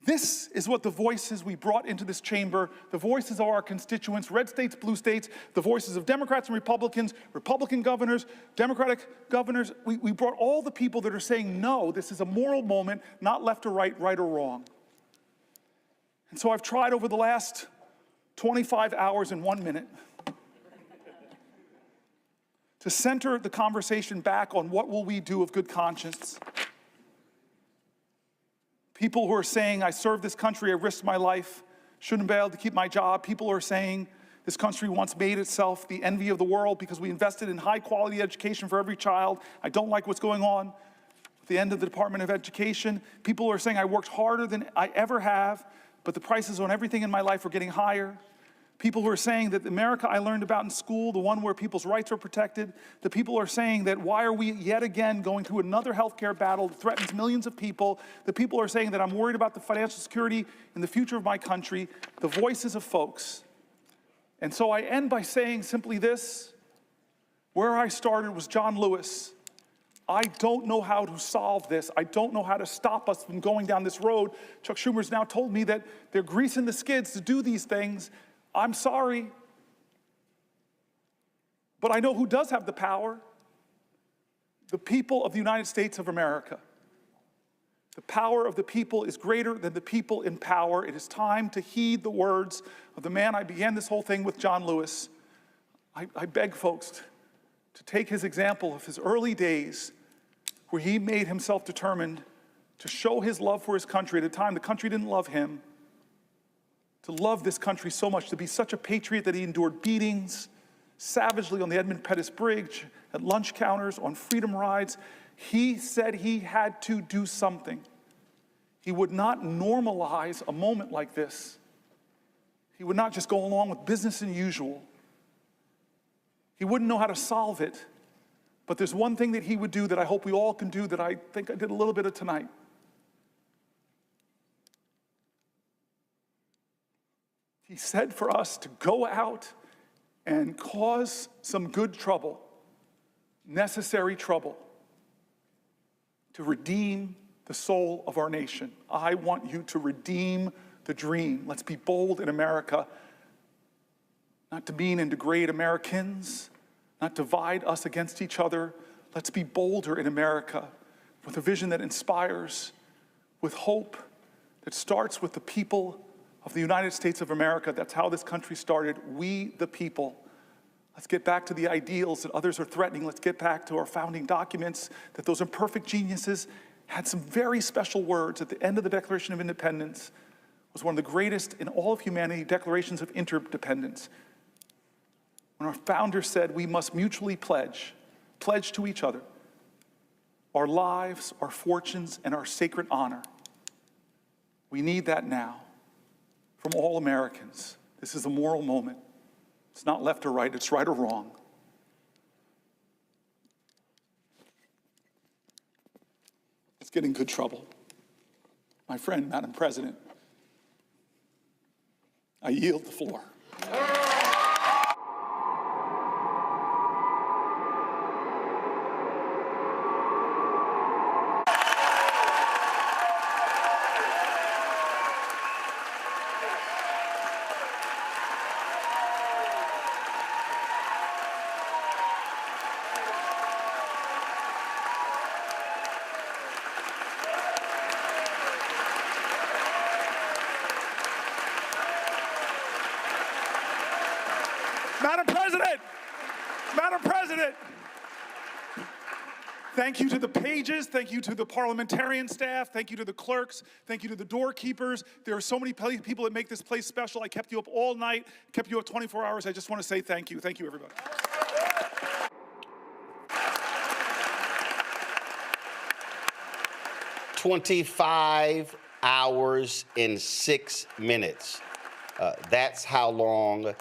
This is what the voices we brought into this chamber, the voices of our constituents, red states, blue states, the voices of Democrats and Republicans, Republican governors, Democratic governors, we brought all the people that are saying, no, this is a moral moment, not left or right, right or wrong. And so I've tried over the last 25 hours and 1 minute to center the conversation back on what will we do of good conscience. People who are saying, I served this country, I risked my life, shouldn't be able to keep my job. People are saying, this country once made itself the envy of the world because we invested in high quality education for every child. I don't like what's going on at the end of the Department of Education. People are saying, I worked harder than I ever have, but the prices on everything in my life are getting higher. People who are saying that the America I learned about in school, the one where people's rights are protected, the people are saying that why are we yet again going through another healthcare battle that threatens millions of people, the people are saying that I'm worried about the financial security and the future of my country, the voices of folks. And so I end by saying simply this, where I started was John Lewis. I don't know how to solve this. I don't know how to stop us from going down this road. Chuck Schumer's now told me that they're greasing the skids to do these things. I'm sorry, but I know who does have the power. The people of the United States of America. The power of the people is greater than the people in power. It is time to heed the words of the man I began this whole thing with, John Lewis. I beg folks to take his example of his early days where he made himself determined to show his love for his country at a time the country didn't love him, to love this country so much, to be such a patriot that he endured beatings savagely on the Edmund Pettus Bridge, at lunch counters, on freedom rides. He said he had to do something. He would not normalize a moment like this. He would not just go along with business as usual. He wouldn't know how to solve it. But there's one thing that he would do that I hope we all can do that I think I did a little bit of tonight. He said for us to go out and cause some good trouble, necessary trouble, to redeem the soul of our nation. I want you to redeem the dream. Let's be bold in America, not to demean and degrade Americans, not divide us against each other. Let's be bolder in America with a vision that inspires, with hope that starts with the people of the United States of America. That's how this country started. We, the people. Let's get back to the ideals that others are threatening. Let's get back to our founding documents, that those imperfect geniuses had some very special words at the end of the Declaration of Independence. It was one of the greatest in all of humanity declarations of interdependence. When our founder said we must mutually pledge to each other our lives, our fortunes, and our sacred honor. We need that now from all Americans. This is a moral moment. It's not left or right, it's right or wrong. Let's get in good trouble. My friend, Madam President, I yield the floor. Madam President, thank you to the pages, thank you to the parliamentarian staff, thank you to the clerks, thank you to the doorkeepers. There are so many people that make this place special. I kept you up all night, kept you up 24 hours. I just want to say thank you. Thank you, everybody. 25 hours and 6 minutes. That's how long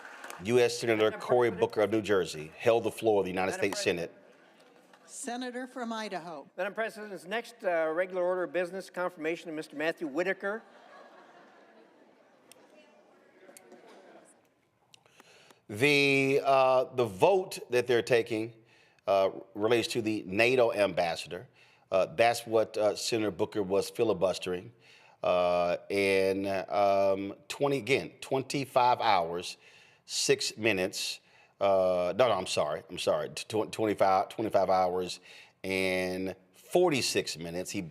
U.S. Senator Cory Booker of New Jersey held the floor of the United States Senate. Senator from Idaho. Madam President, this next regular order of business, confirmation of Mr. Matthew Whitaker. The vote that they're taking relates to the NATO ambassador. That's what Senator Booker was filibustering. 25 hours, 6 minutes. I'm sorry. 25 hours and 46 minutes. He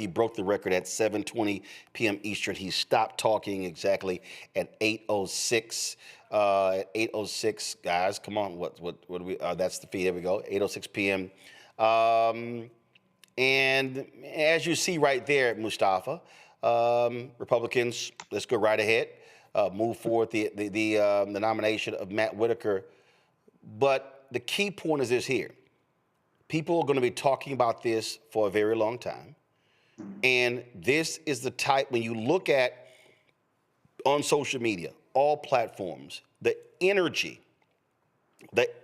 broke the record at 7:20 p.m. Eastern. He stopped talking exactly at 8:06. At 8:06, guys, come on. What do we? That's the feed. There we go. 8:06 p.m. And as you see right there, Mustafa, Republicans, let's go right ahead, move forward the nomination of Matt Whitaker. But the key point is this here. People are going to be talking about this for a very long time. And this is the type, when you look at on social media, all platforms, the energy that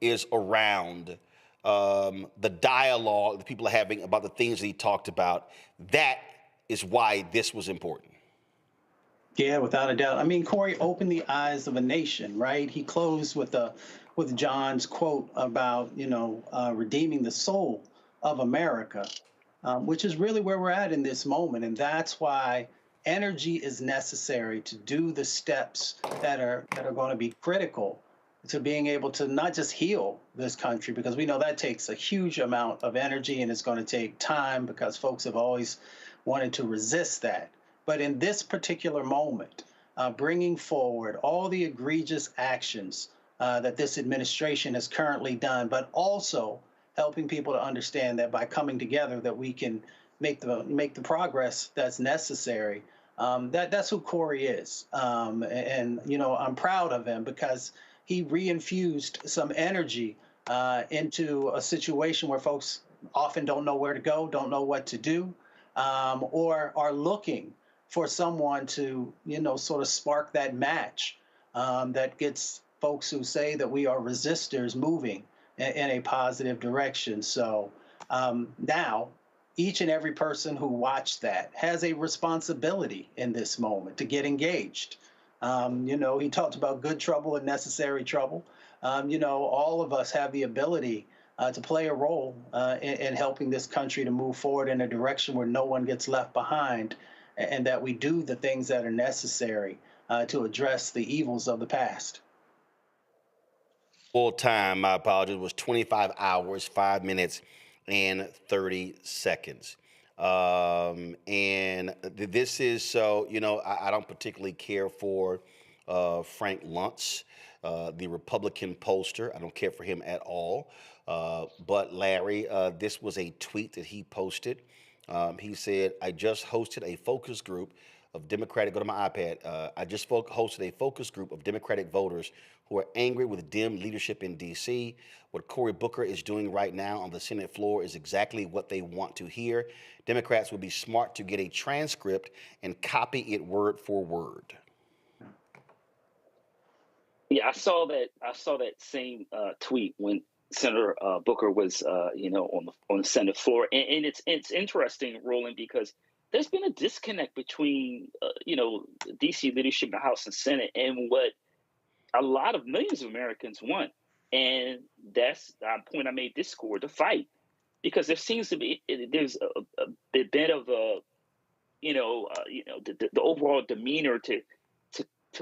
is around the dialogue that people are having about the things that he talked about, that is why this was important. Yeah, without a doubt. I mean, Cory opened the eyes of a nation, right? He closed with John's quote about, redeeming the soul of America, which is really where we're at in this moment. And that's why energy is necessary to do the steps that are going to be critical to being able to not just heal this country, because we know that takes a huge amount of energy and it's going to take time because folks have always wanted to resist that. But in this particular moment, bringing forward all the egregious actions that this administration has currently done, but also helping people to understand that by coming together that we can make the progress that's necessary. That's who Cory is. And I'm proud of him because he reinfused some energy into a situation where folks often don't know where to go, don't know what to do, or are looking for someone to, sort of spark that match that gets folks who say that we are resistors moving in a positive direction. So now each and every person who watched that has a responsibility in this moment to get engaged. He talked about good trouble and necessary trouble. All of us have the ability to play a role in helping this country to move forward in a direction where no one gets left behind, and that we do the things that are necessary to address the evils of the past. Full time, my apologies, was 25 hours, 5 minutes, and 30 seconds. And this is so, I don't particularly care for Frank Luntz, the Republican pollster. I don't care for him at all. But Larry, this was a tweet that he posted. He said, I just hosted a focus group of Democratic, go to my iPad. I just hosted a focus group of Democratic voters who are angry with Dem leadership in D.C. What Cory Booker is doing right now on the Senate floor is exactly what they want to hear. Democrats would be smart to get a transcript and copy it word for word. Yeah, I saw that same tweet when Senator Booker was, on the Senate floor, and it's interesting, Roland, because there's been a disconnect between, D.C. leadership, the House and Senate, and what a lot of millions of Americans want. And that's the point I made this score, the fight, because there seems to be, there's a bit of a, the overall demeanor to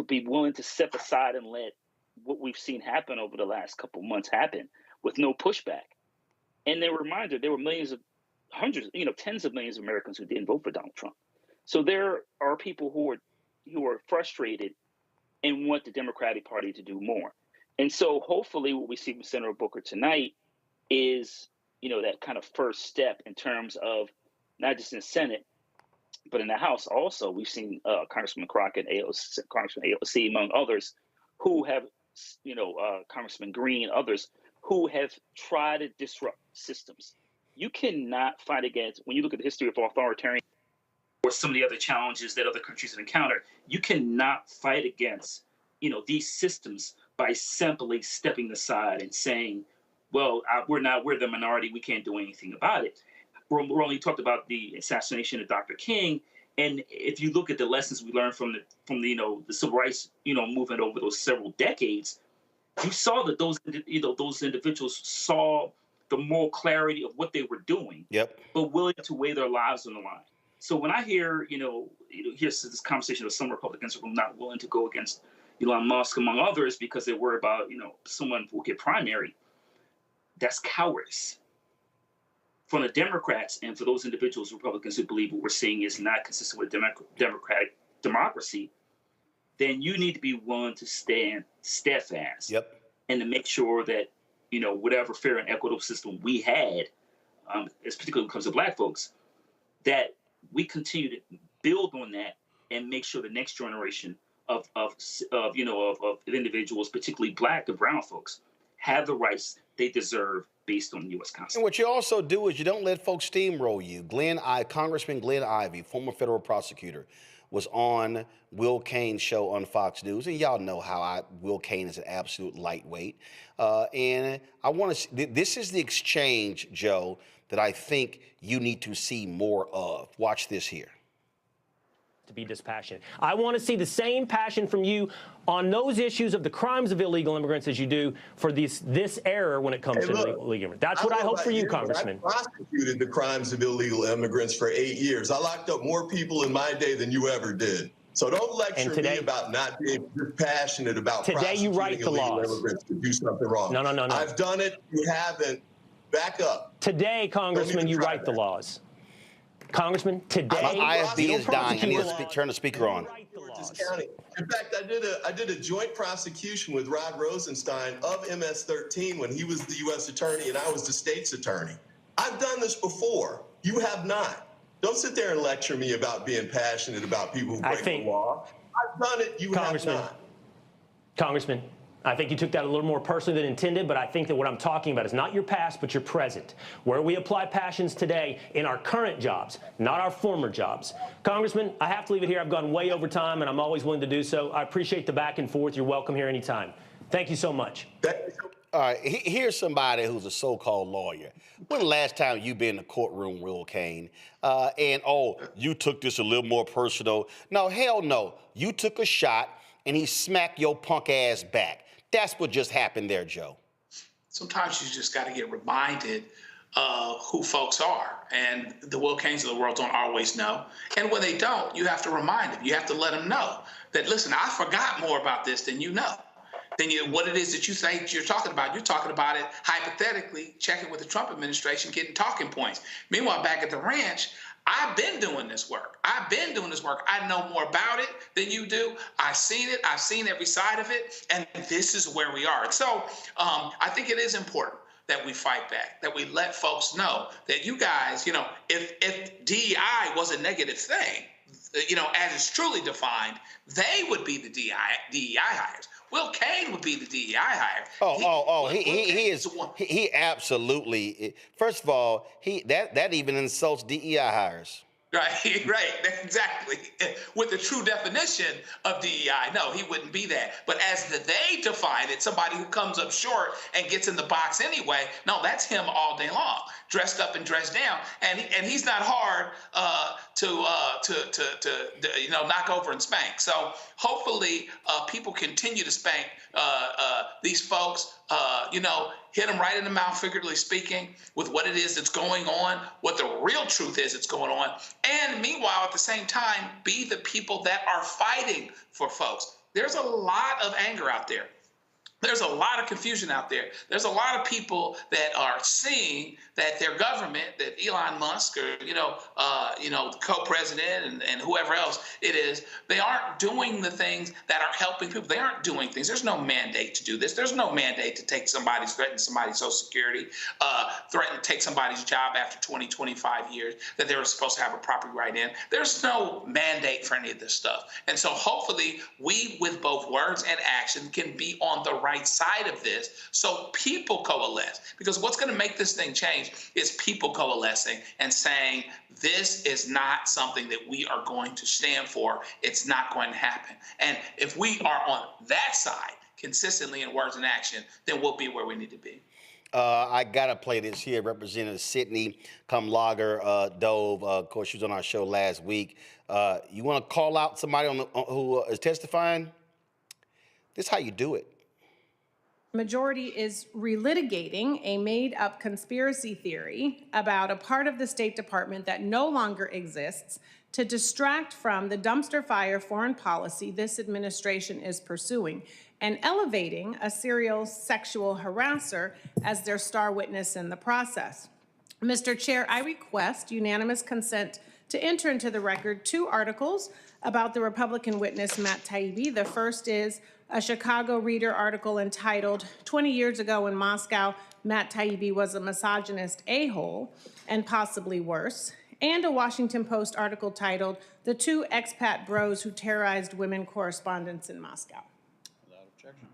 be willing to step aside and let what we've seen happen over the last couple of months happen with no pushback. And they're reminded there were tens of millions of Americans who didn't vote for Donald Trump. So there are people who are frustrated and want the Democratic Party to do more. And so hopefully what we see from Senator Booker tonight is, that kind of first step in terms of not just in the Senate, but in the House also. We've seen Congressman Crockett, Congressman AOC, among others, who have, Congressman Green, others, who have tried to disrupt systems. You cannot fight against, when you look at the history of authoritarian or some of the other challenges that other countries have encountered, you cannot fight against, these systems by simply stepping aside and saying, well, we're the minority, we can't do anything about it. Roland talked about the assassination of Dr. King, and if you look at the lessons we learned from the civil rights movement over those several decades, you saw that those individuals saw the moral clarity of what they were doing, but willing to weigh their lives on the line. So when I hear here's this conversation of some Republicans who are not willing to go against Elon Musk, among others, because they worry about someone who will get primary, that's cowardice. For the Democrats and for those individuals, Republicans, who believe what we're seeing is not consistent with democratic democracy, then you need to be willing to stand steadfast and to make sure that, whatever fair and equitable system we had, as particularly when it comes to Black folks, that we continue to build on that and make sure the next generation of individuals, particularly Black and brown folks, have the rights they deserve based on the U.S. Constitution. And what you also do is you don't let folks steamroll you. Congressman Glenn Ivey, former federal prosecutor, was on Will Cain's show on Fox News, and y'all know how Will Cain is an absolute lightweight. And I want to. This is the exchange, Joe, that I think you need to see more of. Watch this here. To be dispassionate. I want to see the same passion from you on those issues of the crimes of illegal immigrants as you do for this error when it comes to illegal immigrants. That's what I hope for you, Congressman. I prosecuted the crimes of illegal immigrants for 8 years. I locked up more people in my day than you ever did. So don't lecture me about not being passionate about prosecuting illegal immigrants to do something wrong. No. I've done it. You haven't. Back up. Today, Congressman, you write the laws. Congressman, today, my ISB is dying. I need to turn the speaker on. In fact, I did a joint prosecution with Rod Rosenstein of MS-13 when he was the U.S. attorney and I was the state's attorney. I've done this before. You have not. Don't sit there and lecture me about being passionate about people who break the law. I've done it. You have not. Congressman, I think you took that a little more personally than intended, but I think that what I'm talking about is not your past, but your present, where we apply passions today in our current jobs, not our former jobs. Congressman, I have to leave it here. I've gone way over time, and I'm always willing to do so. I appreciate the back and forth. You're welcome here anytime. Thank you so much. All right, here's somebody who's a so-called lawyer. When the last time you been in the courtroom, Will Cain? You took this a little more personal. No, hell no. You took a shot, and he smacked your punk ass back. That's what just happened there, Joe. Sometimes you just got to get reminded of who folks are. And the Will Cains of the world don't always know. And when they don't, you have to remind them. You have to let them know that, listen, I forgot more about this than you know. What it is that you think you're talking about. You're talking about it hypothetically, checking with the Trump administration, getting talking points. Meanwhile, back at the ranch, I've been doing this work. I know more about it than you do. I've seen it. I've seen every side of it. And this is where we are. And so I think it is important that we fight back, that we let folks know that you guys, if DEI was a negative thing, as it's truly defined, they would be the DEI hires. Will Cain would be the DEI hire. He absolutely. First of all, that even insults DEI hires. Right, exactly. With the true definition of DEI, no, he wouldn't be that. But as they define it, somebody who comes up short and gets in the box anyway, no, that's him all day long, dressed up and dressed down, and he's not hard to knock over and spank. So hopefully people continue to spank these folks. Hit them right in the mouth, figuratively speaking, with what it is that's going on, what the real truth is that's going on. And meanwhile, at the same time, be the people that are fighting for folks. There's a lot of anger out there There's a lot of confusion out there. There's a lot of people that are seeing that their government, that Elon Musk or, co-president and whoever else it is, they aren't doing the things that are helping people. They aren't doing things. There's no mandate to do this. There's no mandate to threaten somebody's Social Security, threaten to take somebody's job after 20, 25 years that they were supposed to have a property right in. There's no mandate for any of this stuff. And so hopefully we, with both words and action, can be on the right side of this so people coalesce. Because what's going to make this thing change is people coalescing and saying, this is not something that we are going to stand for. It's not going to happen. And if we are on that side consistently in words and action, then we'll be where we need to be. I got to play this here. Representative Sidney Kamlager Dove, of course, she was on our show last week. You want to call out somebody who is testifying? This is how you do it. Majority is relitigating a made-up conspiracy theory about a part of the State Department that no longer exists to distract from the dumpster fire foreign policy this administration is pursuing and elevating a serial sexual harasser as their star witness in the process. Mr. Chair, I request unanimous consent to enter into the record 2 articles about the Republican witness Matt Taibbi. The first is a Chicago Reader article entitled, 20 years ago in Moscow, Matt Taibbi was a misogynist a-hole and possibly worse, and a Washington Post article titled, The 2 Expat Bros Who Terrorized Women Correspondents in Moscow. Without objection.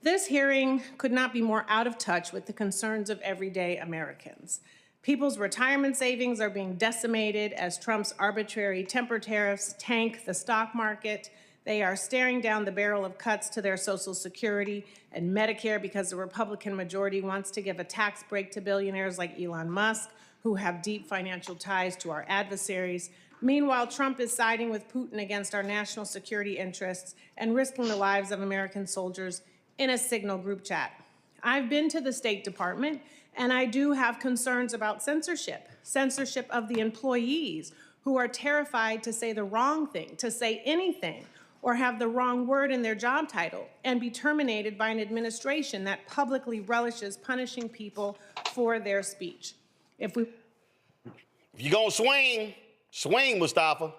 This hearing could not be more out of touch with the concerns of everyday Americans. People's retirement savings are being decimated as Trump's arbitrary temper tariffs tank the stock market. They are staring down the barrel of cuts to their Social Security and Medicare because the Republican majority wants to give a tax break to billionaires like Elon Musk, who have deep financial ties to our adversaries. Meanwhile, Trump is siding with Putin against our national security interests and risking the lives of American soldiers in a Signal group chat. I've been to the State Department, and I do have concerns about censorship of the employees who are terrified to say the wrong thing, to say anything, or have the wrong word in their job title and be terminated by an administration that publicly relishes punishing people for their speech. If you're going to swing, Mustafa.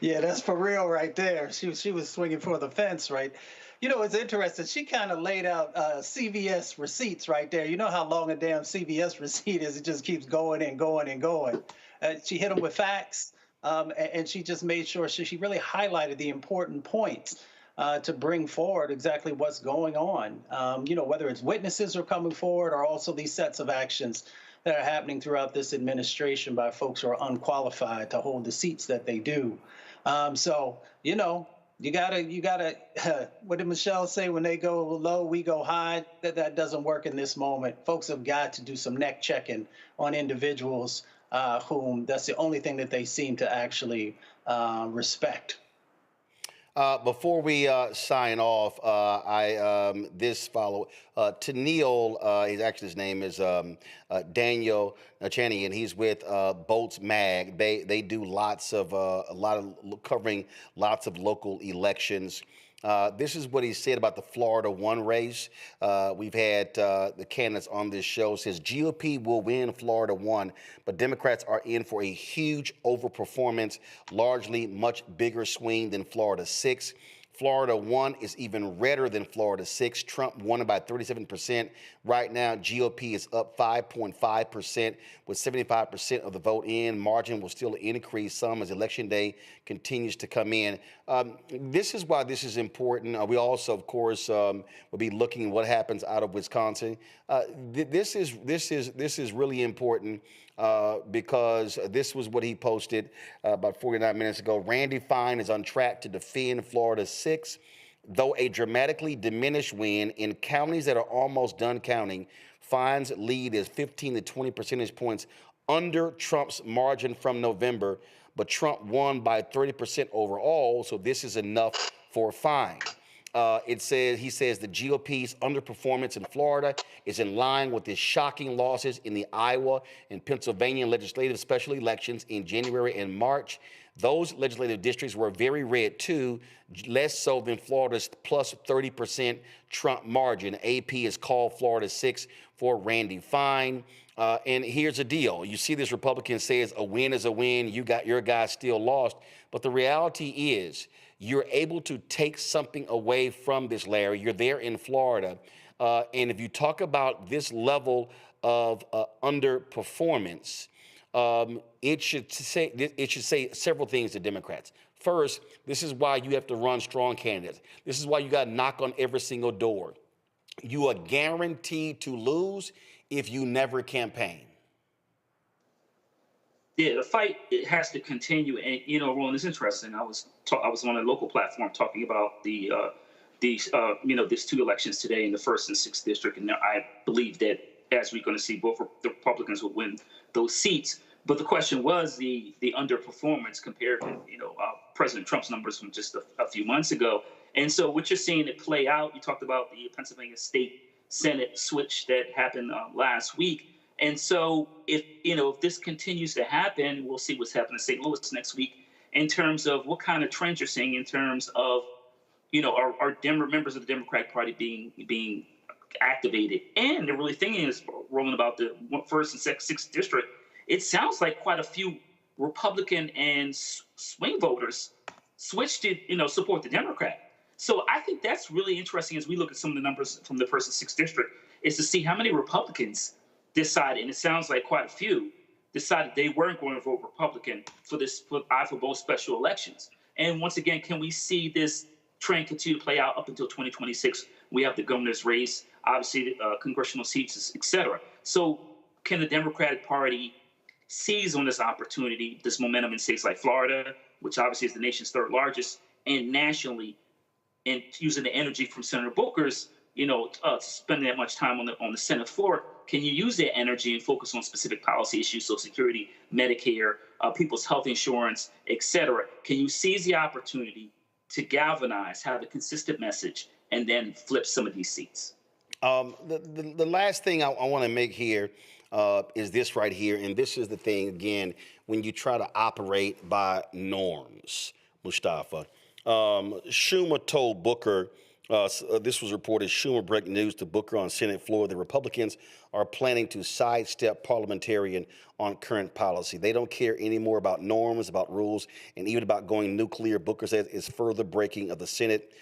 Yeah, that's for real right there. She was swinging for the fence, right? You know, it's interesting. She kind of laid out CVS receipts right there. You know how long a damn CVS receipt is. It just keeps going and going and going. She hit them with facts. And she just made sure she really highlighted the important points to bring forward exactly what's going on. Whether it's witnesses are coming forward or also these sets of actions that are happening throughout this administration by folks who are unqualified to hold the seats that they do. You gotta, what did Michelle say? When they go low, we go high. That doesn't work in this moment. Folks have got to do some neck checking on individuals whom that's the only thing that they seem to actually respect. Before we sign off, this follow Tennille, his name is Daniel Chanian. He's with Bolts Mag. They do covering lots of local elections. This is what he said about the Florida 1 race. We've had the candidates on this show. Says GOP will win Florida 1, but Democrats are in for a huge overperformance, largely much bigger swing than Florida 6. Florida 1 is even redder than Florida 6. Trump won by 37%. Right now, GOP is up 5.5% with 75% of the vote in. Margin will still increase some as Election Day continues to come in. This is why this is important. We also, of course, will be looking at what happens out of Wisconsin. This is really important. Because this was what he posted about 49 minutes ago. Randy Fine is on track to defend Florida 6, though a dramatically diminished win in counties that are almost done counting. Fine's lead is 15 to 20 percentage points under Trump's margin from November, but Trump won by 30% overall, so this is enough for Fine. He says the GOP's underperformance in Florida is in line with the shocking losses in the Iowa and Pennsylvania legislative special elections in January and March. Those legislative districts were very red too, less so than Florida's plus 30% Trump margin. AP has called Florida 6 for Randy Fine. And here's the deal. You see this Republican says a win is a win. You got your guy still lost. But the reality is you're able to take something away from this, Larry. You're there in Florida. And if you talk about this level of underperformance, it should say several things to Democrats. First, this is why you have to run strong candidates. This is why you got to knock on every single door. You are guaranteed to lose if you never campaign. Yeah, the fight, it has to continue. And, you know, Roland, it's interesting. I was on a local platform talking about these 2 elections today in the 1st and 6th district. And I believe that as we're going to see, both the Republicans will win those seats. But the question was the underperformance compared to, President Trump's numbers from just a few months ago. And so what you're seeing it play out, you talked about the Pennsylvania State Senate switch that happened last week. And so if this continues to happen, we'll see what's happening in St. Louis next week in terms of what kind of trends you're seeing in terms of, are members of the Democratic Party being activated. And the really thing is, Roland, about the 1st and 6th district, it sounds like quite a few Republican and swing voters switched to, support the Democrat. So I think that's really interesting as we look at some of the numbers from the 1st and 6th district, is to see how many Republicans decided, and it sounds like quite a few, decided they weren't going to vote Republican for both special elections. And once again, can we see this trend continue to play out up until 2026? We have the governor's race, obviously congressional seats, et cetera. So can the Democratic Party seize on this opportunity, this momentum in states like Florida, which obviously is the nation's 3rd largest, and nationally, and using the energy from Senator Booker's, spending that much time on the Senate floor, can you use that energy and focus on specific policy issues, Social Security, Medicare, people's health insurance, et cetera? Can you seize the opportunity to galvanize, have a consistent message, and then flip some of these seats? The last thing I want to make here is this right here, and this is the thing, again, when you try to operate by norms, Mustafa. Schumer told Booker, this was reported, Schumer breaking news to Booker on Senate floor, the Republicans are planning to sidestep parliamentarian on current policy. They don't care anymore about norms, about rules, and even about going nuclear. Booker says it's further breaking of the Senate.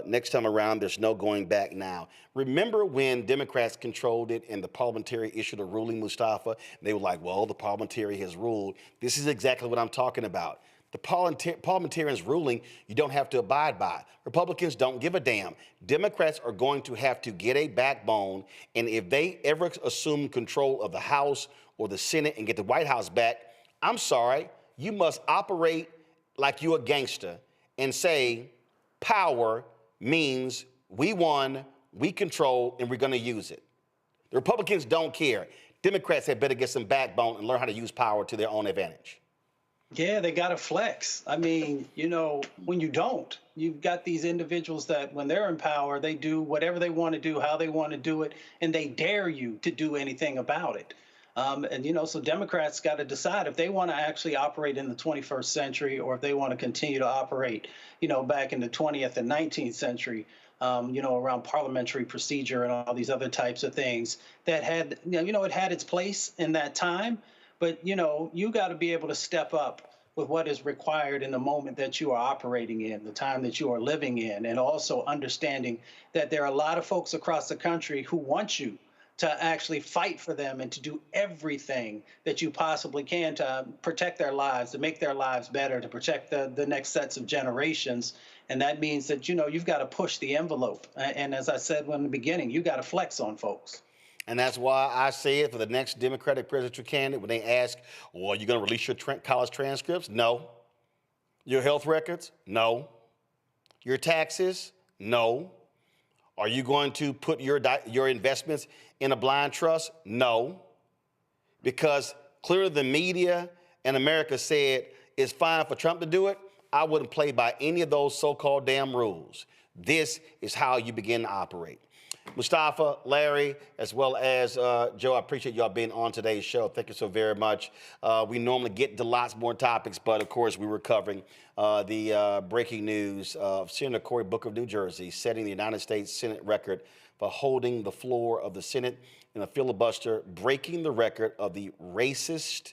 Next time around, there's no going back now. Remember when Democrats controlled it and the parliamentary issued a ruling, Mustafa? They were like, well, the parliamentary has ruled. This is exactly what I'm talking about. The parliamentarians' ruling, you don't have to abide by. Republicans don't give a damn. Democrats are going to have to get a backbone, and if they ever assume control of the House or the Senate and get the White House back, I'm sorry, you must operate like you're a gangster and say power means we won, we control, and we're going to use it. The Republicans don't care. Democrats had better get some backbone and learn how to use power to their own advantage. Yeah, they got to flex. I mean, when you don't, you've got these individuals that when they're in power, they do whatever they want to do, how they want to do it, and they dare you to do anything about it. So Democrats got to decide if they want to actually operate in the 21st century or if they want to continue to operate, back in the 20th and 19th century, around parliamentary procedure and all these other types of things that had, it had its place in that time. But, you got to be able to step up with what is required in the moment that you are operating in, the time that you are living in, and also understanding that there are a lot of folks across the country who want you to actually fight for them and to do everything that you possibly can to protect their lives, to make their lives better, to protect the next sets of generations. And that means that, you've got to push the envelope. And as I said in the beginning, you got to flex on folks. And that's why I say it for the next Democratic presidential candidate, when they ask, well, are you going to release your college transcripts? No. Your health records? No. Your taxes? No. Are you going to put your investments in a blind trust? No. Because clearly the media and America said it's fine for Trump to do it. I wouldn't play by any of those so-called damn rules. This is how you begin to operate. Mustafa, Larry, as well as Joe, I appreciate y'all being on today's show. Thank you so very much. We normally get into lots more topics, but of course we were covering the breaking news of Senator Cory Booker of New Jersey setting the United States Senate record for holding the floor of the Senate in a filibuster, breaking the record of the racist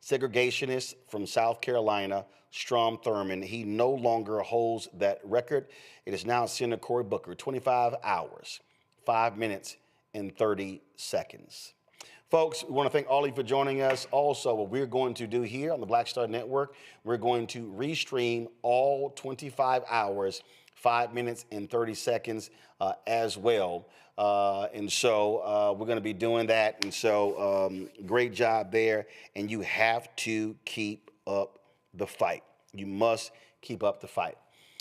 segregationist from South Carolina, Strom Thurmond. He no longer holds that record. It is now Senator Cory Booker, 25 hours. 5 minutes and 30 seconds. Folks, we want to thank all of you for joining us. Also, what we're going to do here on the Black Star Network, we're going to restream all 25 hours, 5 minutes and 30 seconds as well. And so we're going to be doing that. And so great job there. And you have to keep up the fight. You must keep up the fight.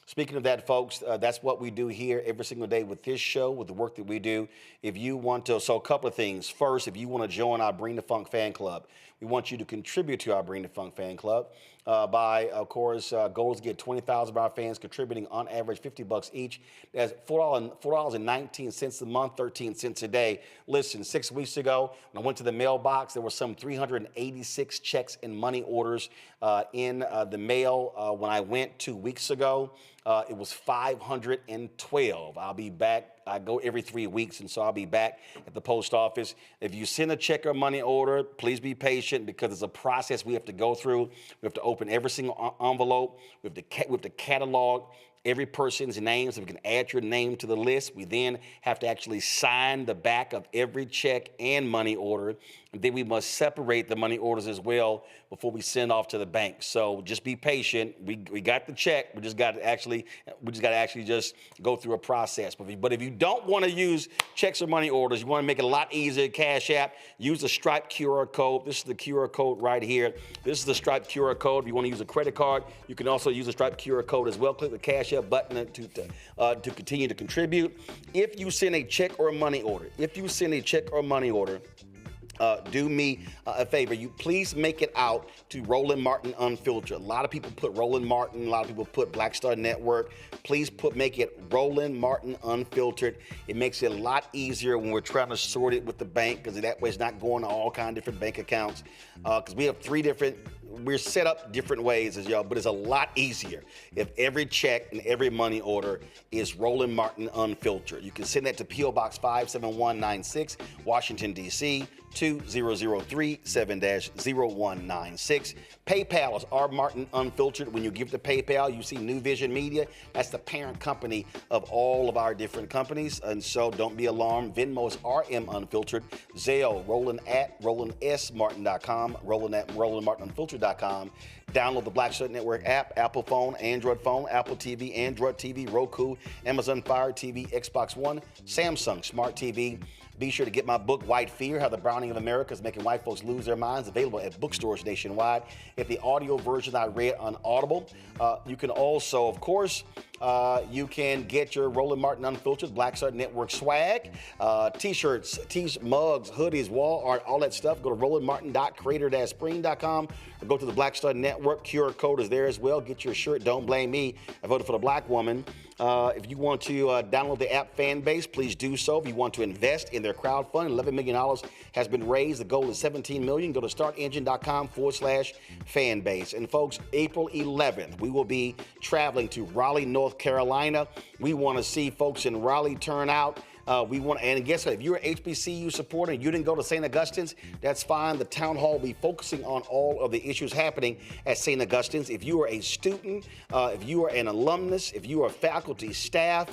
Speaking of that, folks, that's what we do here every single day with this show, with the work that we do. If you want to, so a couple of things. First, if you want to join our Bring the Funk fan club, we want you to contribute to our Bring the Funk fan club by, of course, goals to get 20,000 of our fans contributing on average $50 each. That's $4.19 a month, 13 cents a day. Listen, 6 weeks ago, when I went to the mailbox, there were some 386 checks and money orders in the mail. When I went 2 weeks ago, it was 512. I'll be back. I go every 3 weeks, and so I'll be back at the post office. If you send a check or money order, please be patient because it's a process we have to go through. We have to open every single envelope. We have to catalog every person's name so we can add your name to the list. We then have to actually sign the back of every check and money order. And then we must separate the money orders as well before we send off to the bank. So just be patient. We got the check. We just got to actually just go through a process. But if you don't want to use checks or money orders, you want to make it a lot easier, Cash App, use the Stripe QR code. This is the QR code right here. This is the Stripe QR code. If you want to use a credit card, you can also use the Stripe QR code as well. Click the Cash App button to continue to contribute. If you send a check or a money order, do me a favor. You please make it out to Roland Martin Unfiltered. A lot of people put Roland Martin. A lot of people put Black Star Network. Please make it Roland Martin Unfiltered. It makes it a lot easier when we're trying to sort it with the bank because that way it's not going to all kinds of different bank accounts. Because we have we're set up different ways as y'all, but it's a lot easier if every check and every money order is Roland Martin Unfiltered. You can send that to P.O. Box 57196, Washington, D.C., 20037-0196. PayPal is R. Martin Unfiltered. When you give to PayPal, you see New Vision Media. That's the parent company of all of our different companies. And so don't be alarmed. Venmo is RM Unfiltered. Zelle, Roland at RolandSMartin.com, Roland at RolandMartinUnfiltered.com. Download the Black Star Network app, Apple phone, Android phone, Apple TV, Android TV, Roku, Amazon Fire TV, Xbox One, Samsung Smart TV. Be sure to get my book, White Fear, How the Browning of America is Making White Folks Lose Their Minds, available at bookstores nationwide. Get the audio version I read on Audible. You can also, of course, you can get your Roland Martin Unfiltered Black Star Network swag, T-shirts, mugs, hoodies, wall art, all that stuff. Go to rolandmartin.creator-spring.com or go to the Black Star Network. QR code is there as well. Get your shirt. Don't blame me. I voted for the black woman. If you want to download the app Fanbase, please do so. If you want to invest in their crowdfund, $11 million has been raised. The goal is $17 million. Go to startengine.com/fanbase. And folks, April 11th, we will be traveling to Raleigh, North Carolina. We want to see folks in Raleigh turn out. And guess what? If you're an HBCU supporter and you didn't go to St. Augustine's, that's fine. The town hall will be focusing on all of the issues happening at St. Augustine's. If you are a student, if you are an alumnus, if you are faculty, staff,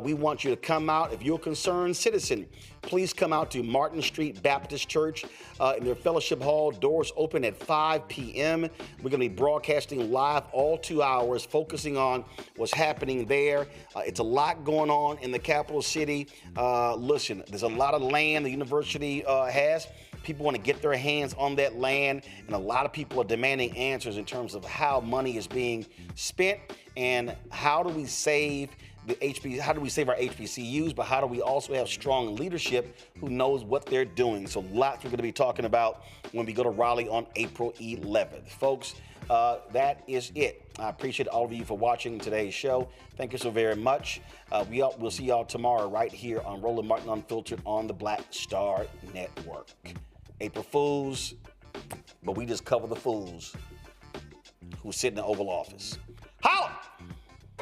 we want you to come out. If you're a concerned citizen, please come out to Martin Street Baptist Church in their fellowship hall. Doors open at 5 p.m. We're going to be broadcasting live all 2 hours, focusing on what's happening there. It's a lot going on in the capital city. Listen, there's a lot of land the university has. People want to get their hands on that land, and a lot of people are demanding answers in terms of how money is being spent and how do we save how do we save our HBCUs, but how do we also have strong leadership who knows what they're doing? So lots we're going to be talking about when we go to Raleigh on April 11th. Folks, that is it. I appreciate all of you for watching today's show. Thank you so very much. We'll see y'all tomorrow right here on Roland Martin Unfiltered on the Black Star Network. April Fools, but we just cover the fools who sit in the Oval Office. Holla!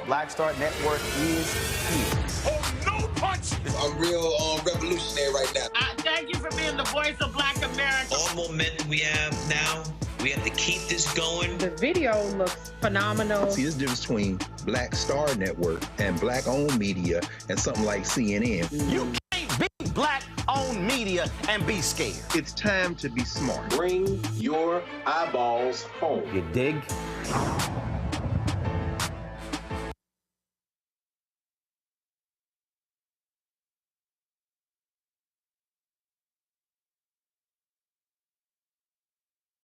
Black Star Network is here. Oh, no punch! I'm real revolutionary right now. Thank you for being the voice of Black America. All momentum we have now, we have to keep this going. The video looks phenomenal. See, there's a difference between Black Star Network and black-owned media and something like CNN. You can't be black-owned media and be scared. It's time to be smart. Bring your eyeballs home. You dig?